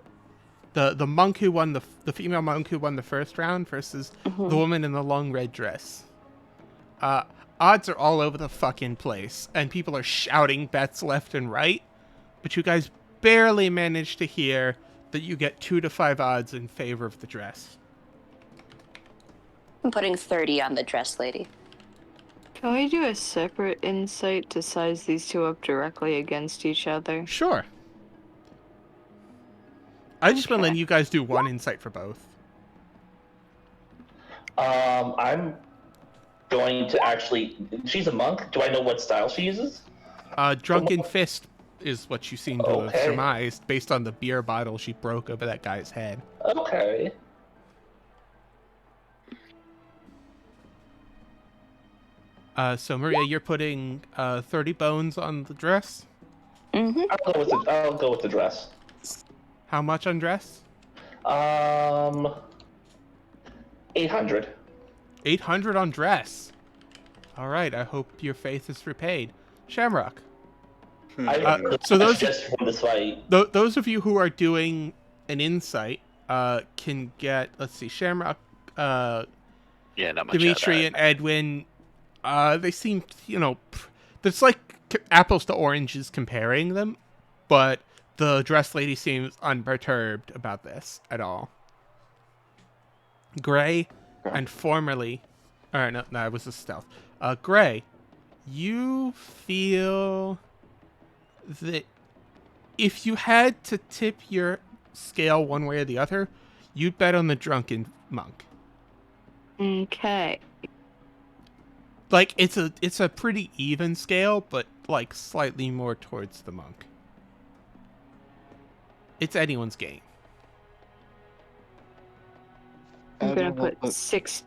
monk who won the female monk who won the first round versus the woman in the long red dress. Odds are all over the fucking place, and people are shouting bets left and right, but you guys barely managed to hear that you get 2 to 5 odds in favor of the dress. I'm putting 30 on the dress lady. Can we do a separate insight to size these two up directly against each other? Sure. I just been letting you guys do one insight for both. I'm going to actually. She's a monk. Do I know what style she uses? Drunken Fist is what you seem to have Okay. surmised based on the beer bottle she broke over that guy's head. Okay. So Maria, you're putting 30 bones on the dress. Mm-hmm. I'll go with the dress. How much on dress? 800. 800 on dress. All right. I hope your faith is repaid. Shamrock. So those just for this fight. those of you who are doing an insight can get. Let's see. Shamrock, Yeah, not much. Dimitri, and Edwin. They seem, there's like apples to oranges comparing them, but the dress lady seems unperturbed about this at all. Gray and formerly, no, it was a stealth. Gray, you feel that if you had to tip your scale one way or the other, you'd bet on the drunken monk. Okay. Like it's a pretty even scale, but like slightly more towards the monk. It's anyone's game. I'm gonna Edwin, put 6.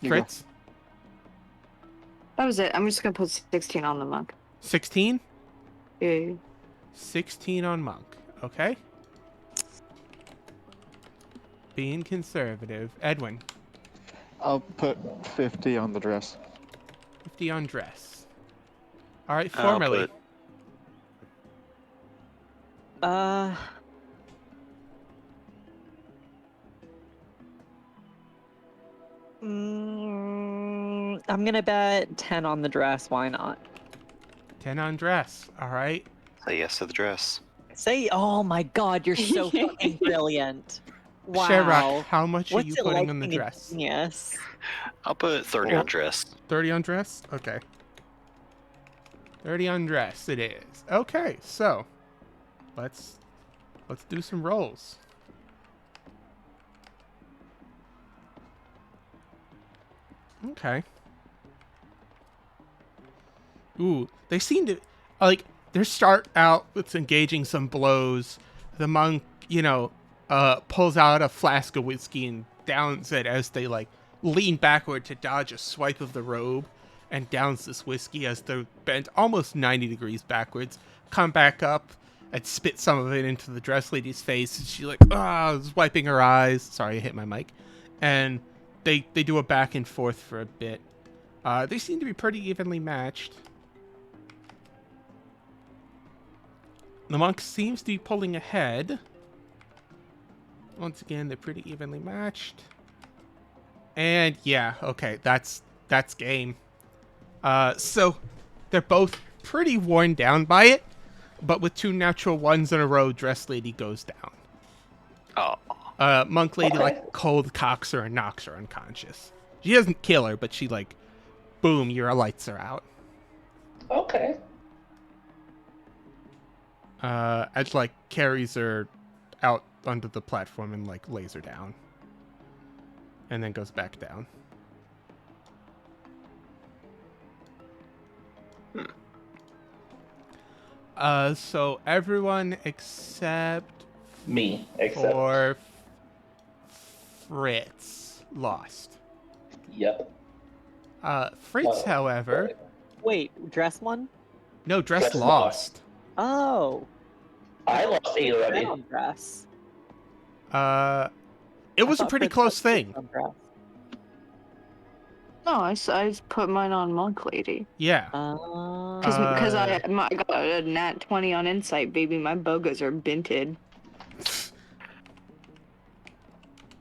Fritz, That was it. I'm just gonna put 16 on the monk. 16? Yeah. 16 on monk. Okay. Being conservative. Edwin, I'll put 50 on the dress. 50 on dress. All right, I'll formerly. put- Uh. I'm gonna bet 10 on the dress. Why not? 10 on dress. All right. Say yes to the dress. Say, oh my God, you're so fucking brilliant. Wow. Shamrock, how much What's are you it putting like on the being a dress? genius? I'll put 30 Well- on dress. 30 on dress? Okay. 30 on dress it is. Okay, so let's do some rolls. Okay. Ooh, they seem to like they start out with engaging some blows. The monk, pulls out a flask of whiskey and downs it as they like lean backward to dodge a swipe of the robe and downs this whiskey as they're bent almost 90 degrees backwards, come back up and spit some of it into the dress lady's face, and she is wiping her eyes. Sorry, I hit my mic. And they do a back and forth for a bit. They seem to be pretty evenly matched. The monk seems to be pulling ahead. Once again, they're pretty evenly matched. And yeah, okay, that's game. So they're both pretty worn down by it, but with 2 natural ones in a row, dress lady goes down. Oh. Monk lady Okay. cold cocks her and knocks her unconscious. She doesn't kill her, but she boom, your lights are out. Okay. As carries her out onto the platform and lays her down. And then goes back down. So everyone except Me, except. for Fritz lost. Yep. Fritz, Oh, however, Wait, dress one? no, dress Dress lost. Oh. I lost 8 already. On dress. It was a pretty close thing. No, I just put mine on Monk Lady. Yeah. Because I got a nat 20 on Insight, baby. My bogas are binted.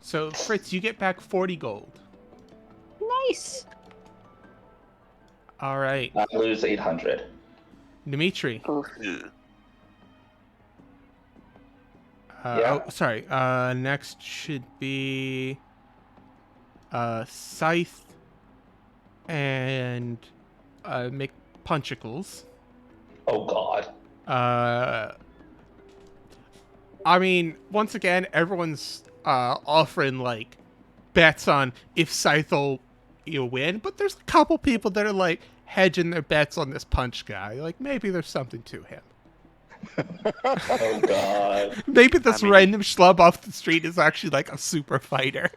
So Fritz, you get back 40 gold. Nice. All right, I lose 800. Dimitri. Oof. Ugh. Yeah. Oh, sorry. Next should be Scythe and McPunchicles. Oh God. I mean, once again, everyone's offering bets on if Scythe will win, but there's a couple people that are hedging their bets on this punch guy. Maybe there's something to him. Oh God. Maybe this I mean- random schlub off the street is actually a super fighter.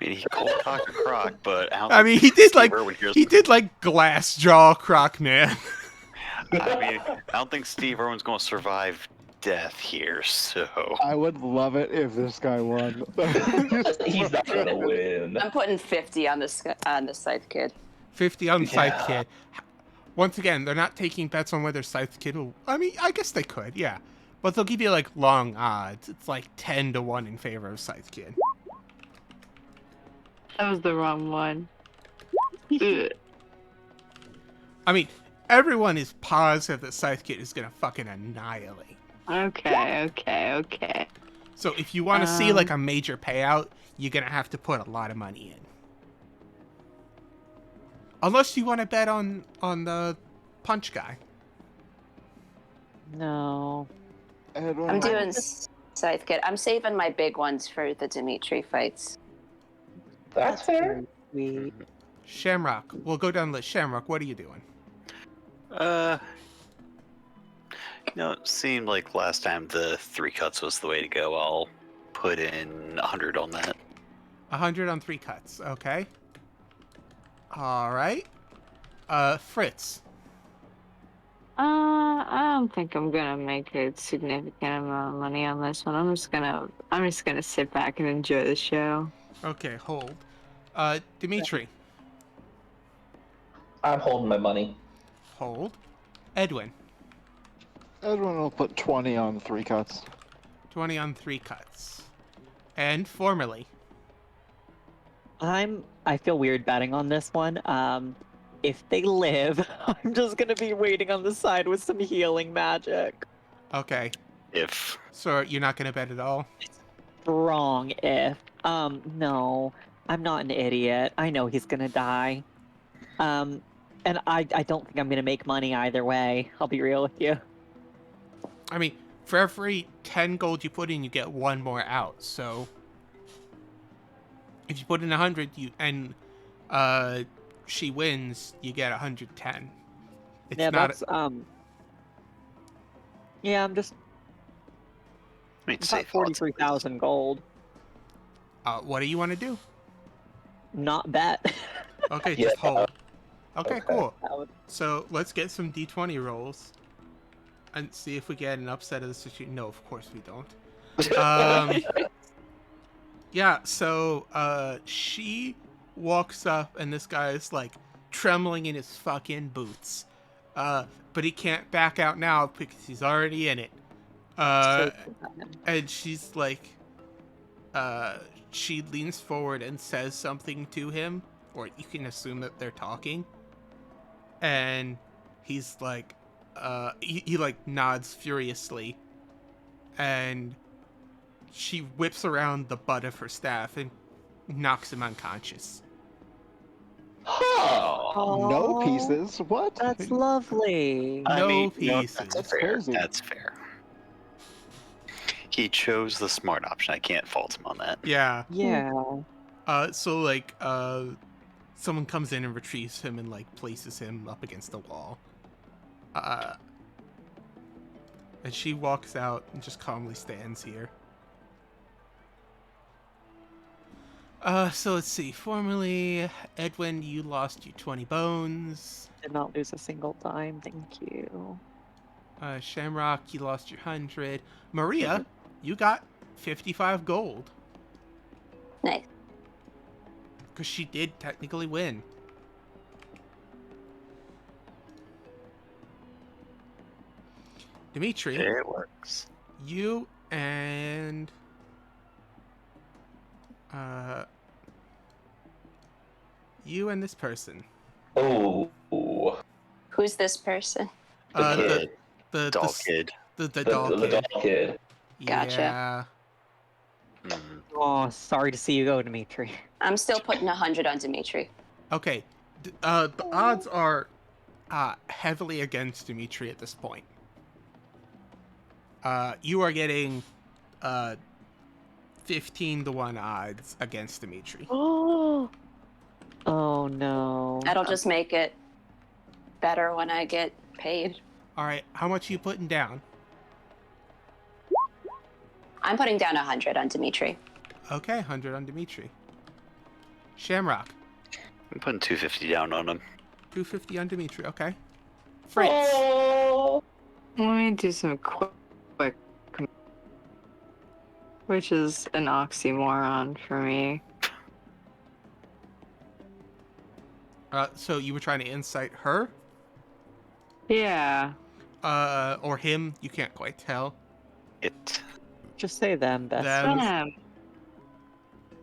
I mean, he cold cocked a croc, but I mean, he did Steve Irwin here's- he did glass jaw croc man. I mean, I don't think Steve Irwin's going to survive death here, so. I would love it if this guy won. He's not gonna win. I'm putting 50 on the Scythe Kid. 50 on Scythe Yeah. Kid. Once again, they're not taking bets on whether Scythe Kid will. I mean, I guess they could, yeah, but they'll give you long odds. It's 10 to 1 in favor of Scythe Kid. That was the wrong one. Ugh. I mean, everyone is positive that Scythe Kid is gonna fucking annihilate. Okay. So if you want to see a major payout, you're gonna have to put a lot of money in. Unless you want to bet on the punch guy. No. Edwin, I'm doing Scythe Kid. I'm saving my big ones for the Dimitri fights. That's fair. Sweet. Shamrock. We'll go down the list. Shamrock, what are you doing? It seemed like last time the 3 cuts was the way to go. I'll put in 100 on that. 100 on 3 cuts. Okay. All right. Fritz. I don't think I'm gonna make a significant amount of money on this one. I'm just gonna sit back and enjoy the show. Okay, hold. Dimitri, I'm holding my money. hold. Edwin, Edwin will put 20 on 3 cuts. 20 on 3 cuts. And formerly. I feel weird betting on this one. If they live, I'm just gonna be waiting on the side with some healing magic. Okay. If So you're not gonna bet at all? Wrong if. No. I'm not an idiot. I know he's gonna die. And I don't think I'm gonna make money either way. I'll be real with you. I mean, for every 10 gold you put in, you get 1 more out. So if you put in 100, she wins, you get 110. It's Yeah, not. that's Yeah, I'm just I mean, about safe 43,000 gold. What do you want to do? Not bet. Okay, Yeah. just hold. Okay, Okay. cool. That would- So let's get some d20 rolls and see if we get an upset of the situation. No, of course we don't. Yeah, so she walks up and this guy is like trembling in his fucking boots. But he can't back out now because he's already in it. And she's like, she leans forward and says something to him, or you can assume that they're talking. And he's like, he like nods furiously, and she whips around the butt of her staff and knocks him unconscious. Huh. No Aw, pieces? What? That's lovely. I No mean, pieces. that's That's fair. crazy. That's fair. He chose the smart option. I can't fault him on that. Yeah. Yeah. So like, someone comes in and retrieves him and like places him up against the wall. And she walks out and just calmly stands here. So let's see. Formerly, Edwin, you lost your 20 bones. Did not lose a single dime, thank you. Shamrock, you lost your 100. Maria, you got 55 gold. Nice. Because she did technically win. Dimitri, It works. you and this person. Oh. Who's this person? The The kid. doll kid. The The doll kid. doll kid. Gotcha. Yeah. Mhm. Oh, sorry to see you go, Dimitri. I'm still putting 100 on Dimitri. Okay. The odds are heavily against Dimitri at this point. You are getting 15-1 odds against Dimitri. Oh. Oh no. That'll just make it better when I get paid. All right, how much are you putting down? I'm putting down 100 on Dimitri. Okay, 100 on Dimitri. Shamrock, I'm putting 250 down on him. 250 on Dimitri. Okay. Fritz. Oh. Let me do some quick, which is an oxymoron for me. So you were trying to incite her, Yeah. or him? You can't quite tell. It. Just say them, best. Them. Damn.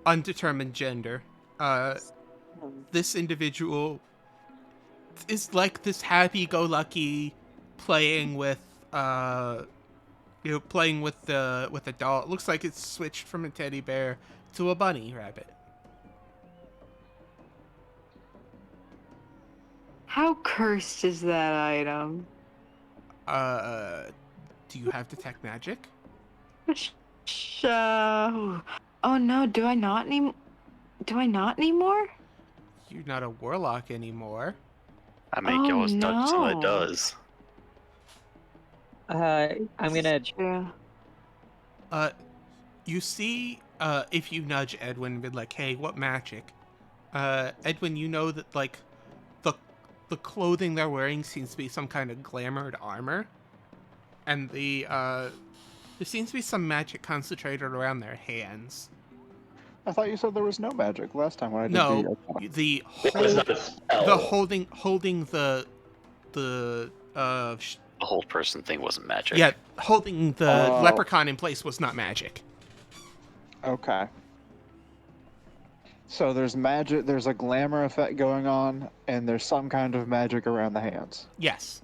Undetermined gender. This individual is like this happy-go-lucky, playing with the doll. It looks like it's switched from a teddy bear to a bunny rabbit. How cursed is that item? Do you have detect magic? Oh no, do I not need more? You're not a warlock anymore. I make Oh, yours touch till it no. does. I'm gonna. True. You see, if you nudge Edwin and be like, hey, what magic? Edwin, you know that, like, the clothing they're wearing seems to be some kind of glamored armor, and there seems to be some magic concentrated around their hands. I thought you said there was no magic last time when I did No, the. It was not a spell. the holding the The whole person thing wasn't magic. yeah, holding the Oh. leprechaun in place was not magic. Okay. So there's magic. There's a glamour effect going on, and there's some kind of magic around the hands. Yes,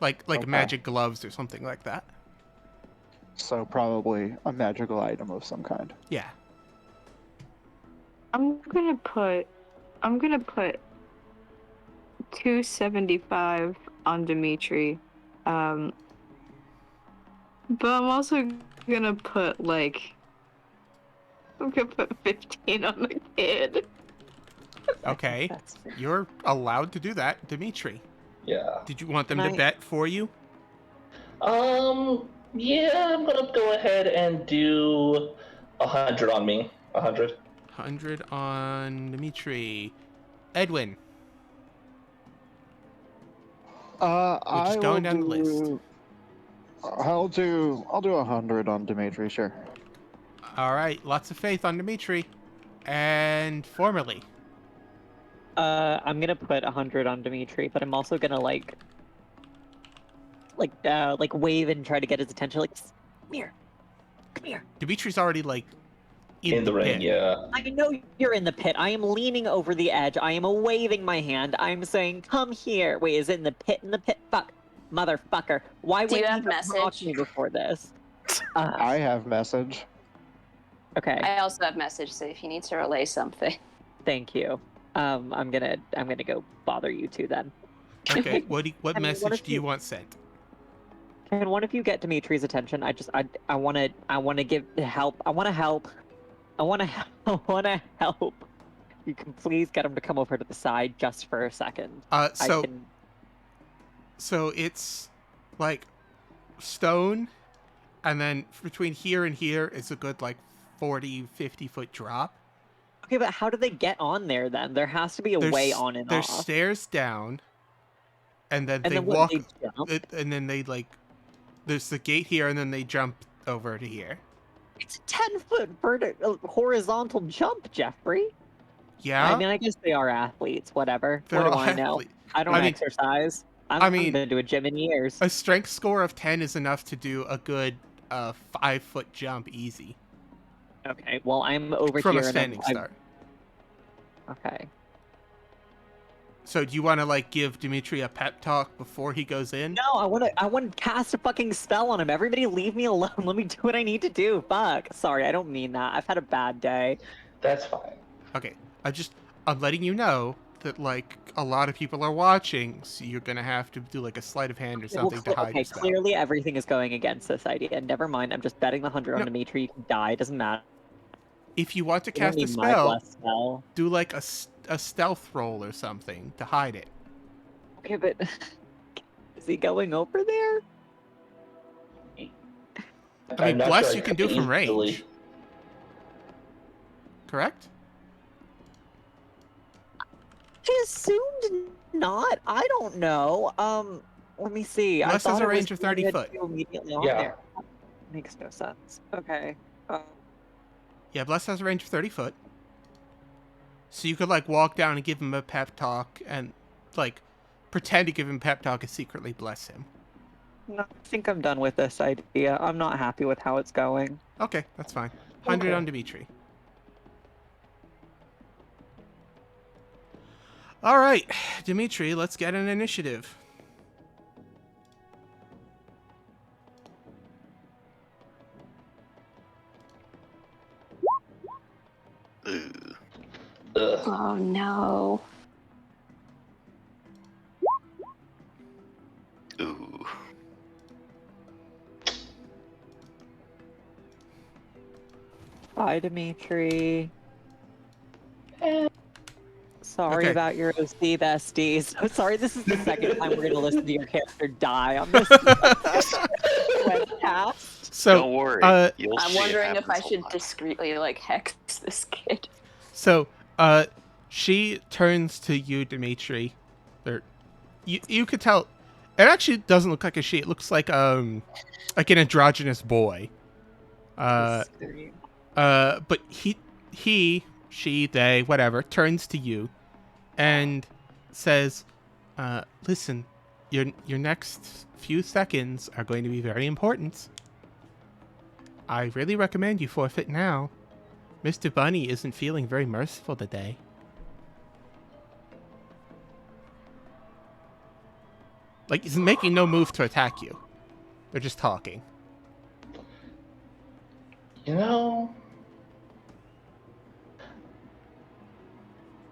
like Okay. magic gloves or something like that. So probably a magical item of some kind. Yeah. I'm gonna put 275 on Dimitri. But I'm also gonna put I'm gonna put 15 on the kid. Okay, That's fair. you're allowed to do that, Dimitri. Yeah. Did you want them Can to I- bet for you? Yeah, I'm gonna go ahead and do 100 on me. 100. 100 on Dimitri. Edwin. I just going will down the list. I'll do 100 on Dimitri, sure. All right, lots of faith on Dimitri. And formerly. I'm gonna put 100 on Dimitri, but I'm also gonna like wave and try to get his attention. Like, come here. Dimitri's already like In the ring, pit. yeah. I know you're in the pit. I am leaning over the edge. I am waving my hand. I'm saying, come here. Wait, is it in the pit? In the pit? Fuck, motherfucker. Why Do you would have talk message? to me before this? I have message. Okay, I also have message, so if you need to relay something. thank you. I'm gonna go bother you two then. Okay, what I mean, what message if do you you- want sent? Can one of you get Dimitri's attention? I wanna give help. I wanna help. I wanna help. You can please get him to come over to the side just for a second. I So can... so it's like stone, and then between here and here is a good like 40-50 foot drop. Okay, but how do they get on there then? There has to be a way on and There's off. stairs down, and then And they then what, walk, they jump? and then they like, there's the gate here, and then they jump over to here. It's a 10-foot horizontal jump, Jeffrey. Yeah, I mean, I guess they are athletes. Whatever. they're What do all I know? athletes. I don't I mean- exercise. I I mean- haven't been to a gym in years. A strength score of 10 is enough to do a good 5-foot jump easy Okay, well, I'm over from here a and standing I'm... start. Okay. So do you want to like give Dimitri a pep talk before he goes in? No, I want to cast a fucking spell on him. Everybody leave me alone. Let me do what I need to do. Fuck. Sorry, I don't mean that. I've had a bad day. That's fine. Okay, I'm letting you know that like a lot of people are watching, so you're gonna have to do like a sleight of hand or something to hide okay, your spell. clearly everything is going against this idea. Never mind. I'm just betting the 100 on No. Dimitri. You can die. It doesn't matter. If you want to You don't cast a need my spell, blessed spell. do like a stealth roll or something to hide it. Okay, but is he going over there? I mean, I'm not bless sure you I can do from easily- range. Correct? I assumed not. I don't know. Let me see. I Bless has thought a it was range of 30 good foot. to Immediately on Yeah. there. Makes no sense. Okay. Yeah, Bless has a range of 30 foot. So you could like walk down and give him a pep talk and like pretend to give him a pep talk and secretly bless him. No, I think I'm done with this idea. I'm not happy with how it's going. Okay, that's fine. 100 Okay. on Dimitri. All right, Dimitri, let's get an initiative. Ooh. Ugh. Oh no. Ooh. Bye, Dimitri. Sorry Okay. about your OC besties. I'm sorry, this is the second time we're going to listen to your character die on this webcast. So, Don't worry. You'll I'm see it wondering if I happens a should lot. discreetly like hex this kid. So, she turns to you, Dimitri, or you could tell. It actually doesn't look like a she. It looks like an androgynous boy. But he, she, they, whatever, turns to you, and says, "Listen, your next few seconds are going to be very important. I really recommend you forfeit now. Mr. Bunny isn't feeling very merciful today." Like, he's making no move to attack you. They're just talking. You know,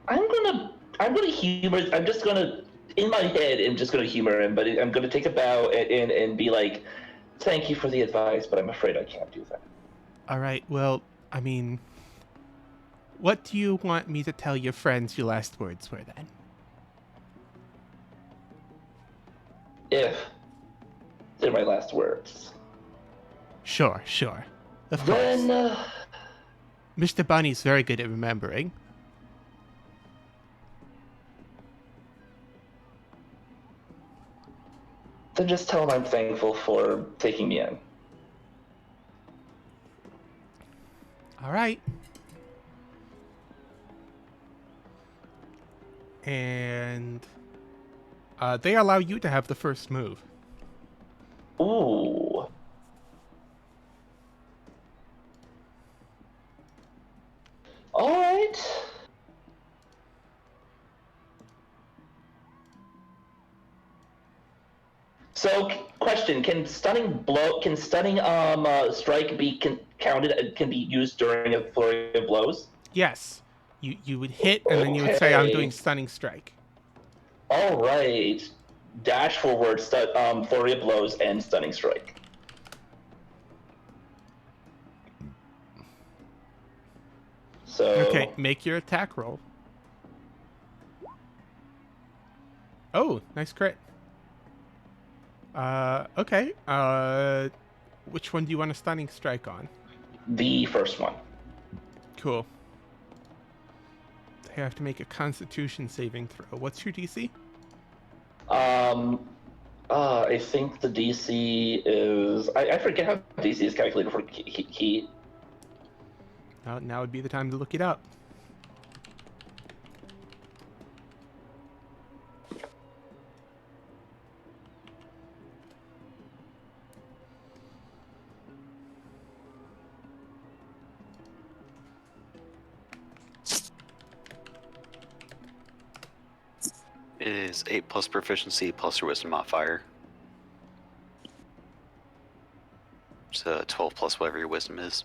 I'm gonna humor. I'm just gonna, in my head, I'm just gonna humor him, but I'm gonna take a bow and be like, "Thank you for the advice, but I'm afraid I can't do that." All right, well, I mean, what do you want me to tell your friends your last words were then? If they're my last words. Sure. Of course. Then, Mr. Bunny's very good at remembering. then just tell them I'm thankful for taking me in. All right. And they allow you to have the first move. Ooh. All right. So, question: Can stunning strike be counted? Can be used during a flurry of blows? Yes. You would hit, and then you would say, "I'm Okay. doing stunning strike." All right. Dash forward, flurry of blows, and stunning strike. So. Okay, make your attack roll. Oh, nice crit. Okay. Which one do you want a stunning strike on? The first one. Cool. They have to make a Constitution saving throw. What's your DC? I think the DC is. I forget how DC is calculated for key. Now would be the time to look it up. It is 8 plus proficiency plus your wisdom modifier. So 12 plus whatever your wisdom is.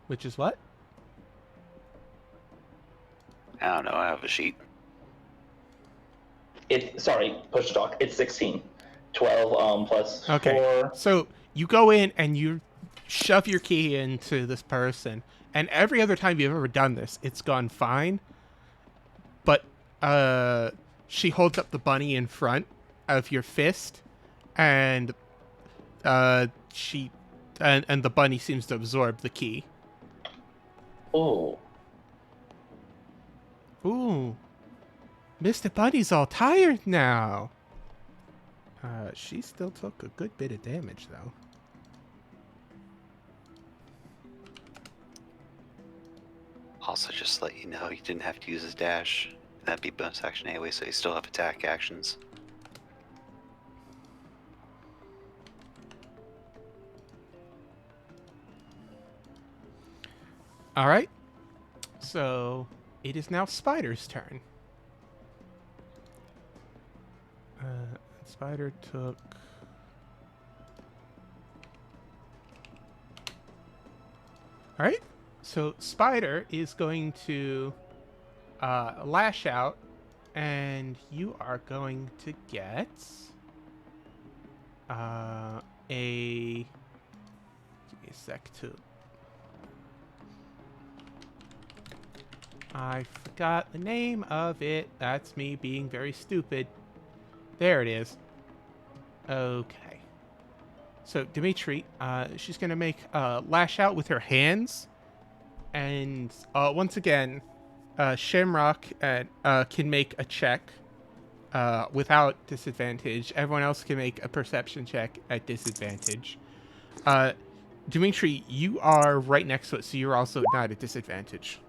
Which is what? I don't know, I have a sheet. Push to talk. It's 16. 12 plus 4. So you go in and you shove your key into this person, and every other time you've ever done this, it's gone fine. But she holds up the bunny in front of your fist, and and the bunny seems to absorb the key. Oh. Ooh. Mr. Bunny's all tired now. She still took a good bit of damage, though. Also, just to let you know, you didn't have to use his dash. That'd be bonus action anyway, so you still have attack actions. All right. So it is now Spider's turn. Spider took... All right. So Spider is going to lash out, and you are going to get a... Give me a sec to... I forgot the name of it. That's me being very stupid. There it is. Okay. So, Dimitri, she's going to make lash out with her hands. And once again, Shamrock can make a check without disadvantage. Everyone else can make a perception check at disadvantage. Dimitri, you are right next to it, so you're also not at disadvantage.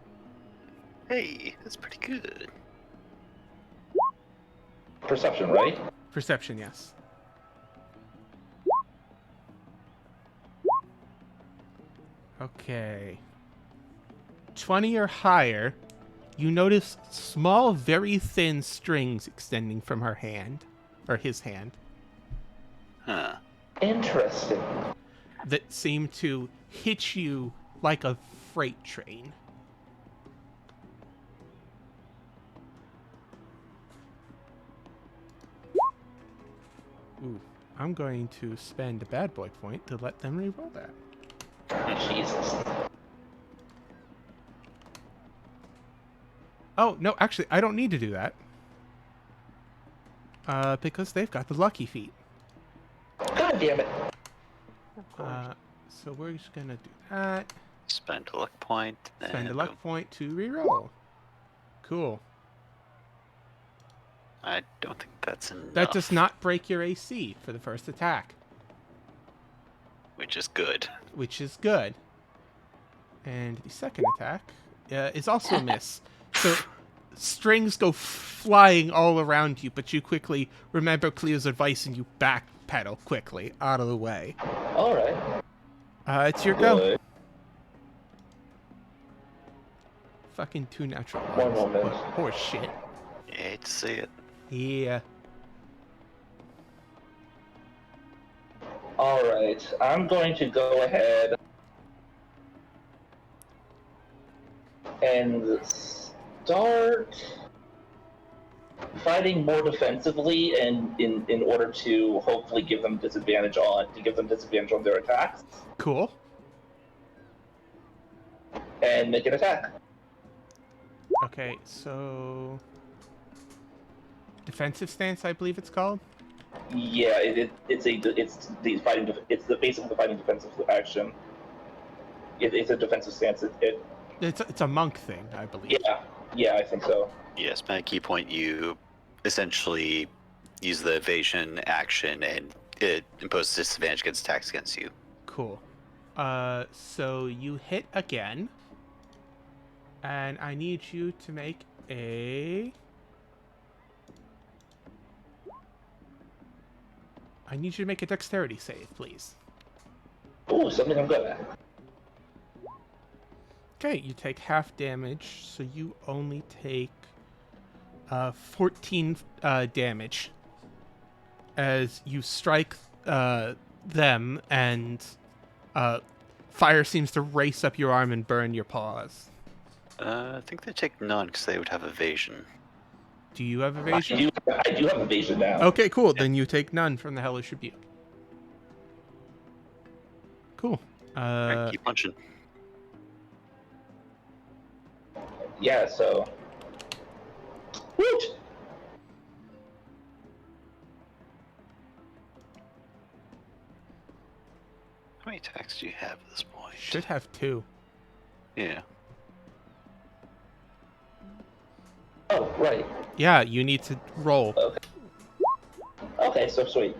Hey, that's pretty good. Perception, right? Perception, yes. Okay. 20 or higher, you notice small, very thin strings extending from her hand, or his hand, Huh. Interesting. that seem to hit you like a freight train. Ooh, I'm going to spend a bad boy point to let them reroll that. Jesus. Oh, no, actually, I don't need to do that. Because they've got the lucky feat. God damn it. So we're just gonna do that. Spend a luck point. Spend a and luck point to reroll. Cool. I don't think that's enough. That does not break your AC for the first attack, Which is good. which is good. And the second attack is also a miss. So strings go flying all around you, but you quickly remember Cleo's advice and you backpedal quickly out of the way. Alright. It's your go. Good. Fucking 2 natural One ones. moment. Horse shit. You hate to see it. Yeah. Alright. I'm going to go ahead and start fighting more defensively and in order to hopefully give them disadvantage on their attacks Cool. and make an attack. Okay, so defensive stance, I believe it's called. Yeah, it's basically the fighting defensive action. It's a defensive stance. It's a monk thing, I believe. Yeah, I think so. Yeah, spend a key point. You essentially use the evasion action and it imposes disadvantage against attacks against you. Cool. So you hit again, and I need you to make a. I need you to make a dexterity save, please. Ooh, something I'm good at. Okay, you take half damage, so you only take 14 damage as you strike them, and fire seems to race up your arm and burn your paws. I think they take none because they would have evasion. Do you have evasion? I do have evasion now. Okay, cool. Then you take none from the Hellish Rebuke. Cool. Alright, keep punching. Yeah, so. Woot! How many attacks do you have at this point? Should have 2. Yeah. Oh, right. Yeah, you need to roll. Okay, so sweet.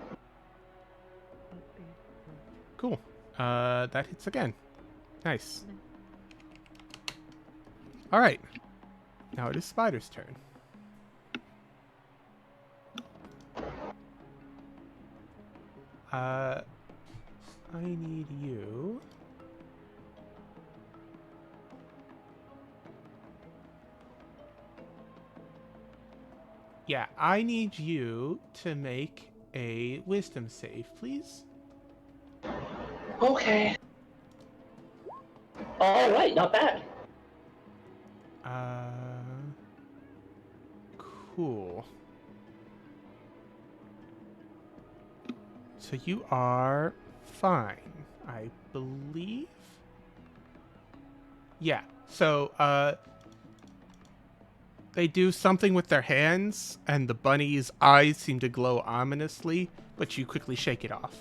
Cool. That hits again. Nice. Alright. Now it is Spider's turn. I need you. Yeah, I need you to make a wisdom save, please. Okay. Alright, not bad. Cool. So you are fine, I believe. Yeah. So, they do something with their hands, and the bunny's eyes seem to glow ominously, but you quickly shake it off.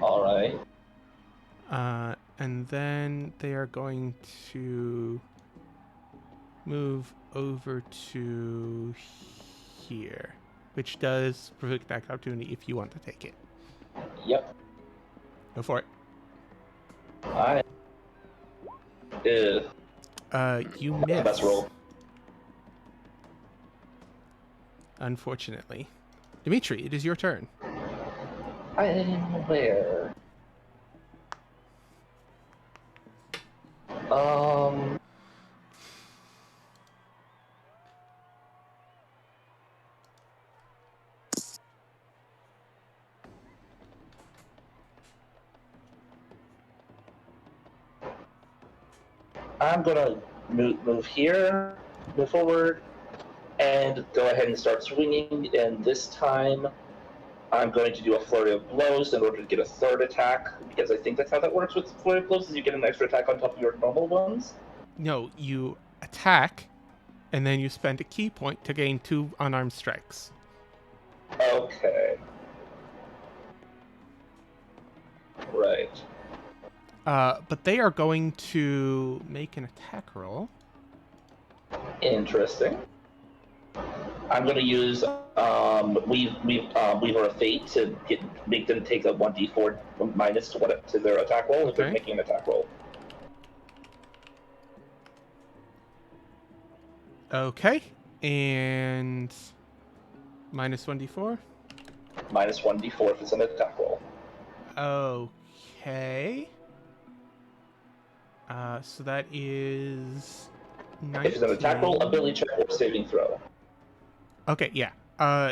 Alright. And then they are going to move over to here, which does provoke attack opportunity if you want to take it. Yep. Go for it. I. You Best miss. roll. Unfortunately. Dimitri, it is your turn. I am where? I'm gonna move here, move forward, and go ahead and start swinging. And this time, I'm going to do a flurry of blows in order to get a third attack, because I think that's how that works with flurry of blows, is you get an extra attack on top of your normal ones. No, you attack, and then you spend a key point to gain 2 unarmed strikes. Okay. Right. But they are going to make an attack roll. Interesting. I'm going to use Weaver of Fate to make them take a 1d4 minus to their attack roll if they're Okay. making an attack roll. Okay, and minus 1d4. Minus 1d4 if it's an attack roll. Okay. So that is 19. If it's an attack roll, ability check or saving throw. Okay, yeah.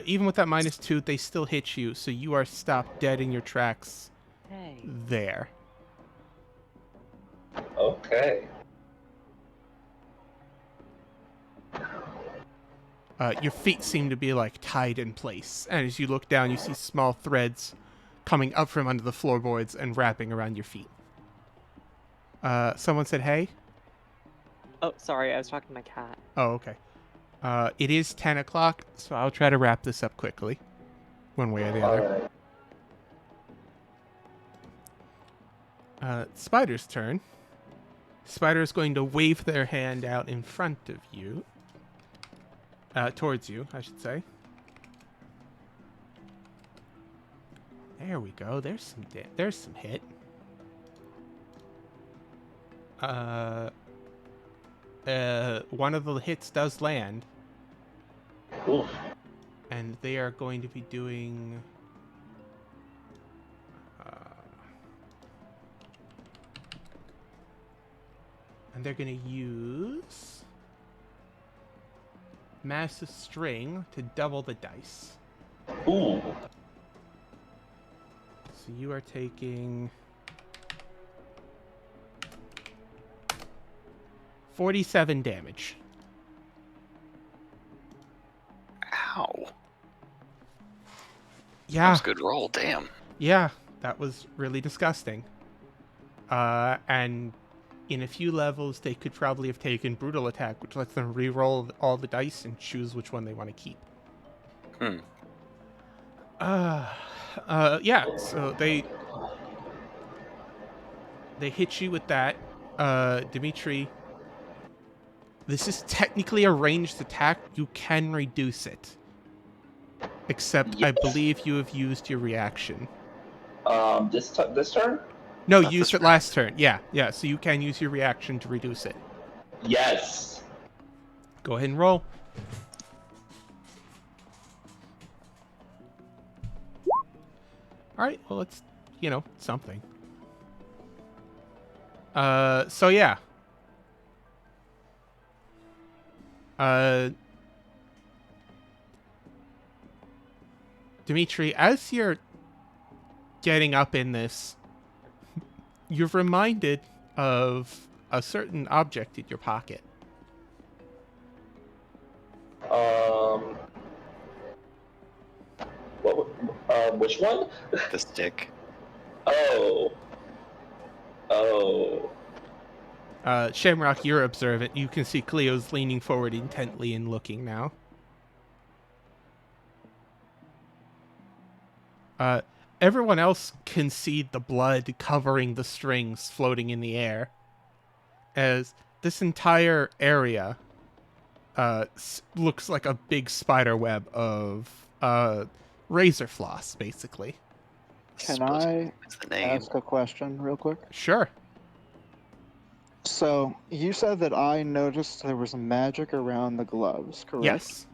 Even with that minus 2, they still hit you, so you are stopped dead in your tracks Hey. there. Okay. Your feet seem to be like tied in place, and as you look down, you see small threads coming up from under the floorboards and wrapping around your feet. Someone said, "Hey." Oh, sorry, I was talking to my cat. Oh, okay. It is 10 o'clock, so I'll try to wrap this up quickly, one way or the other. Alright. Spider's turn. Spider is going to wave their hand out in front of you. Towards you, I should say. There we go. There's some hit. One of the hits does land. Oof. And they are going to be doing... and they're going to use... Massive String to double the dice. Ooh. So you are taking... 47 damage. Ow. Yeah. That was a good roll, damn. Yeah, that was really disgusting. And in a few levels, they could probably have taken Brutal Attack, which lets them re-roll all the dice and choose which one they want to keep. Yeah, so they hit you with that. Dimitri, this is technically a ranged attack. You can reduce it. Except Yes. I believe you have used your reaction. This turn? No, Not you used this it last turn. Yeah, so you can use your reaction to reduce it. Yes. Go ahead and roll. Alright, well, it's, something. So yeah. Dimitri, as you're getting up in this, you're reminded of a certain object in your pocket. Which one? The stick. Oh. Shamrock, you're observant. You can see Cleo's leaning forward intently and looking now. Everyone else can see the blood covering the strings floating in the air, as this entire area looks like a big spider web of razor floss, basically. Can Suppose I that's the name. ask a question real quick? Sure. So, you said that I noticed there was magic around the gloves, correct? Yes.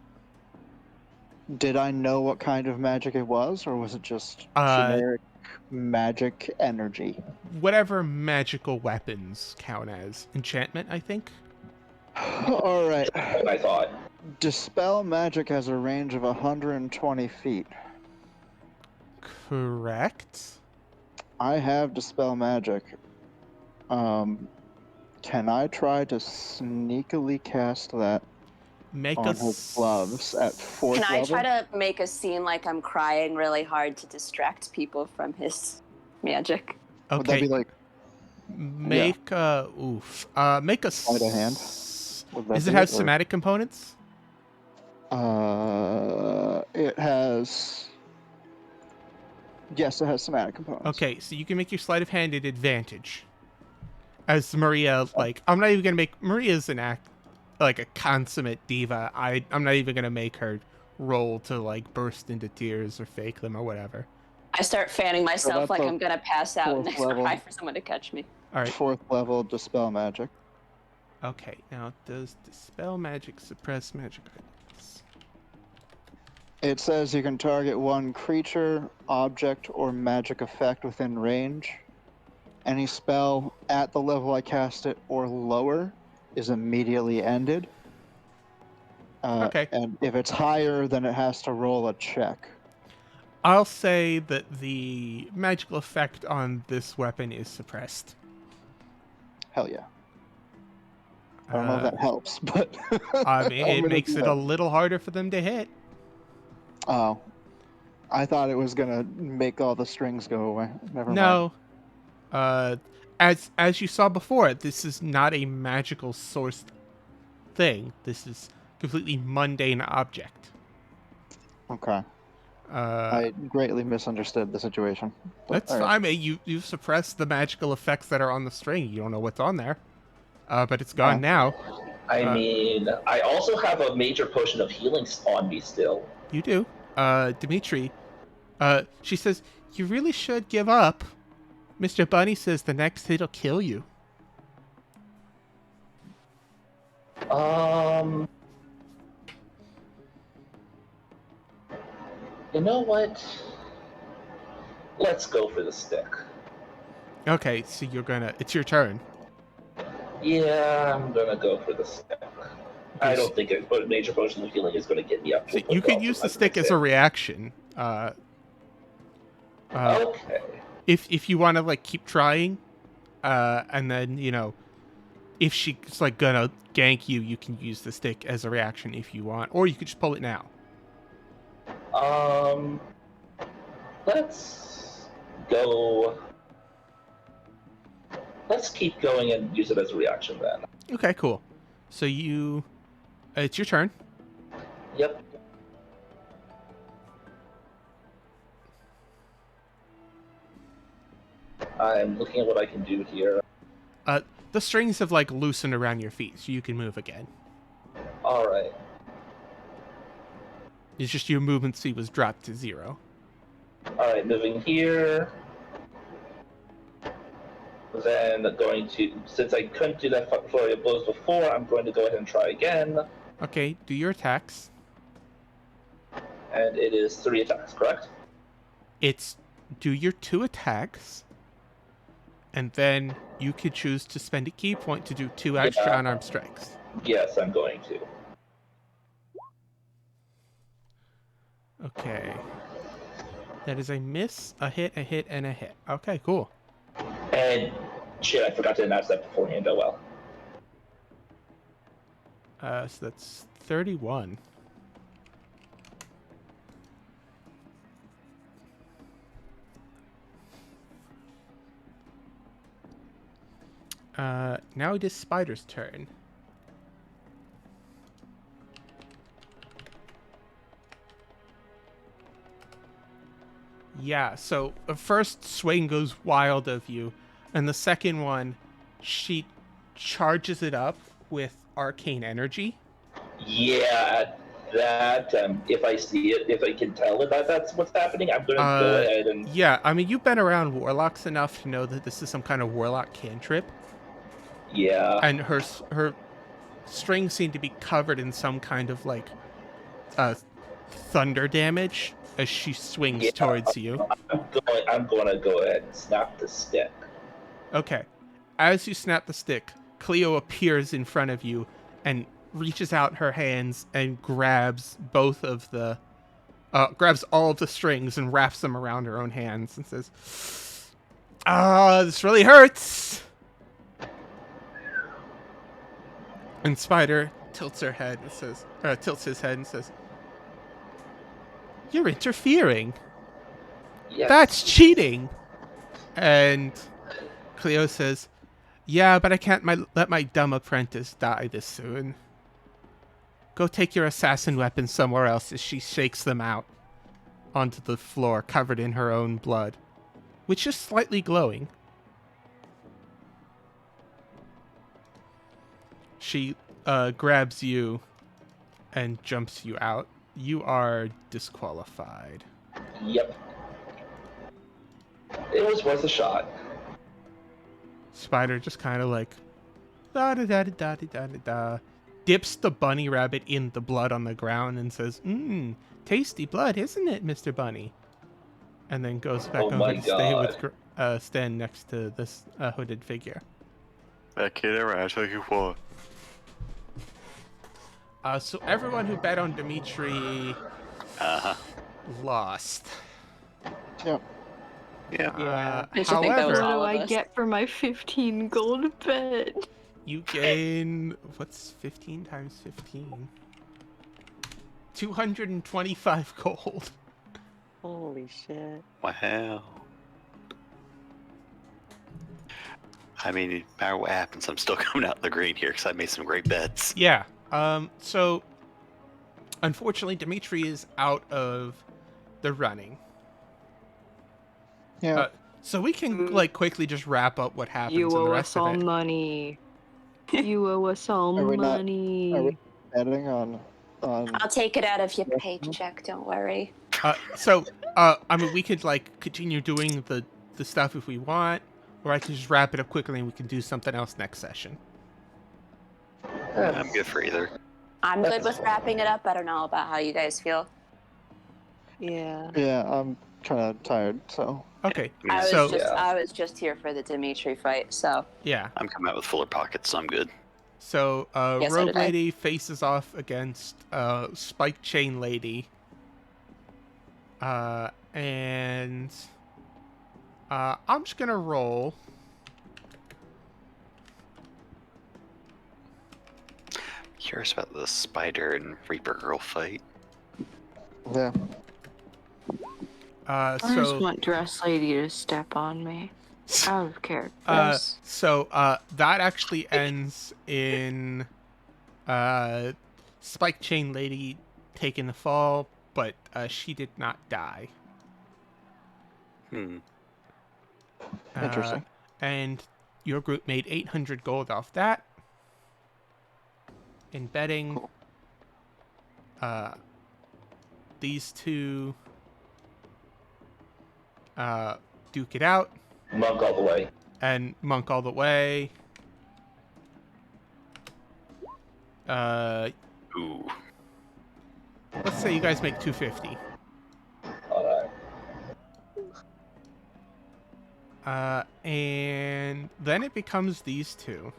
Did I know what kind of magic it was, or was it just Uh, generic magic energy? Whatever magical weapons count as enchantment, I think. All right. What I thought. Dispel magic has a range of 120 feet. Correct. I have Dispel magic. Can I try to sneakily cast that Make on his gloves at 4th Can I level? try to make a scene like I'm crying really hard to distract people from his magic? Would that Okay. be like Make make a sleight of hand? Would that Does it be have or- somatic components? It has. Yes, it has somatic components. Okay, so you can make your sleight of hand at advantage. As Maria, I'm not even gonna make Maria's like a consummate diva. I'm not even gonna make her roll to burst into tears or fake them or whatever. I start fanning myself that's like a I'm gonna pass out and I 4th level. cry for someone to catch me. All right. 4th level Dispel magic. Okay. Now, does dispel magic suppress magic items? It says you can target one creature, object, or magic effect within range. Any spell at the level I cast it or lower is immediately ended. Okay. And if it's higher, then it has to roll a check. I'll say that the magical effect on this weapon is suppressed. Hell yeah. I don't know if that helps, but I mean, I'm it gonna makes do it that. a little harder for them to hit. Oh, I thought it was gonna make all the strings go away. Never mind. No. As you saw before, this is not a magical sourced thing. This is completely mundane object. Okay. I greatly misunderstood the situation. But, That's all right. fine. I mean, you've suppressed the magical effects that are on the string. You don't know what's on there. But it's gone now. I mean, I also have a major potion of healing on me still. You do. Dimitri. She says, you really should give up. Mr. Bunny says the next hit'll kill you. You know what? Let's go for the stick. Okay, so it's your turn. Yeah, I'm gonna go for the stick. I don't think a major potion of healing is gonna get me up. So you could use the stick as a reaction. Okay. If you want to keep trying, and then if she's gonna gank you, you can use the stick as a reaction if you want, or you could just pull it now. Let's go. Let's keep going and use it as a reaction then. Okay, cool. So it's your turn. Yep. I'm looking at what I can do here. The strings have loosened around your feet, so you can move again. All right. It's just your movement speed was dropped to 0. All right, moving here. Then going to, since I couldn't do that flurry of blows before, I'm going to go ahead and try again. Okay, do your attacks. And it is 3 attacks, correct? It's do your 2 attacks, and then you could choose to spend a key point to do 2 extra unarmed strikes. Yes, I'm going to. Okay. That is a miss, a hit, and a hit. Okay, cool. And shit, I forgot to announce that beforehand. Oh well. So that's 31. Now it is Spider's turn. Yeah, so the first swing goes wild of you, and the second one, she charges it up with arcane energy. Yeah, that if I see it, if I can tell that that's what's happening, I'm gonna go ahead and Yeah, I mean, you've been around warlocks enough to know that this is some kind of warlock cantrip, yeah. and her strings seem to be covered in some kind of like thunder damage as she swings Yeah. towards you. I'm gonna go ahead and snap the stick. Okay. As you snap the stick, Cleo appears in front of you and reaches out her hands and grabs both of the grabs all of the strings and wraps them around her own hands and says, this really hurts. And Spider tilts her head and says, tilts his head and says, "You're interfering. Yes. That's cheating." And Cleo says, "Yeah, but I can't let my dumb apprentice die this soon. Go take your assassin weapons somewhere else," as she shakes them out onto the floor, covered in her own blood, which is slightly glowing. She grabs you and jumps you out. You are disqualified. Yep. It was worth a shot. Spider just kind of like da-da-da-da-da-da-da, dips the bunny rabbit in the blood on the ground and says, tasty blood, isn't it, Mr. Bunny?" And then goes back over to stay with stand next to this hooded figure. That kid ever asked you for. So everyone who bet on Dimitri lost. Yep. Yeah. I think that was However, What do all of I us. get for my 15 gold bet? you gain, what's 15 times 15? 225 gold. Holy shit. Wow. I mean, no matter what happens, I'm still coming out in the green here because I made some great bets. Yeah. So unfortunately, Dimitri is out of the running. Yeah. So we can like quickly just wrap up what happens You in the owe rest us all of it. money. You owe us all Are we not- money. are we betting on I'll take it out of your paycheck. Don't worry. I mean, we could like continue doing the stuff if we want, or I can just wrap it up quickly and we can do something else next session. I'm good for either. I'm good with wrapping it up. I don't know about how you guys feel. Yeah. Yeah, I'm kind of tired, so. Okay. I was just here for the Dimitri fight, so. Yeah. I'm coming out with fuller pockets, so I'm good. So Yeah, so Rogue did I. Lady faces off against Spike Chain Lady. And I'm just gonna roll. Curious about the Spider and Reaper Girl fight. Yeah. I just So want Dress Lady to step on me. Out of character. that actually ends in Spike Chain Lady taking the fall, but she did not die. Interesting. And your group made 800 gold off that. In betting, these two duke it out. Monk all the way. And Monk all the way. Ooh. Let's say you guys make 250. Alright. And then it becomes these two.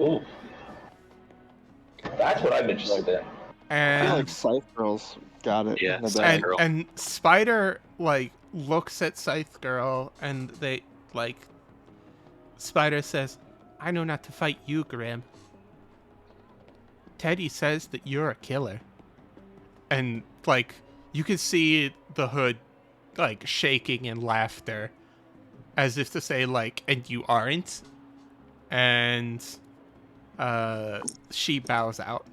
Ooh. That's what I'm interested in. I feel And like Scythe Girls got it Yeah, in the Scythe bag. Girl. and Spider like looks at Scythe Girl and they like Spider says, "I know not to fight you, Grim. Teddy says that you're a killer." And like you can see the hood like shaking in laughter as if to say like, "And you aren't?" And she bows out.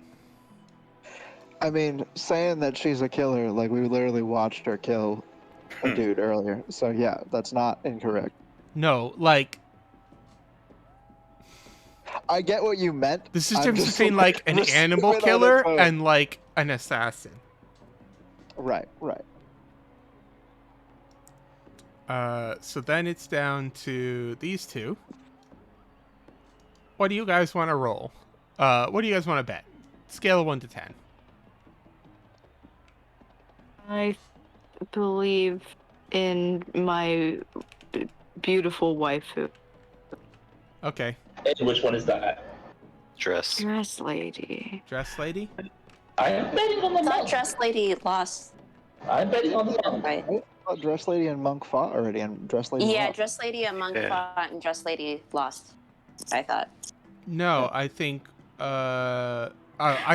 I mean, saying that she's a killer, like we literally watched her kill a dude earlier. So yeah, that's not incorrect. No, like I get what you meant. This is I'm difference just between like an receiving animal it on killer its own. and like an assassin. Right. So then it's down to these two. What do you guys want to roll? What do you guys want to bet? Scale of 1 to 10. I believe in my beautiful waifu. Okay. And which one is that? Dress. Dress lady. Dress lady? I'm betting on the I thought monk. Dress Lady lost. I'm betting on the monk. Right. I thought Dress Lady and Monk fought already, and Dress Lady Yeah, lost. Dress Lady and Monk Yeah. fought, and Dress Lady lost. I thought. No, I think Wait,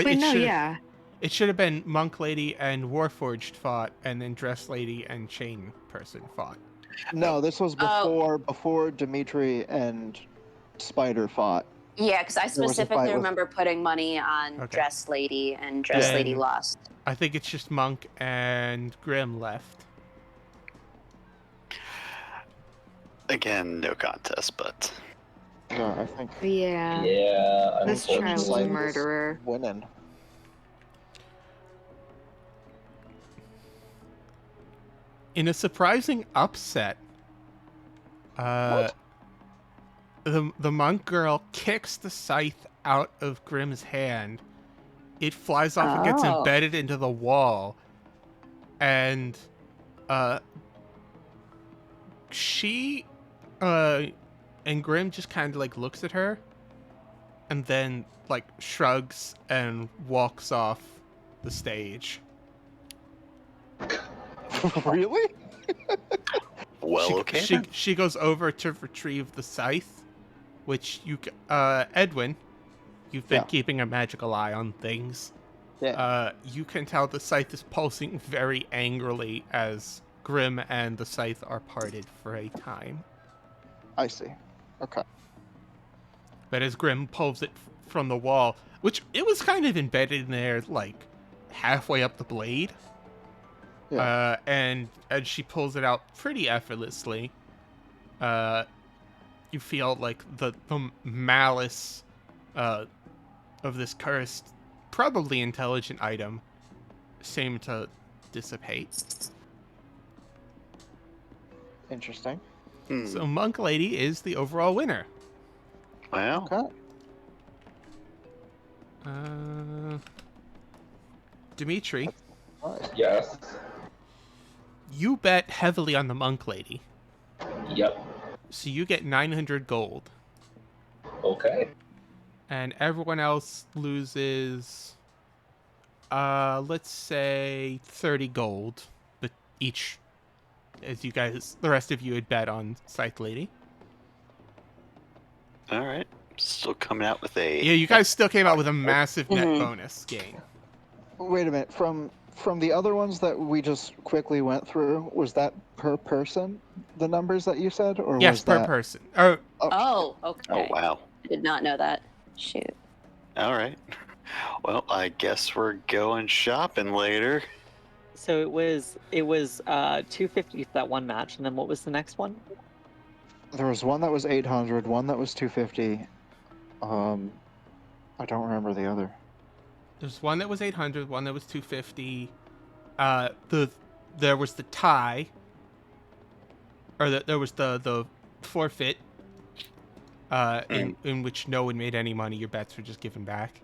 it no, should yeah. it should have been Monk Lady and Warforged fought, and then Dress Lady and Chain Person fought. No, this was before Dimitri and Spider fought. Yeah, because I There was a specifically fight with- remember putting money on Okay. Dress Lady, and Dress Lady Then- lost. I think it's just Monk and Grim left. Again, no contest, but No, I think Yeah. Yeah, This child's a unfortunately. Silas murderer. winning. In a surprising upset, the monk girl kicks the scythe out of Grim's hand. It flies off and gets Oh. embedded into the wall, and she and Grim just kind of like looks at her, and then like shrugs and walks off the stage. Really? well, okay. then. She goes over to retrieve the scythe, which Edwin, you've been Yeah. keeping a magical eye on things. Yeah. You can tell the scythe is pulsing very angrily as Grim and the scythe are parted for a time. I see. Okay. But as Grim pulls it from the wall, which it was kind of embedded in there, like halfway up the blade. Yeah. And as she pulls it out pretty effortlessly, you feel like the malice of this cursed, probably intelligent item seem to dissipate. Interesting. Hmm. So Monk Lady is the overall winner. Well, Okay. Dimitri, Nice. Yes. you bet heavily on the Monk Lady, Yep. so you get 900 gold. Okay. And everyone else loses, let's say 30 gold, but each, as you guys, the rest of you had bet on Scythe Lady. all right. Still coming out with a. Yeah, you guys still came out with a massive net Mhm. bonus gain. Wait a minute. From the other ones that we just quickly went through, was that per person? The numbers that you said, or Yes, was per that? person. Or Oh, okay. Oh wow. I did not know that. Shoot. All right. Well, I guess we're going shopping later. So it was 250 for that one match, and then what was the next one? There was one that was 800, one that was 250. I don't remember the other. there's one that was 800, one that was 250. There was the tie, or there was the forfeit, in which no one made any money. Your bets were just given back.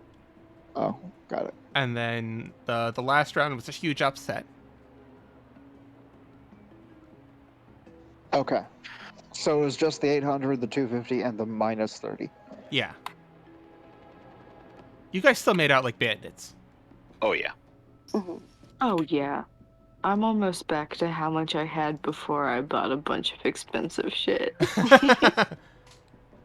Oh, got it. And then the last round was a huge upset. Okay. So it was just the 800, the 250, and the minus 30. Yeah. You guys still made out like bandits. Oh yeah. Mhm. Oh, yeah. I'm almost back to how much I had before I bought a bunch of expensive shit.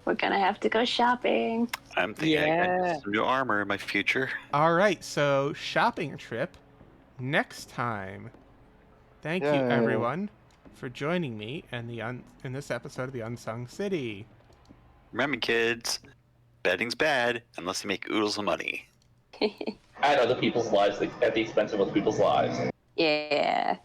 We're gonna have to go shopping. I'm thinking I Yeah. got some new armor in my future. All right, so shopping trip next time. Thank you, Yay. everyone, for joining me in this episode of the Unsung City. Remember, kids, betting's bad unless you make oodles of money. At other people's lives at the expense of other people's lives. Yeah.